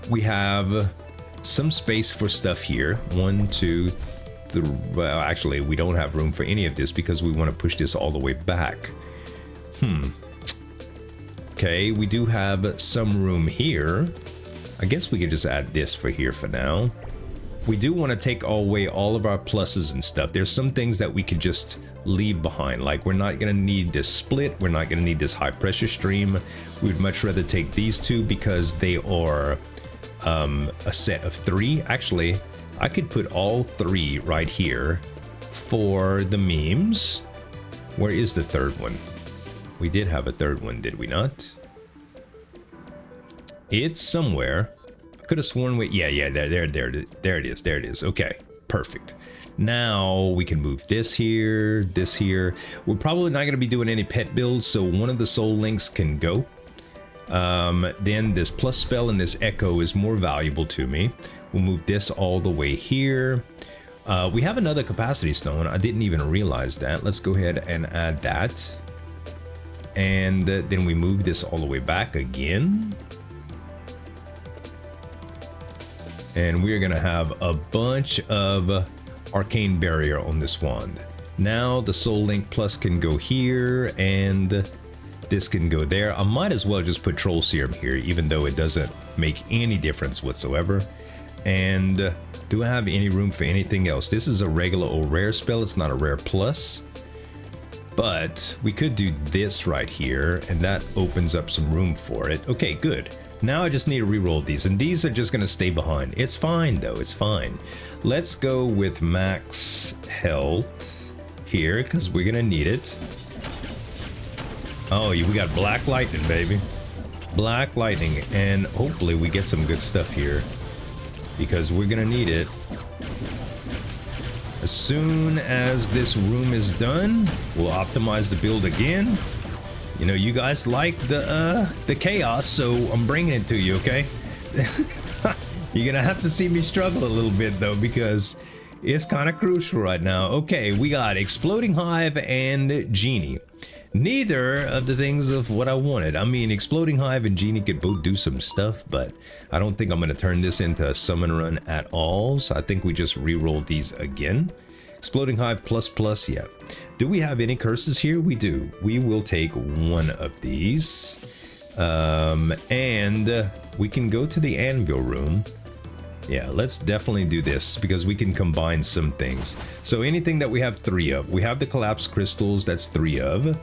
we have some space for stuff here. 1, 2, 3. Well, actually, we don't have room for any of this because we want to push this all the way back. Okay, we do have some room here. I guess we could just add this for here for now. We do want to take away all of our pluses and stuff. There's some things that we could just leave behind. Like, we're not going to need this split. We're not going to need this high pressure stream. We'd much rather take these two because they are a set of 3. Actually, I could put all 3 right here for the memes. Where is the third one? We did have a third one, did we not? It's somewhere. I could have sworn we... Yeah, there it is. Okay, perfect. Now we can move this here, this here. We're probably not going to be doing any pet builds, so one of the soul links can go. Then this plus spell and this echo is more valuable to me. We'll move this all the way here. We have another capacity stone. I didn't even realize that. Let's go ahead and add that. And then we move this all the way back again. And we're gonna have a bunch of Arcane Barrier on this wand. Now the Soul Link Plus can go here, and this can go there. I might as well just put Troll Serum here, even though it doesn't make any difference whatsoever. And do I have any room for anything else? This is a regular or rare spell. It's not a rare plus. But we could do this right here, and that opens up some room for it. Okay, good. Now I just need to reroll these, and these are just gonna stay behind. It's fine though, it's fine. Let's go with max health here, because we're gonna need it. Oh, we got Black Lightning, baby. Black Lightning, and hopefully we get some good stuff here, because we're gonna need it. As soon as this room is done, we'll optimize the build again. You know, you guys like the chaos, so I'm bringing it to you, okay? You're gonna have to see me struggle a little bit though, because it's kind of crucial right now. Okay, we got Exploding Hive and Genie. Neither of the things of what I wanted. I mean, Exploding Hive and Genie could both do some stuff, but I don't think I'm gonna turn this into a summon run at all, so I think we just re-roll these again. Exploding Hive plus, yeah. Do we have any curses here? We do. We will take one of these. And we can go to the anvil room. Yeah, let's definitely do this because we can combine some things. So anything that we have 3 of. We have the collapsed crystals, that's 3 of.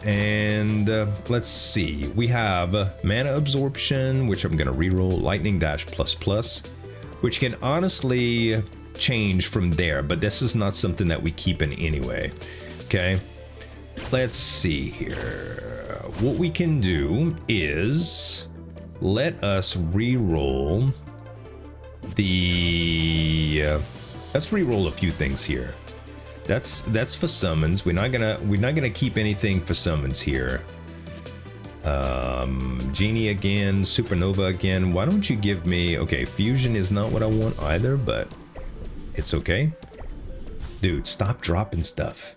And let's see. We have mana absorption, which I'm going to reroll. Lightning dash plus, which can honestly change from there, but this is not something that we keep in anyway. Okay, let's see here. What we can do is let us re-roll the let's re-roll a few things here. That's for summons. We're not gonna keep anything for summons here. Genie again, Supernova again. Why don't you give me... Okay, fusion is not what I want either, but it's okay. Dude, stop dropping stuff.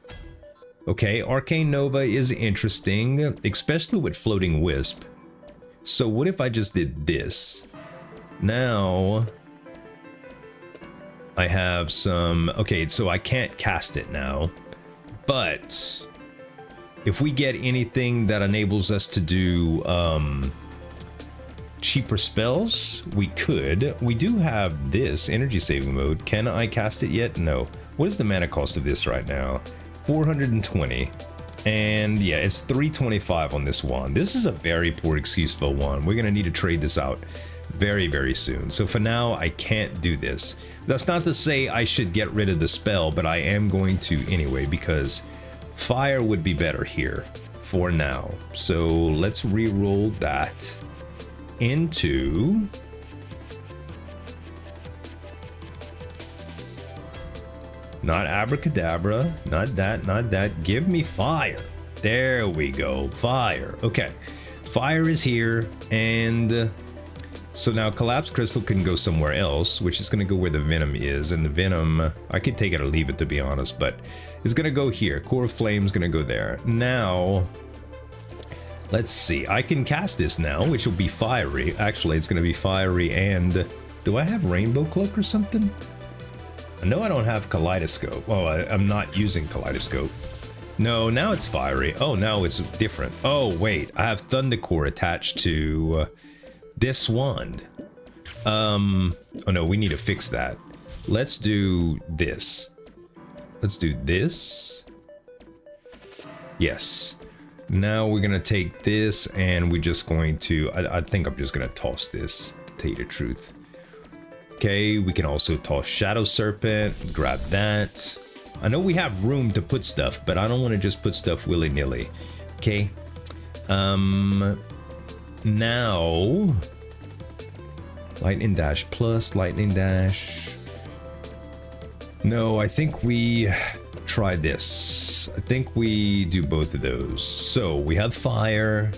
Okay, Arcane Nova is interesting, especially with floating Wisp. So what if I just did this? Now I have some... Okay, so I can't cast it now, but if we get anything that enables us to do cheaper spells, we could. We do have this energy saving mode. Can I cast it yet? No. What is the mana cost of this right now? 420. And yeah, it's 325 on this wand. This is a very poor excuse for one. We're gonna need to trade this out very, very soon. So for now, I can't do this. That's not to say I should get rid of the spell, but I am going to anyway, because fire would be better here for now. So let's re-roll that into... Not abracadabra, not that, not that. Give me fire. There we go, fire. Okay, fire is here, and so now collapse crystal can go somewhere else, which is gonna go where the venom is, and the venom, I could take it or leave it to be honest, but it's gonna go here. Core of Flame's gonna go there. Now, let's see, I can cast this now, which will be fiery. Actually, it's gonna be fiery, and do I have Rainbow Cloak or something? I know I don't have Kaleidoscope. Oh, I'm not using Kaleidoscope. No, now it's fiery. Oh, now it's different. Oh, wait, I have Thunder Core attached to this wand. Oh no, we need to fix that. Let's do this. Let's do this. Yes. Now we're gonna take this and we're just going to, I think I'm just gonna toss this, to tell you the truth. Okay, we can also toss Shadow Serpent, grab that. I know we have room to put stuff, but I don't want to just put stuff willy-nilly. Okay. Now... Lightning Dash plus, Lightning Dash... No, I think we try this. I think we do both of those. So, we have Fire...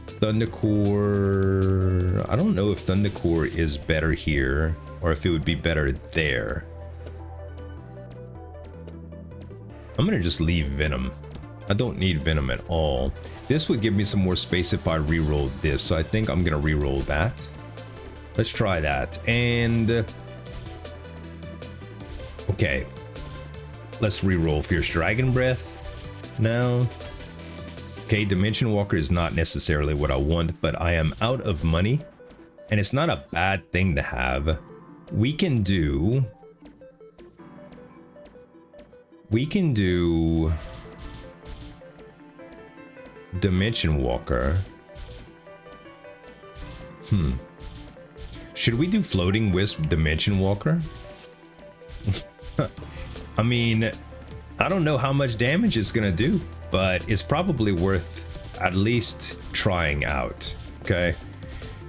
Thunder Core... I don't know if Thunder Core is better here, or if it would be better there. I'm gonna just leave Venom. I don't need Venom at all. This would give me some more space if I re-rolled this, so I think I'm gonna re-roll that. Let's try that. And... okay. Let's re-roll Fierce Dragon Breath now. Okay, Dimension Walker is not necessarily what I want, but I am out of money, and it's not a bad thing to have. We can do Dimension Walker. Should we do Floating Wisp Dimension Walker? I mean, I don't know how much damage it's gonna do, but it's probably worth at least trying out. Okay,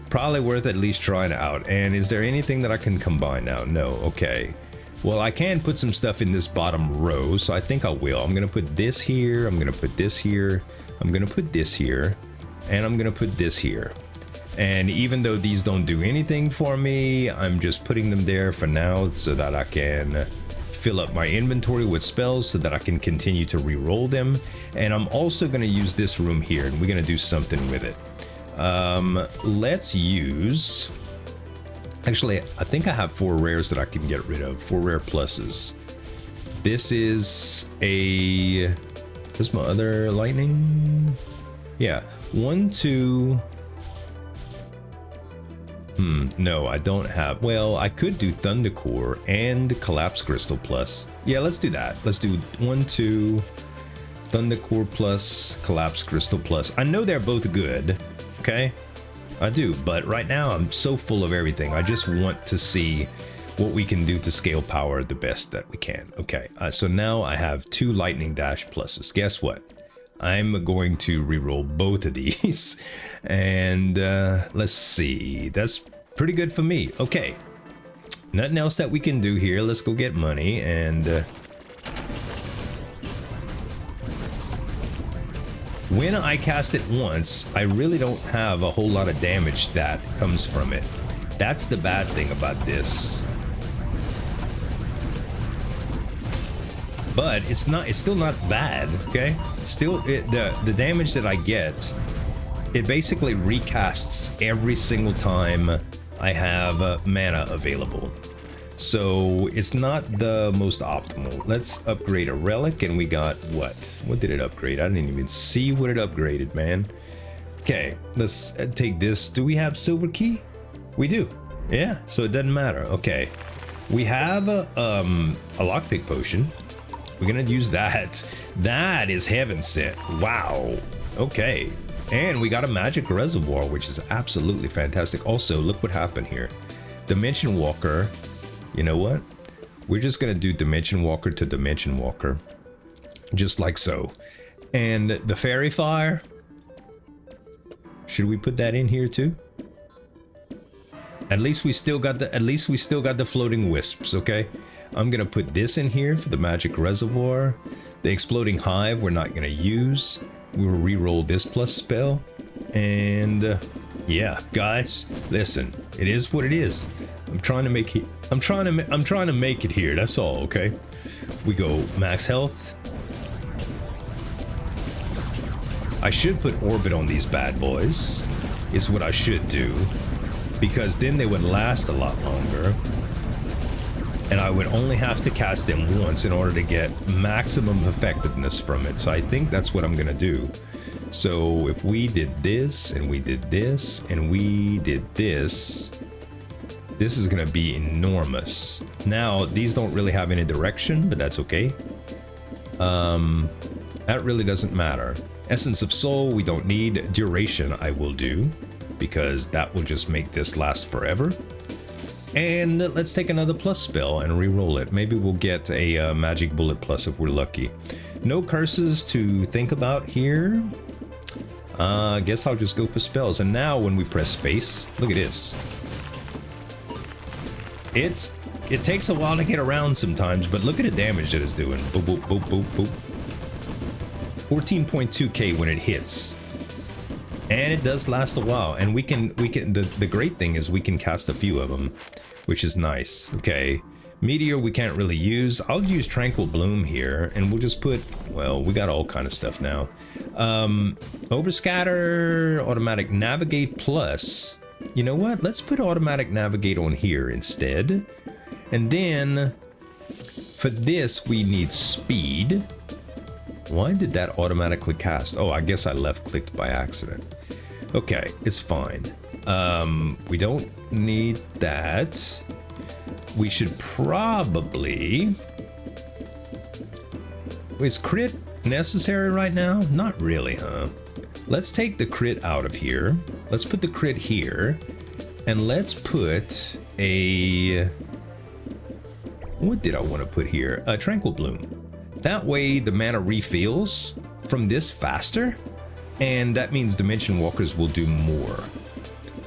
probably worth at least trying out. And is there anything that I can combine now? No. Okay, well, I can put some stuff in this bottom row, so I think I will. I'm gonna put this here, I'm gonna put this here, I'm gonna put this here, and I'm gonna put this here. And even though these don't do anything for me, I'm just putting them there for now so that I can fill up my inventory with spells so that I can continue to re-roll them. And I'm also going to use this room here, and we're going to do something with it. Let's use... actually, I think I have 4 rares that I can get rid of. 4 rare pluses. This is a... where's my other lightning? Yeah. 1, 2... no, I don't have... well, I could do Thunder Core and Collapse Crystal plus. Yeah, let's do that. Let's do 1, 2, Thunder Core plus, Collapse Crystal plus. I know they're both good, okay? I do, but right now I'm so full of everything. I just want to see what we can do to scale power the best that we can. Okay, so now I have 2 Lightning Dash pluses. Guess what? I'm going to reroll both of these. And let's see. That's pretty good for me. Okay. Nothing else that we can do here. Let's go get money. And when I cast it once, I really don't have a whole lot of damage that comes from it. That's the bad thing about this. But it's still not bad, okay? Still, the damage that I get, it basically recasts every single time I have mana available. So it's not the most optimal. Let's upgrade a relic, and we got what? What did it upgrade? I didn't even see what it upgraded, man. Okay, let's take this. Do we have silver key? We do. Yeah, so it doesn't matter. Okay, we have a lockpick potion. We're gonna use that. That is heaven sent. Wow. Okay. And we got a magic reservoir, which is absolutely fantastic. Also, look what happened here. Dimension Walker. You know what? We're just gonna do Dimension Walker to Dimension Walker. Just like so. And the Fairy Fire. Should we put that in here too? At least we still got the floating wisps, okay? I'm gonna put this in here for the magic reservoir. The exploding hive we're not gonna use. We will re-roll this plus spell. And yeah, guys, listen, it is what it is. I'm trying to make it here, that's all, okay? We go max health. I should put orbit on these bad boys, is what I should do. Because then they would last a lot longer. And I would only have to cast them once in order to get maximum effectiveness from it. So I think that's what I'm gonna do. So if we did this, and we did this, and we did this, this is gonna be enormous. Now, these don't really have any direction, but that's okay. That really doesn't matter. Essence of Soul, we don't need. Duration, I will do, because that will just make this last forever. And let's take another plus spell and re-roll it. Maybe we'll get a magic bullet plus if we're lucky. No curses to think about here. I guess I'll just go for spells. And now when we press space, look at this. It takes a while to get around sometimes, but look at the damage that it's doing. Boop, boop, boop, boop, boop. 14.2k when it hits. And it does last a while, and the great thing is we can cast a few of them, which is nice. Okay, Meteor we can't really use. I'll use Tranquil Bloom here, and we'll just put, well, we got all kind of stuff now. Overscatter, Automatic Navigate Plus. You know what? Let's put Automatic Navigate on here instead. And then, for this we need Speed. Why did that automatically cast? Oh, I guess I left-clicked by accident. Okay, it's fine. We don't need that. We should probably... Is crit necessary right now? Not really, huh? Let's take the crit out of here. Let's put the crit here. And let's put a... What did I want to put here? A Tranquil Bloom. That way the mana refills from this faster, and that means Dimension Walkers will do more.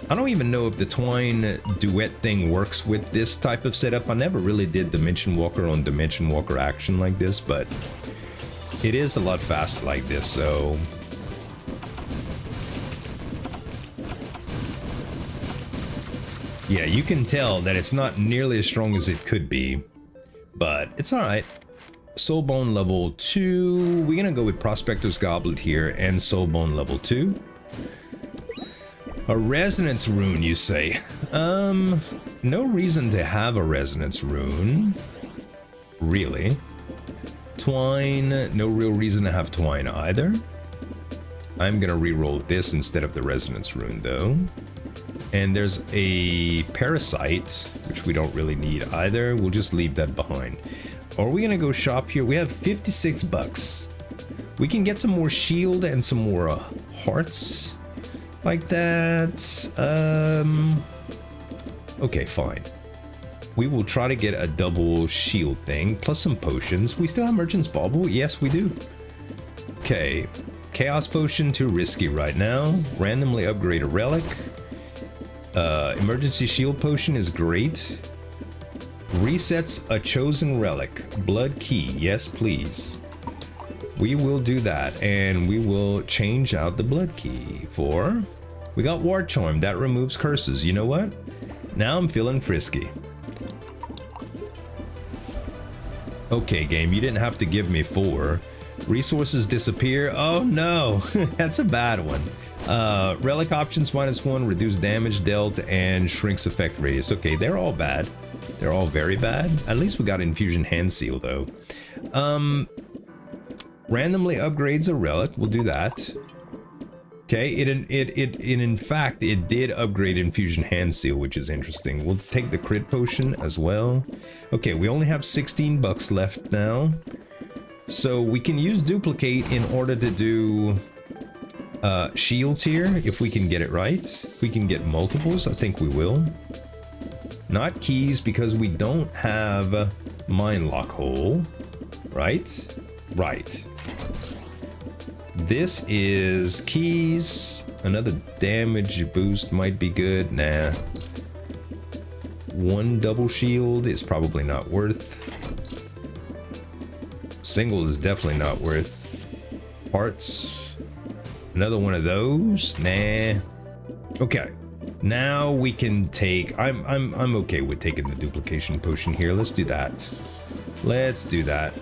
I don't even know if the Twine duet thing works with this type of setup. I never really did Dimension Walker on Dimension Walker action like this, but it is a lot faster like this, so... Yeah, you can tell that it's not nearly as strong as it could be, but it's alright. Soulbone level 2. We're gonna go with Prospector's Goblet here and Soulbone level 2. A Resonance Rune, you say? No reason to have a Resonance Rune. Really. Twine, no real reason to have Twine either. I'm gonna re-roll this instead of the Resonance Rune though. And there's a Parasite, which we don't really need either. We'll just leave that behind. Are we gonna go shop here? We have 56 bucks. We can get some more shield and some more hearts like that. Okay, fine. We will try to get a double shield thing plus some potions. We still have Merchant's Bauble? Yes, we do. Okay, Chaos Potion, too risky right now. Randomly upgrade a relic. Emergency Shield Potion is great. Resets a chosen relic. Blood Key, yes please. We will do that, and we will change out the Blood Key for... We got War Charm, that removes curses. You know what? Now I'm feeling frisky. Okay, game, you didn't have to give me 4. Resources disappear. Oh no, that's a bad one. Relic options -1, reduce damage dealt, and shrinks effect radius. Okay, they're all bad. They're all very bad. At least we got Infusion Hand Seal though. Randomly upgrades a relic. We'll do that. Okay, in fact, it did upgrade Infusion Hand Seal, which is interesting. We'll take the crit potion as well. Okay, we only have 16 bucks left now. So we can use duplicate in order to do shields here, if we can get it right. If we can get multiples, I think we will. Not keys, because we don't have mine lock hole, right? Right. This is keys. Another damage boost might be good. Nah. One double shield is probably not worth. Single is definitely not worth. Parts. Another one of those. Nah. Okay. Now we can take. I'm okay with taking the duplication potion here. Let's do that. Let's do that.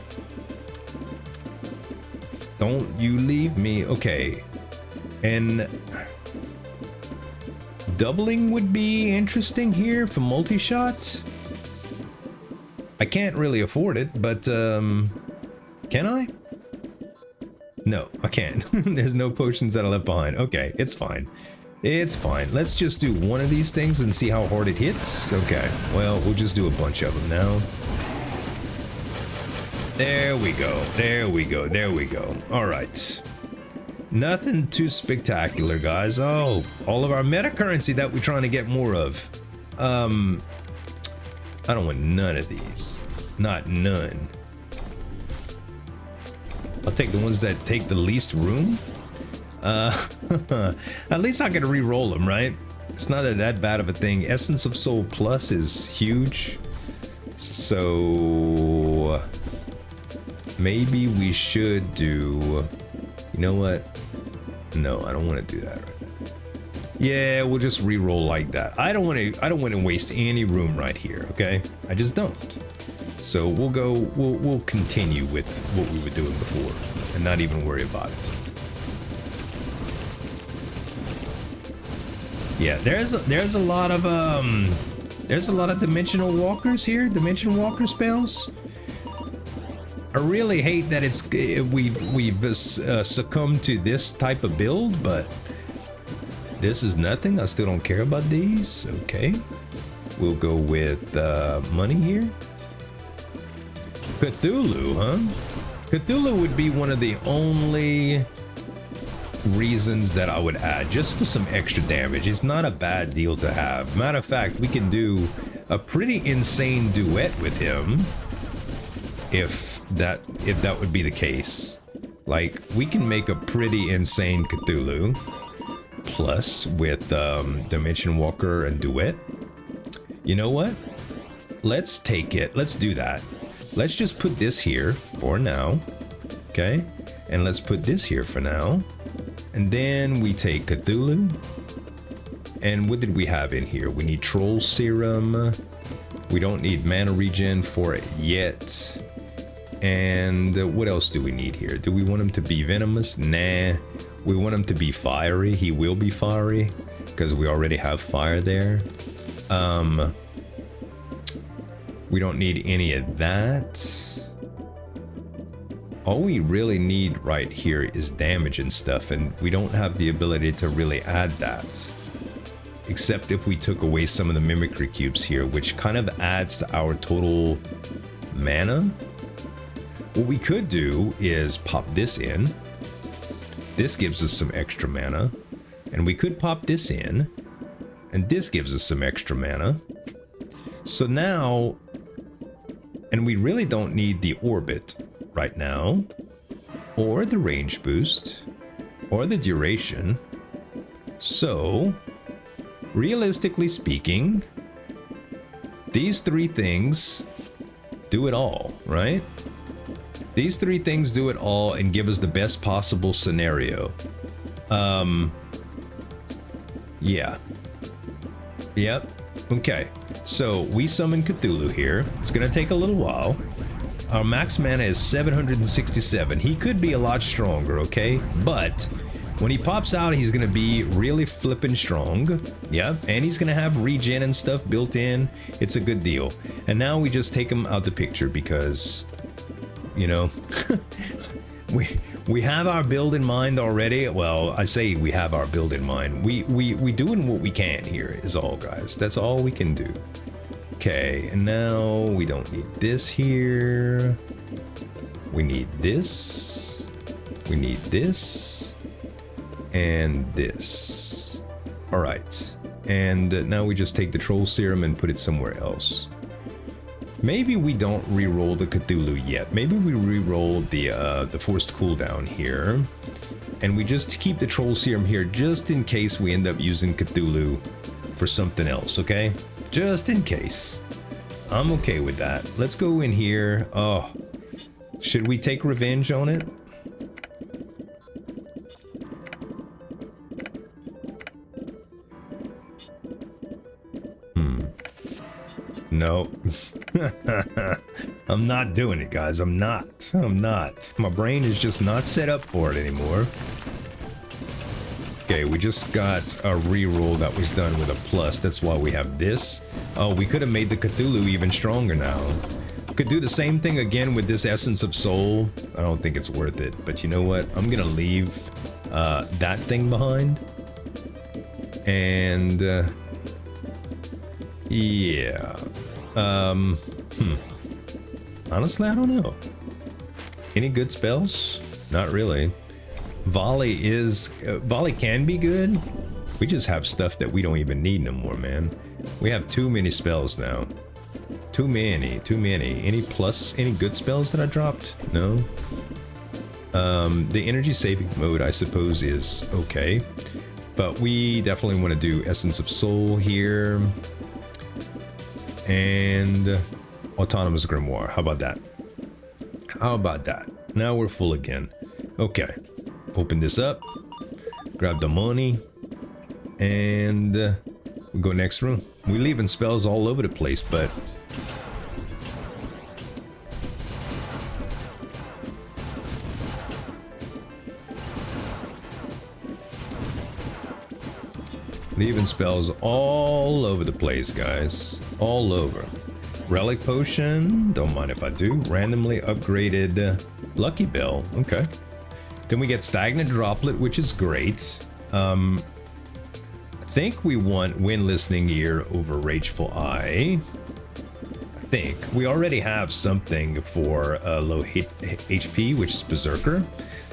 Don't you leave me. Okay. And doubling would be interesting here for multi-shot. I can't really afford it, but can I? No, I can't. There's no potions that I left behind. Okay, it's fine. It's fine. Let's just do one of these things and see how hard it hits. Okay, well, we'll just do a bunch of them now. There we go. There we go. There we go. All right. Nothing too spectacular, guys. Oh, all of our meta currency that we're trying to get more of. I don't want none of these. Not none. I'll take the ones that take the least room. At least I can re-roll them, right? It's not that bad of a thing. Essence of Soul Plus is huge. So maybe we should do, you know what? No, I don't want to do that right now. Yeah, we'll just re-roll like that. I don't want to waste any room right here, okay? I just don't. So we'll continue with what we were doing before and not even worry about it. Yeah, there's a lot of dimensional walkers here, dimension walker spells. I really hate that we've succumbed to this type of build, but this is nothing. I still don't care about these. Okay, we'll go with money here. Cthulhu, huh? Cthulhu would be one of the only reasons that I would add, just for some extra damage. It's not a bad deal to have. Matter of fact, we can do a pretty insane duet with him if that would be the case. Like, we can make a pretty insane Cthulhu plus with Dimension Walker and duet. You know what? Let's take it. Let's do that. Let's just put this here for now. Okay? And let's put this here for now. And then we take Cthulhu. And what did we have in here? We need Troll Serum. We don't need mana regen for it yet. And what else do we need here? Do we want him to be venomous? Nah. We want him to be fiery. He will be fiery because we already have fire there. We don't need any of that. All we really need right here is damage and stuff, and we don't have the ability to really add that. Except if we took away some of the mimicry cubes here, which kind of adds to our total mana. What we could do is pop this in. This gives us some extra mana. And we could pop this in. And this gives us some extra mana. So now, and we really don't need the orbit right now, or the range boost, or the duration. So, realistically speaking, these three things do it all, right? These three things do it all and give us the best possible scenario. Yeah. Yep. Okay. So we summon Cthulhu here. It's gonna take a little while. Our max mana is 767. He could be a lot stronger, okay? But when he pops out, he's gonna be really flippin' strong. Yeah, and he's gonna have regen and stuff built in. It's a good deal. And now we just take him out the picture because, you know, we have our build in mind already. Well, I say we have our build in mind. We doing what we can here is all, guys. That's all we can do. Okay, and now we don't need this here. We need this. We need this. And this. Alright. And now we just take the Troll Serum and put it somewhere else. Maybe we don't re-roll the Cthulhu yet. Maybe we re-roll the forced cooldown here. And we just keep the Troll Serum here just in case we end up using Cthulhu for something else, okay? Just in case. I'm okay with that. Let's go in here. Oh, should we take revenge on it? No. I'm not doing it, guys. I'm not. My brain is just not set up for it anymore. Okay, we just got a reroll that was done with a plus. That's why we have this. Oh, we could have made the Cthulhu even stronger now. Could do the same thing again with this Essence of Soul. I don't think it's worth it. But you know what? I'm gonna leave that thing behind. And yeah. Honestly, I don't know. Any good spells? Not really. Volley can be good. We just have stuff that we don't even need no more, man. We have too many spells now. Too many. Any good spells that I dropped? No. The energy saving mode, I suppose, is okay. But we definitely want to do Essence of Soul here. And Autonomous Grimoire. How about that? How about that? Now we're full again. Okay. Open this up. Grab the money. And we go next room. We're leaving spells all over the place, but... leaving spells all over the place, guys. All over. Relic Potion. Don't mind if I do. Randomly upgraded Lucky Bell. Okay. Then we get Stagnant Droplet, which is great. I think we want Wind Listening Ear over Rageful Eye. I think. We already have something for low HP, which is Berserker.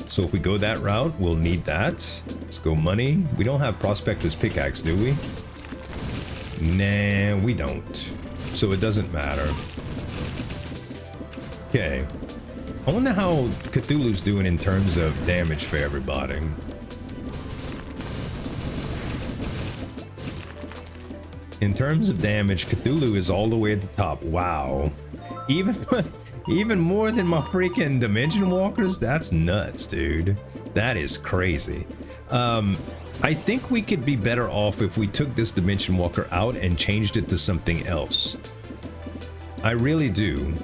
So if we go that route, we'll need that. Let's go money. We don't have Prospector's Pickaxe, do we? Nah, we don't. So it doesn't matter. Okay. I wonder how Cthulhu's doing in terms of damage for everybody. In terms of damage, Cthulhu is all the way at the top. Wow. Even more than my freaking Dimension Walkers? That's nuts, dude. That is crazy. I think we could be better off if we took this Dimension Walker out and changed it to something else. I really do.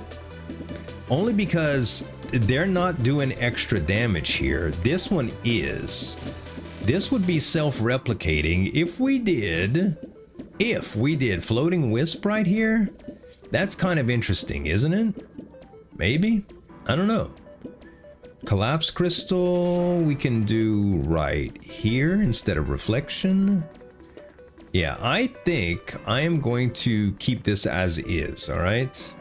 Only because they're not doing extra damage here. This one is. This would be self-replicating if we did Floating Wisp right here. That's kind of interesting, isn't it? Maybe? I don't know. Collapse Crystal we can do right here instead of Reflection. Yeah, I think I am going to keep this as is, alright?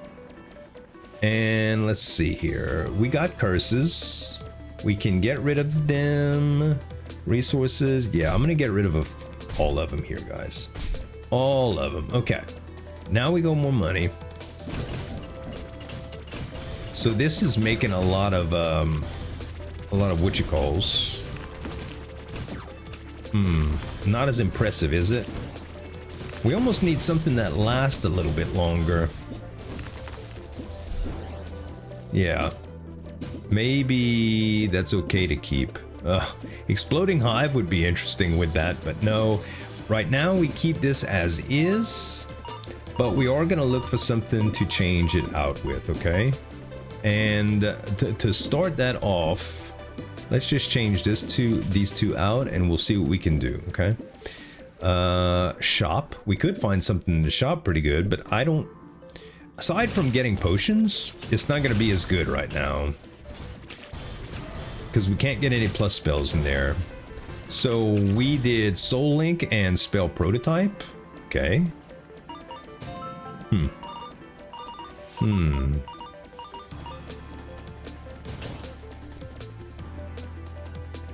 And let's see here. We got curses. We can get rid of them. Resources. Yeah, I'm going to get rid of all of them here, guys. All of them. Okay. Now we go more money. So this is making a lot of what you calls. Not as impressive, is it? We almost need something that lasts a little bit longer. Yeah. Maybe that's okay to keep. Exploding Hive would be interesting with that, but no. Right now we keep this as is, but we are gonna look for something to change it out with, okay? And to start that off, let's just change these two out and we'll see what we can do, okay? Shop. We could find something in the shop pretty good, but I don't... Aside from getting potions, it's not going to be as good right now. Because we can't get any plus spells in there. So we did Soul Link and Spell Prototype. Okay.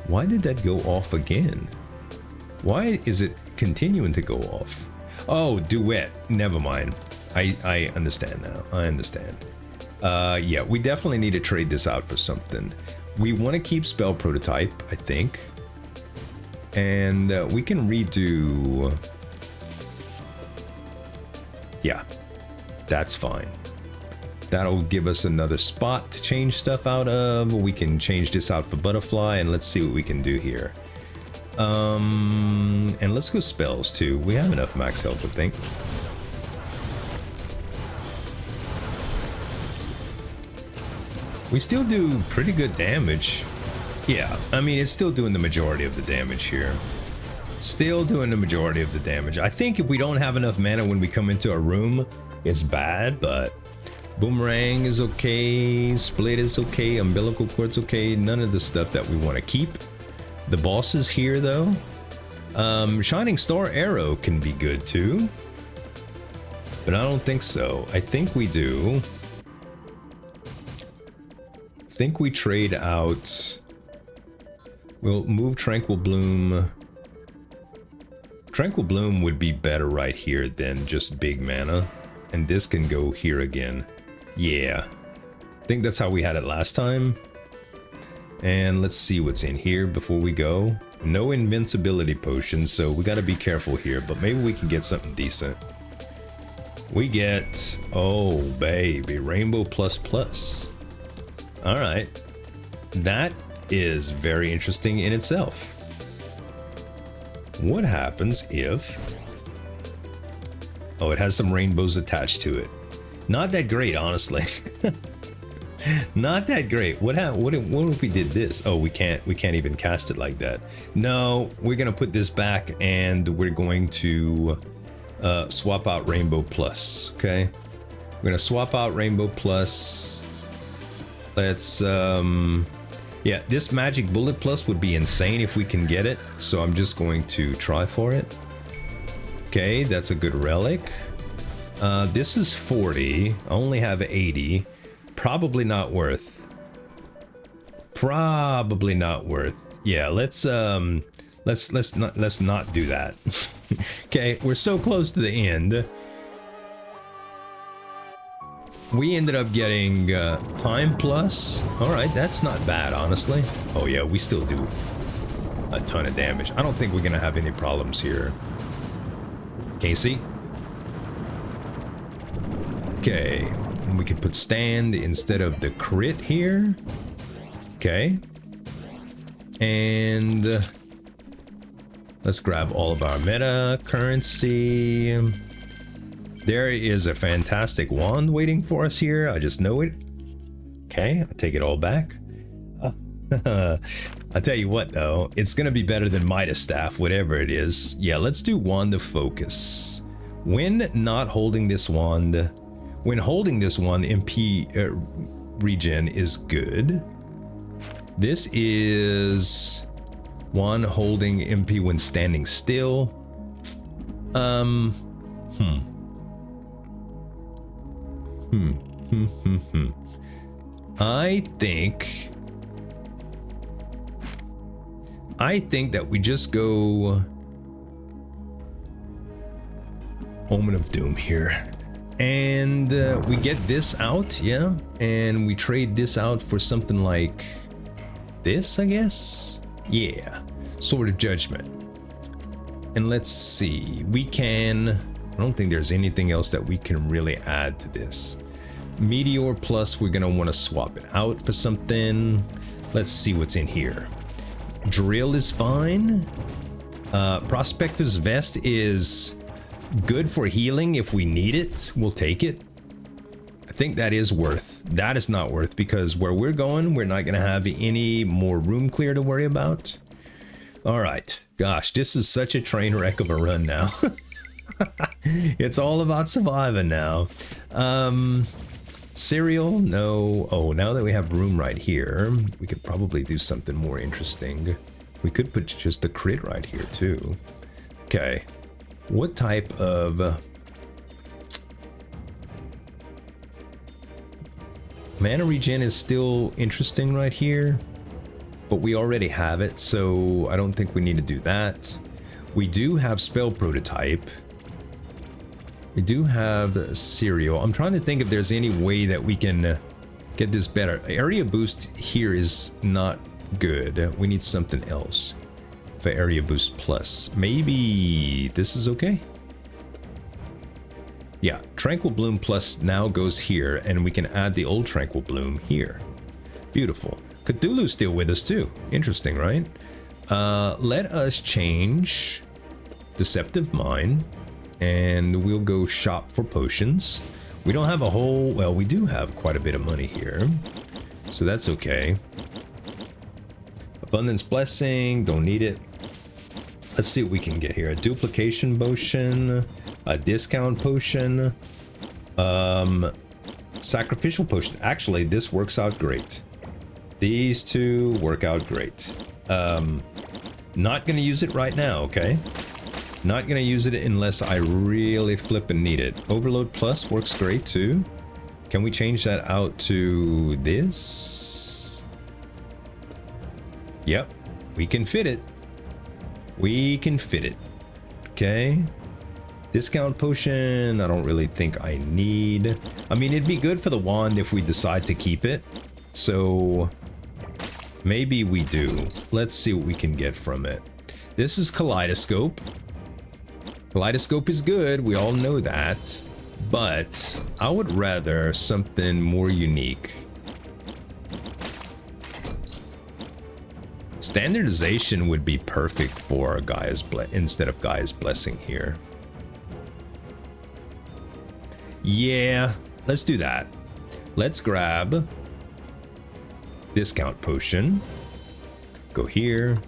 Why did that go off again? Why is it continuing to go off? Oh, duet. Never mind. I understand now. I understand. Yeah, we definitely need to trade this out for something. We want to keep spell prototype, I think. And we can redo... Yeah, that's fine. That'll give us another spot to change stuff out of. We can change this out for butterfly, and let's see what we can do here. And let's go spells too. We have enough max health, I think. We still do pretty good damage. Yeah, I mean, it's still doing the majority of the damage here. Still doing the majority of the damage. I think if we don't have enough mana when we come into a room, it's bad, but Boomerang is okay, Split is okay, Umbilical Cord's okay, none of the stuff that we want to keep. The bosses here, though. Shining Star Arrow can be good, too. But I don't think so. I think we do. I think we trade out... We'll move Tranquil Bloom. Tranquil Bloom would be better right here than just big mana. And this can go here again. Yeah. I think that's how we had it last time. And let's see what's in here before we go. No invincibility potions, so we gotta be careful here. But maybe we can get something decent. We get... Oh, baby. Rainbow plus plus. Alright. That is very interesting in itself. What happens if... Oh, it has some rainbows attached to it. Not that great, honestly. Not that great. What if we did this? Oh, we can't even cast it like that. No, we're gonna put this back and we're going to swap out Rainbow Plus. Okay, we're gonna swap out Rainbow Plus. Let's yeah, this Magic Bullet Plus would be insane if we can get it, so I'm just going to try for it. Okay, that's a good relic. This is 40. I only have 80. Probably not worth. Probably not worth. Yeah, let's not do that. Okay, we're so close to the end. We ended up getting time plus. All right, that's not bad, honestly. Oh yeah, we still do a ton of damage. I don't think we're gonna have any problems here. Casey. Okay, and we could put stand instead of the crit here. Okay. And let's grab all of our meta currency. There is a fantastic wand waiting for us here. I just know it. Okay, I'll take it all back. I'll tell you what, though. It's going to be better than Mightiest staff, whatever it is. Yeah, let's do Wand of Focus. When not holding this wand... When holding this wand, MP regen is good. This is one holding MP when standing still. I think that we just go Omen of Doom here. And we get this out, yeah, and we trade this out for something like this, I guess. Yeah, Sword of Judgment. And let's see, we can... I don't think there's anything else that we can really add to this. Meteor Plus, we're gonna want to swap it out for something. Let's see what's in here. Drill is fine. Prospector's Vest is good for healing if we need it. We'll take it. I think that is worth. That is not worth, because where we're going, we're not gonna have any more room clear to worry about. All right, gosh, this is such a train wreck of a run now. It's all about surviving now. Cereal, no. Oh, now that we have room right here, we could probably do something more interesting. We could put just the crit right here too. Okay, what type of mana regen is still interesting right here? but we already have it, so I don't think we need to do that. We do have spell prototype. We do have serial. I'm trying to think if there's any way that we can get this better. Area boost here is not good. We need something else for area boost plus. Maybe this is okay. Yeah, Tranquil Bloom Plus now goes here, and we can add the old Tranquil Bloom here. Beautiful. Cthulhu's still with us too. Interesting, right? Let us change Deceptive Mind, and we'll go shop for potions. We don't have a whole... Well, we do have quite a bit of money here, so that's okay. Abundance Blessing, don't need it. Let's see what we can get here. A duplication potion, a discount potion, sacrificial potion. Actually, this works out great. These two work out great. Not gonna use it right now, okay? Not gonna use it unless I really flippin' need it. Overload Plus works great too. Can we change that out to this? Yep, we can fit it. We can fit it. Okay. Discount potion, I don't really think I need. I mean, it'd be good for the wand if we decide to keep it. So maybe we do. Let's see what we can get from it. This is Kaleidoscope. Kaleidoscope is good, we all know that. But I would rather something more unique. Standardization would be perfect for Gaia's instead of Gaia's Blessing here. Yeah, let's do that. Let's grab discount potion. Go here,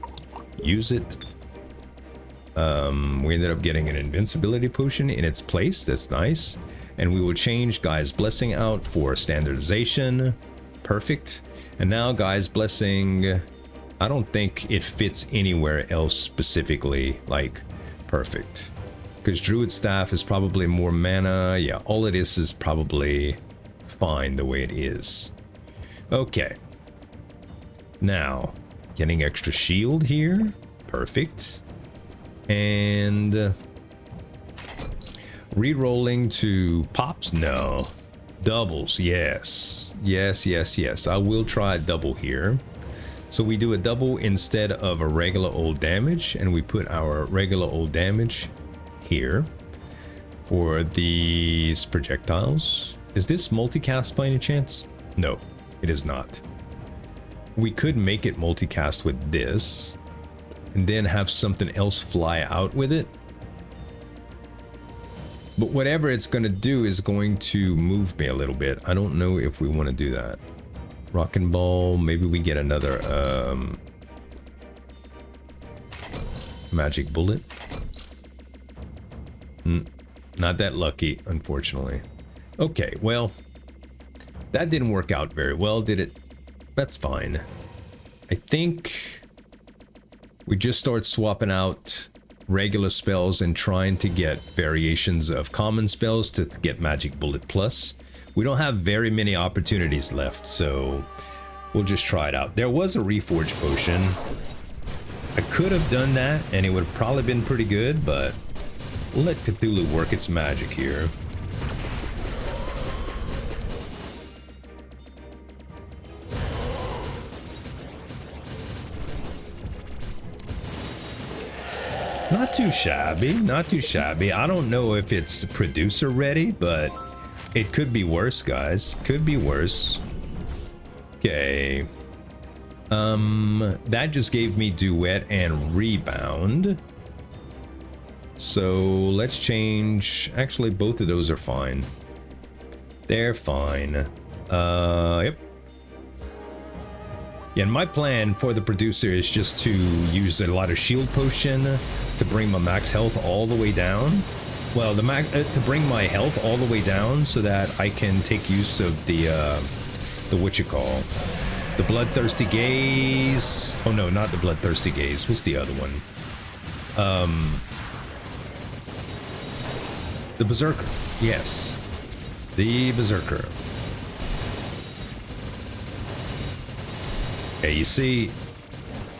use it. We ended up getting an invincibility potion in its place. That's nice. And we will change Gaia's Blessing out for standardization. Perfect. And now Gaia's Blessing, I don't think it fits anywhere else specifically. Like, perfect. Because Druid Staff is probably more mana. Yeah, all it is probably fine the way it is. Okay. Now, getting extra shield here. Perfect. And re-rolling to pops? No. Doubles, yes. Yes, yes, yes. I will try a double here. So we do a double instead of a regular old damage, and we put our regular old damage here for these projectiles. Is this multicast by any chance? No, it is not. We could make it multicast with this and then have something else fly out with it. But whatever it's going to do is going to move me a little bit. I don't know if we want to do that. Rockin' Ball, maybe we get another magic bullet. Not that lucky, unfortunately. Okay, well, that didn't work out very well, did it? That's fine. I think we just start swapping out regular spells and trying to get variations of common spells to get Magic Bullet Plus. We don't have very many opportunities left, so we'll just try it out. There was a Reforge potion. I could have done that, and it would have probably been pretty good, but we'll let Cthulhu work its magic here. Not too shabby, not too shabby. I don't know if it's producer ready, but it could be worse, guys. Could be worse. Okay. That just gave me Duet and Rebound. So let's change. Actually, both of those are fine. They're fine. Yep. Yeah, and my plan for the producer is just to use a lot of shield potion to bring my max health all the way down. Well, to bring my health all the way down so that I can take use of the what you call, the Bloodthirsty Gaze. Oh no, not the Bloodthirsty Gaze. What's the other one? The Berserker. Yes, the Berserker. Okay, you see,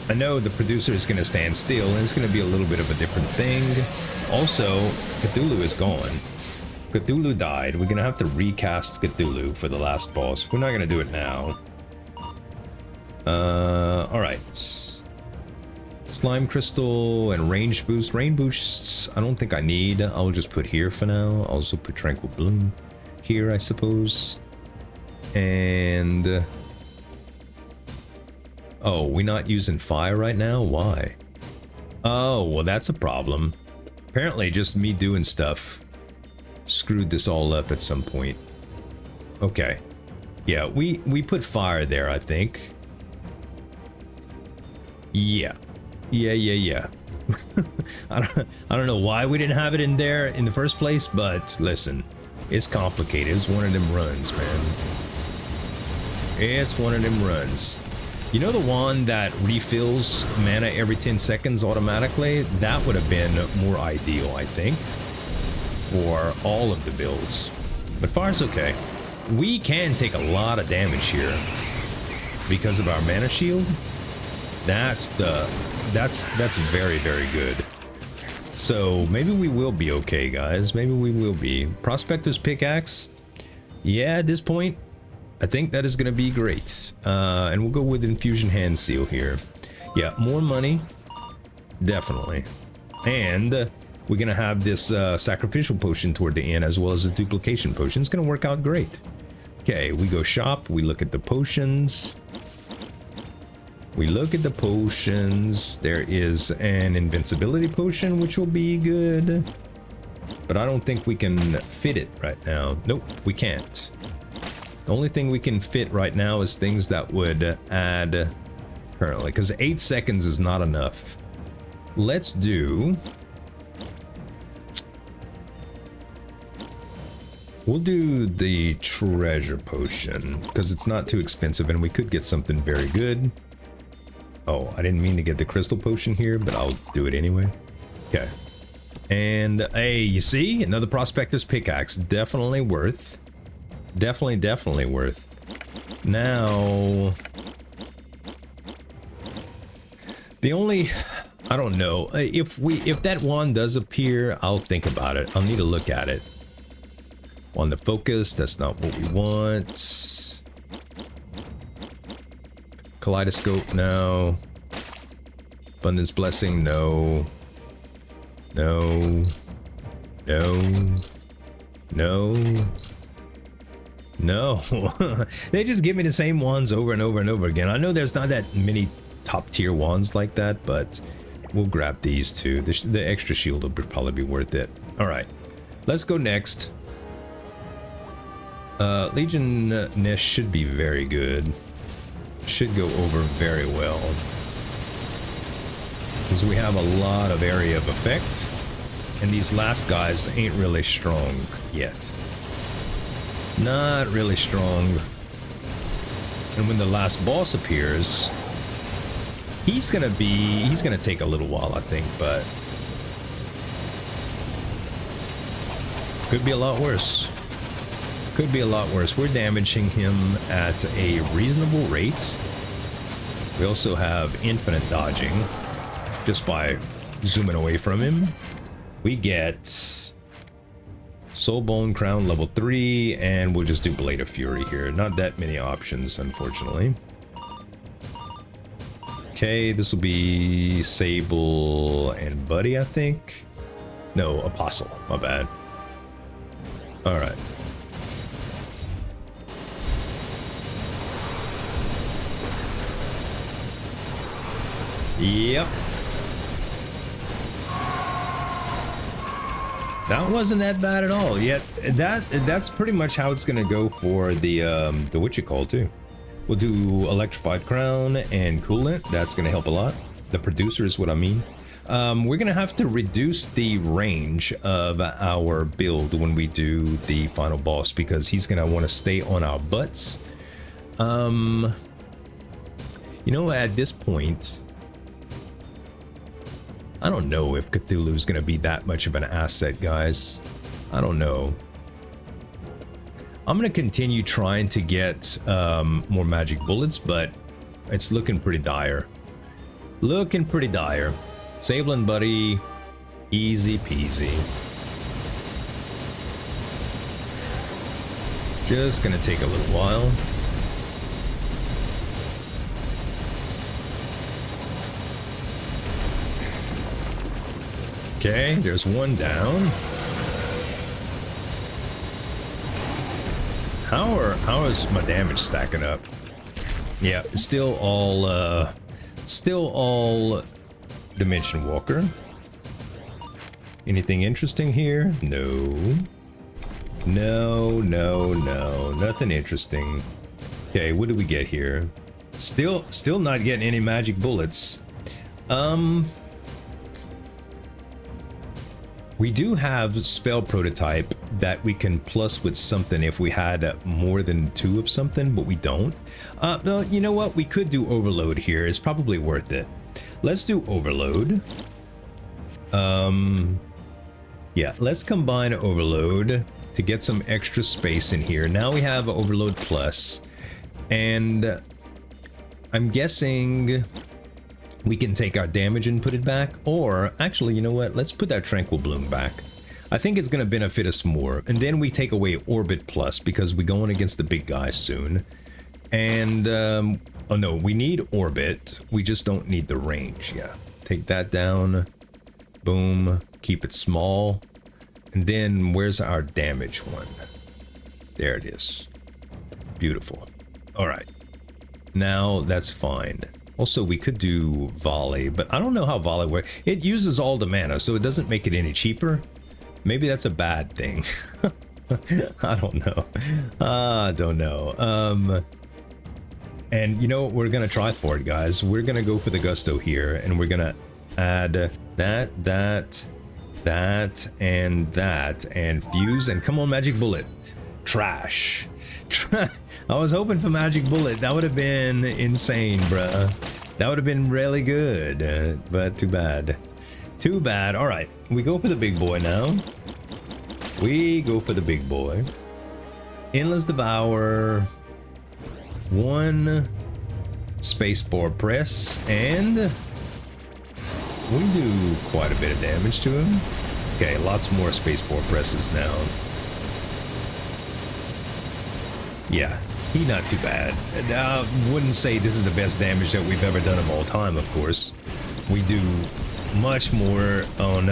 I know the producer is going to stand still, and it's going to be a little bit of a different thing. Also, Cthulhu is gone. Cthulhu died. We're going to have to recast Cthulhu for the last boss. We're not going to do it now. Alright. Slime crystal and range boost. Range boosts, I don't think I need. I'll just put here for now. I'll also put tranquil bloom here, I suppose. And... oh, we're not using fire right now? Why? Oh, well, that's a problem. Apparently, just me doing stuff screwed this all up at some point. Okay. Yeah, we put fire there, I think. Yeah. Yeah. I don't know why we didn't have it in there in the first place, but listen, it's complicated. It's one of them runs, man. It's one of them runs. You know the one that refills mana every 10 seconds automatically? That would have been more ideal, I think, for all of the builds. But fire's okay. We can take a lot of damage here because of our mana shield. That's very, very good. So maybe we will be okay, guys. Maybe we will be. Prospector's pickaxe. Yeah, at this point, I think that is going to be great. And we'll go with Infusion Hand Seal here. Yeah, more money. Definitely. And we're going to have this Sacrificial Potion toward the end, as well as a Duplication Potion. It's going to work out great. Okay, we go shop. We look at the potions. We look at the potions. There is an Invincibility Potion, which will be good. But I don't think we can fit it right now. Nope, we can't. The only thing we can fit right now is things that would add currently, because 8 seconds is not enough. Let's do... we'll do the Treasure Potion, because it's not too expensive, and we could get something very good. Oh, I didn't mean to get the Crystal Potion here, but I'll do it anyway. Okay. And, hey, you see? Another Prospector's Pickaxe. Definitely worth. Definitely worth. Now... the only... I don't know. If that one does appear, I'll think about it. I'll need to look at it. On the focus, that's not what we want. Kaleidoscope, no. Abundance Blessing, no. No. They just give me the same ones over and over and over again. I know there's not that many top tier ones like that, but we'll grab these two. The extra shield will probably be worth it. All right, let's go next. Legion Nest should be very good. Should go over very well. Because we have a lot of area of effect. And these last guys ain't really strong yet. Not really strong. And when the last boss appears, he's gonna take a little while, I think, but could be a lot worse. Could be a lot worse. We're damaging him at a reasonable rate. We also have infinite dodging just by zooming away from him. We get Soulbone Crown level 3, and we'll just do Blade of Fury here. Not that many options, unfortunately. Okay, this will be Sable and Buddy, I think. No, Apostle. My bad. All right. Yep. That wasn't that bad at all. Yet that's pretty much how it's gonna go for the what you call too. We'll do Electrified Crown and Coolant. That's gonna help a lot. The producer is what I mean. We're gonna have to reduce the range of our build when we do the final boss, because he's gonna want to stay on our butts. You know, at this point, I don't know if Cthulhu is going to be that much of an asset, guys. I don't know. I'm going to continue trying to get more magic bullets, but it's looking pretty dire. Looking pretty dire. Sablin buddy, easy peasy. Just gonna take a little while. Okay, there's one down. How is my damage stacking up? Yeah, still all Dimension Walker. Anything interesting here? No. No, nothing interesting. Okay, what do we get here? Still not getting any magic bullets. We do have spell prototype that we can plus with something if we had more than 2 of something, but we don't. No, you know what? We could do overload here. It's probably worth it. Let's do overload. Yeah, let's combine overload to get some extra space in here. Now we have overload plus, and I'm guessing we can take our damage and put it back, or actually, you know what? Let's put that Tranquil Bloom back. I think it's going to benefit us more. And then we take away Orbit Plus because we're going against the big guy soon. And, oh no, we need Orbit. We just don't need the range. Yeah, take that down. Boom. Keep it small. And then where's our damage one? There it is. Beautiful. All right. Now that's fine. Also, we could do volley, but I don't know how volley works. It uses all the mana, so it doesn't make it any cheaper. Maybe that's a bad thing. I don't know. I don't know. And you know what? We're going to try for it, guys. We're going to go for the gusto here, and we're going to add that, and fuse, and come on, magic bullet. Trash. I was hoping for magic bullet. That would have been insane, bruh. That would have been really good, but too bad. Too bad. All right, we go for the big boy now. We go for the big boy. Endless Devour. 1 spacebar press, and we do quite a bit of damage to him. Okay, lots more spacebar presses now. Yeah, he not too bad. I wouldn't say this is the best damage that we've ever done of all time, of course. We do much more on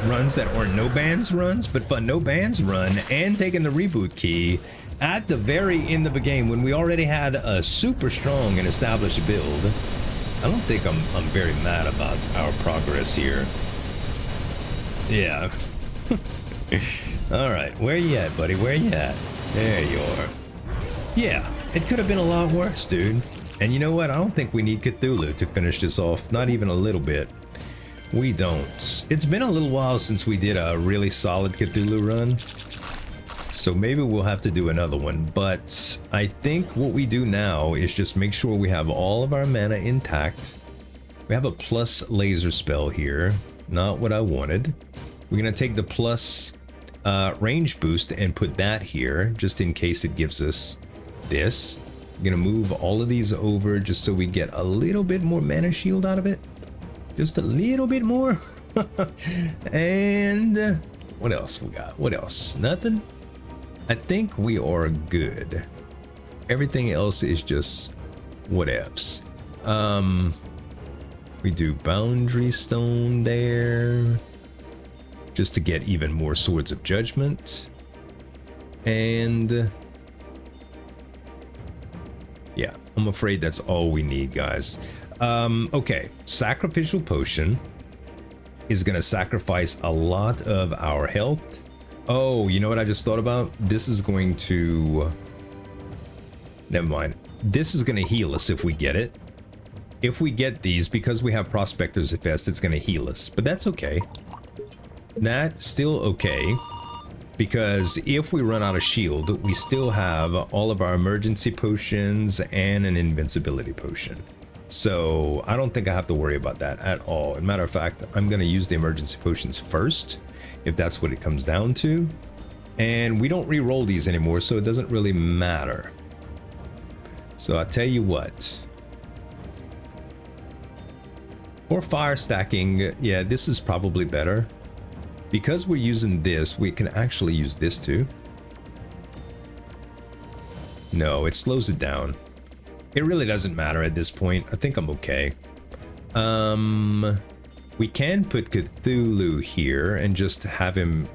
runs that aren't no bans runs, but for no bans run and taking the reboot key at the very end of the game when we already had a super strong and established build. I don't think I'm very mad about our progress here. Yeah. All right, where you at, buddy? Where you at? There you are. Yeah, it could have been a lot worse, dude. And you know what? I don't think we need Cthulhu to finish this off. Not even a little bit. We don't. It's been a little while since we did a really solid Cthulhu run. So maybe we'll have to do another one. But I think what we do now is just make sure we have all of our mana intact. We have a plus laser spell here. Not what I wanted. We're going to take the plus range boost and put that here just in case it gives us this. I'm gonna move all of these over just so we get a little bit more mana shield out of it. Just a little bit more. And what else we got? What else? Nothing? I think we are good. Everything else is just whatevs. We do Boundary Stone there just to get even more Swords of Judgment. And yeah, I'm afraid that's all we need, guys. Okay, Sacrificial Potion is gonna sacrifice a lot of our health. Oh, you know what I just thought about? This is going to... Never mind. This is gonna heal us if we get it. If we get these, because we have Prospector's Infest, it's gonna heal us. But that's okay. That's still okay. Because if we run out of shield, we still have all of our emergency potions and an invincibility potion. So I don't think I have to worry about that at all. As a matter of fact, I'm going to use the emergency potions first, if that's what it comes down to. And we don't re-roll these anymore, so it doesn't really matter. So I'll tell you what. Or fire stacking. Yeah, this is probably better. Because we're using this, we can actually use this too. No, it slows it down. It really doesn't matter at this point. I think I'm okay. We can put Cthulhu here and just have him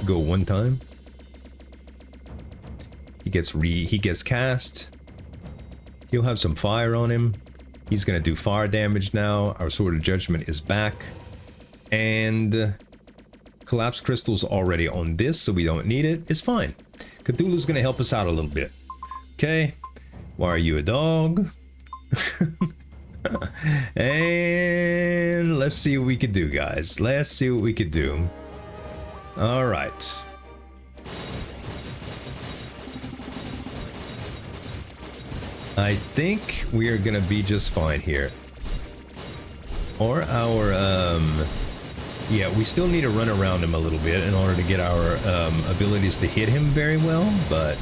go one time. He gets cast. He'll have some fire on him. He's gonna do fire damage now. Our Sword of Judgment is back. And Collapse Crystal's already on this, so we don't need it. It's fine. Cthulhu's gonna help us out a little bit. Okay. Why are you a dog? And let's see what we could do, guys. Let's see what we could do. All right. I think we are gonna be just fine here. Or our yeah, we still need to run around him a little bit in order to get our abilities to hit him very well, but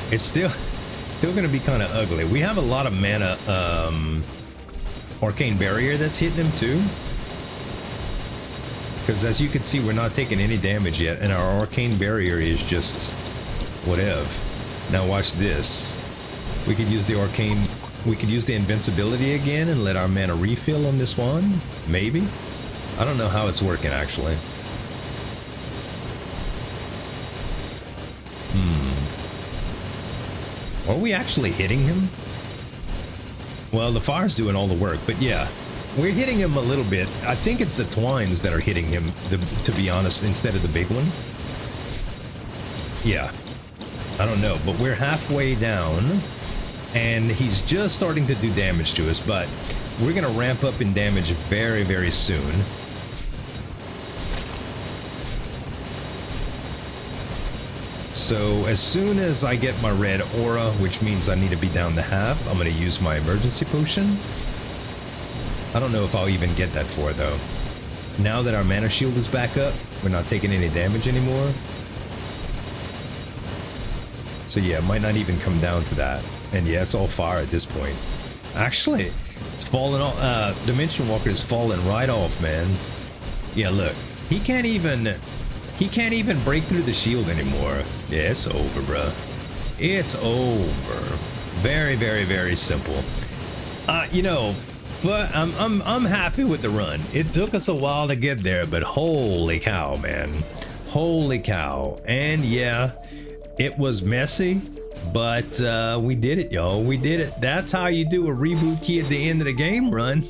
it's still gonna be kind of ugly. We have a lot of mana arcane barrier that's hitting him too, because as you can see, we're not taking any damage yet, and our arcane barrier is just whatever. Now watch this. We could use the arcane, we could use the invincibility again and let our mana refill on this one, maybe. I don't know how it's working actually. Are we actually hitting him? Well, the fire's doing all the work, but yeah, we're hitting him a little bit. I think it's the twines that are hitting him, to be honest, instead of the big one. Yeah, I don't know, but we're halfway down, and he's just starting to do damage to us, but we're gonna ramp up in damage very, very soon. So as soon as I get my red aura, which means I need to be down to half, I'm going to use my emergency potion. I don't know if I'll even get that for though. Now that our mana shield is back up, we're not taking any damage anymore. So yeah, it might not even come down to that. And yeah, it's all fire at this point. Actually, it's falling off. Dimension Walker is falling right off, man. Yeah, look, he can't even break through the shield anymore. Yeah, it's over, bruh. It's over. Very, very, very simple. You know, I'm happy with the run. It took us a while to get there, but holy cow, man. Holy cow. And yeah, it was messy, but we did it, y'all. We did it. That's how you do a reboot key at the end of the game run.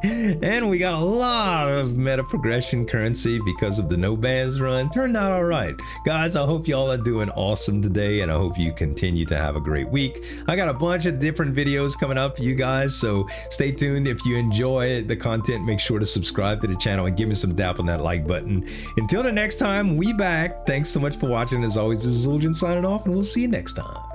And we got a lot of meta progression currency because of the no bans run. Turned out all right. Guys, I hope y'all are doing awesome today, and I hope you continue to have a great week. I got a bunch of different videos coming up for you guys, so stay tuned. If you enjoy the content, make sure to subscribe to the channel and give me some dap on that like button. Until the next time, we back. Thanks so much for watching. As always, this is Zueljin signing off, and we'll see you next time.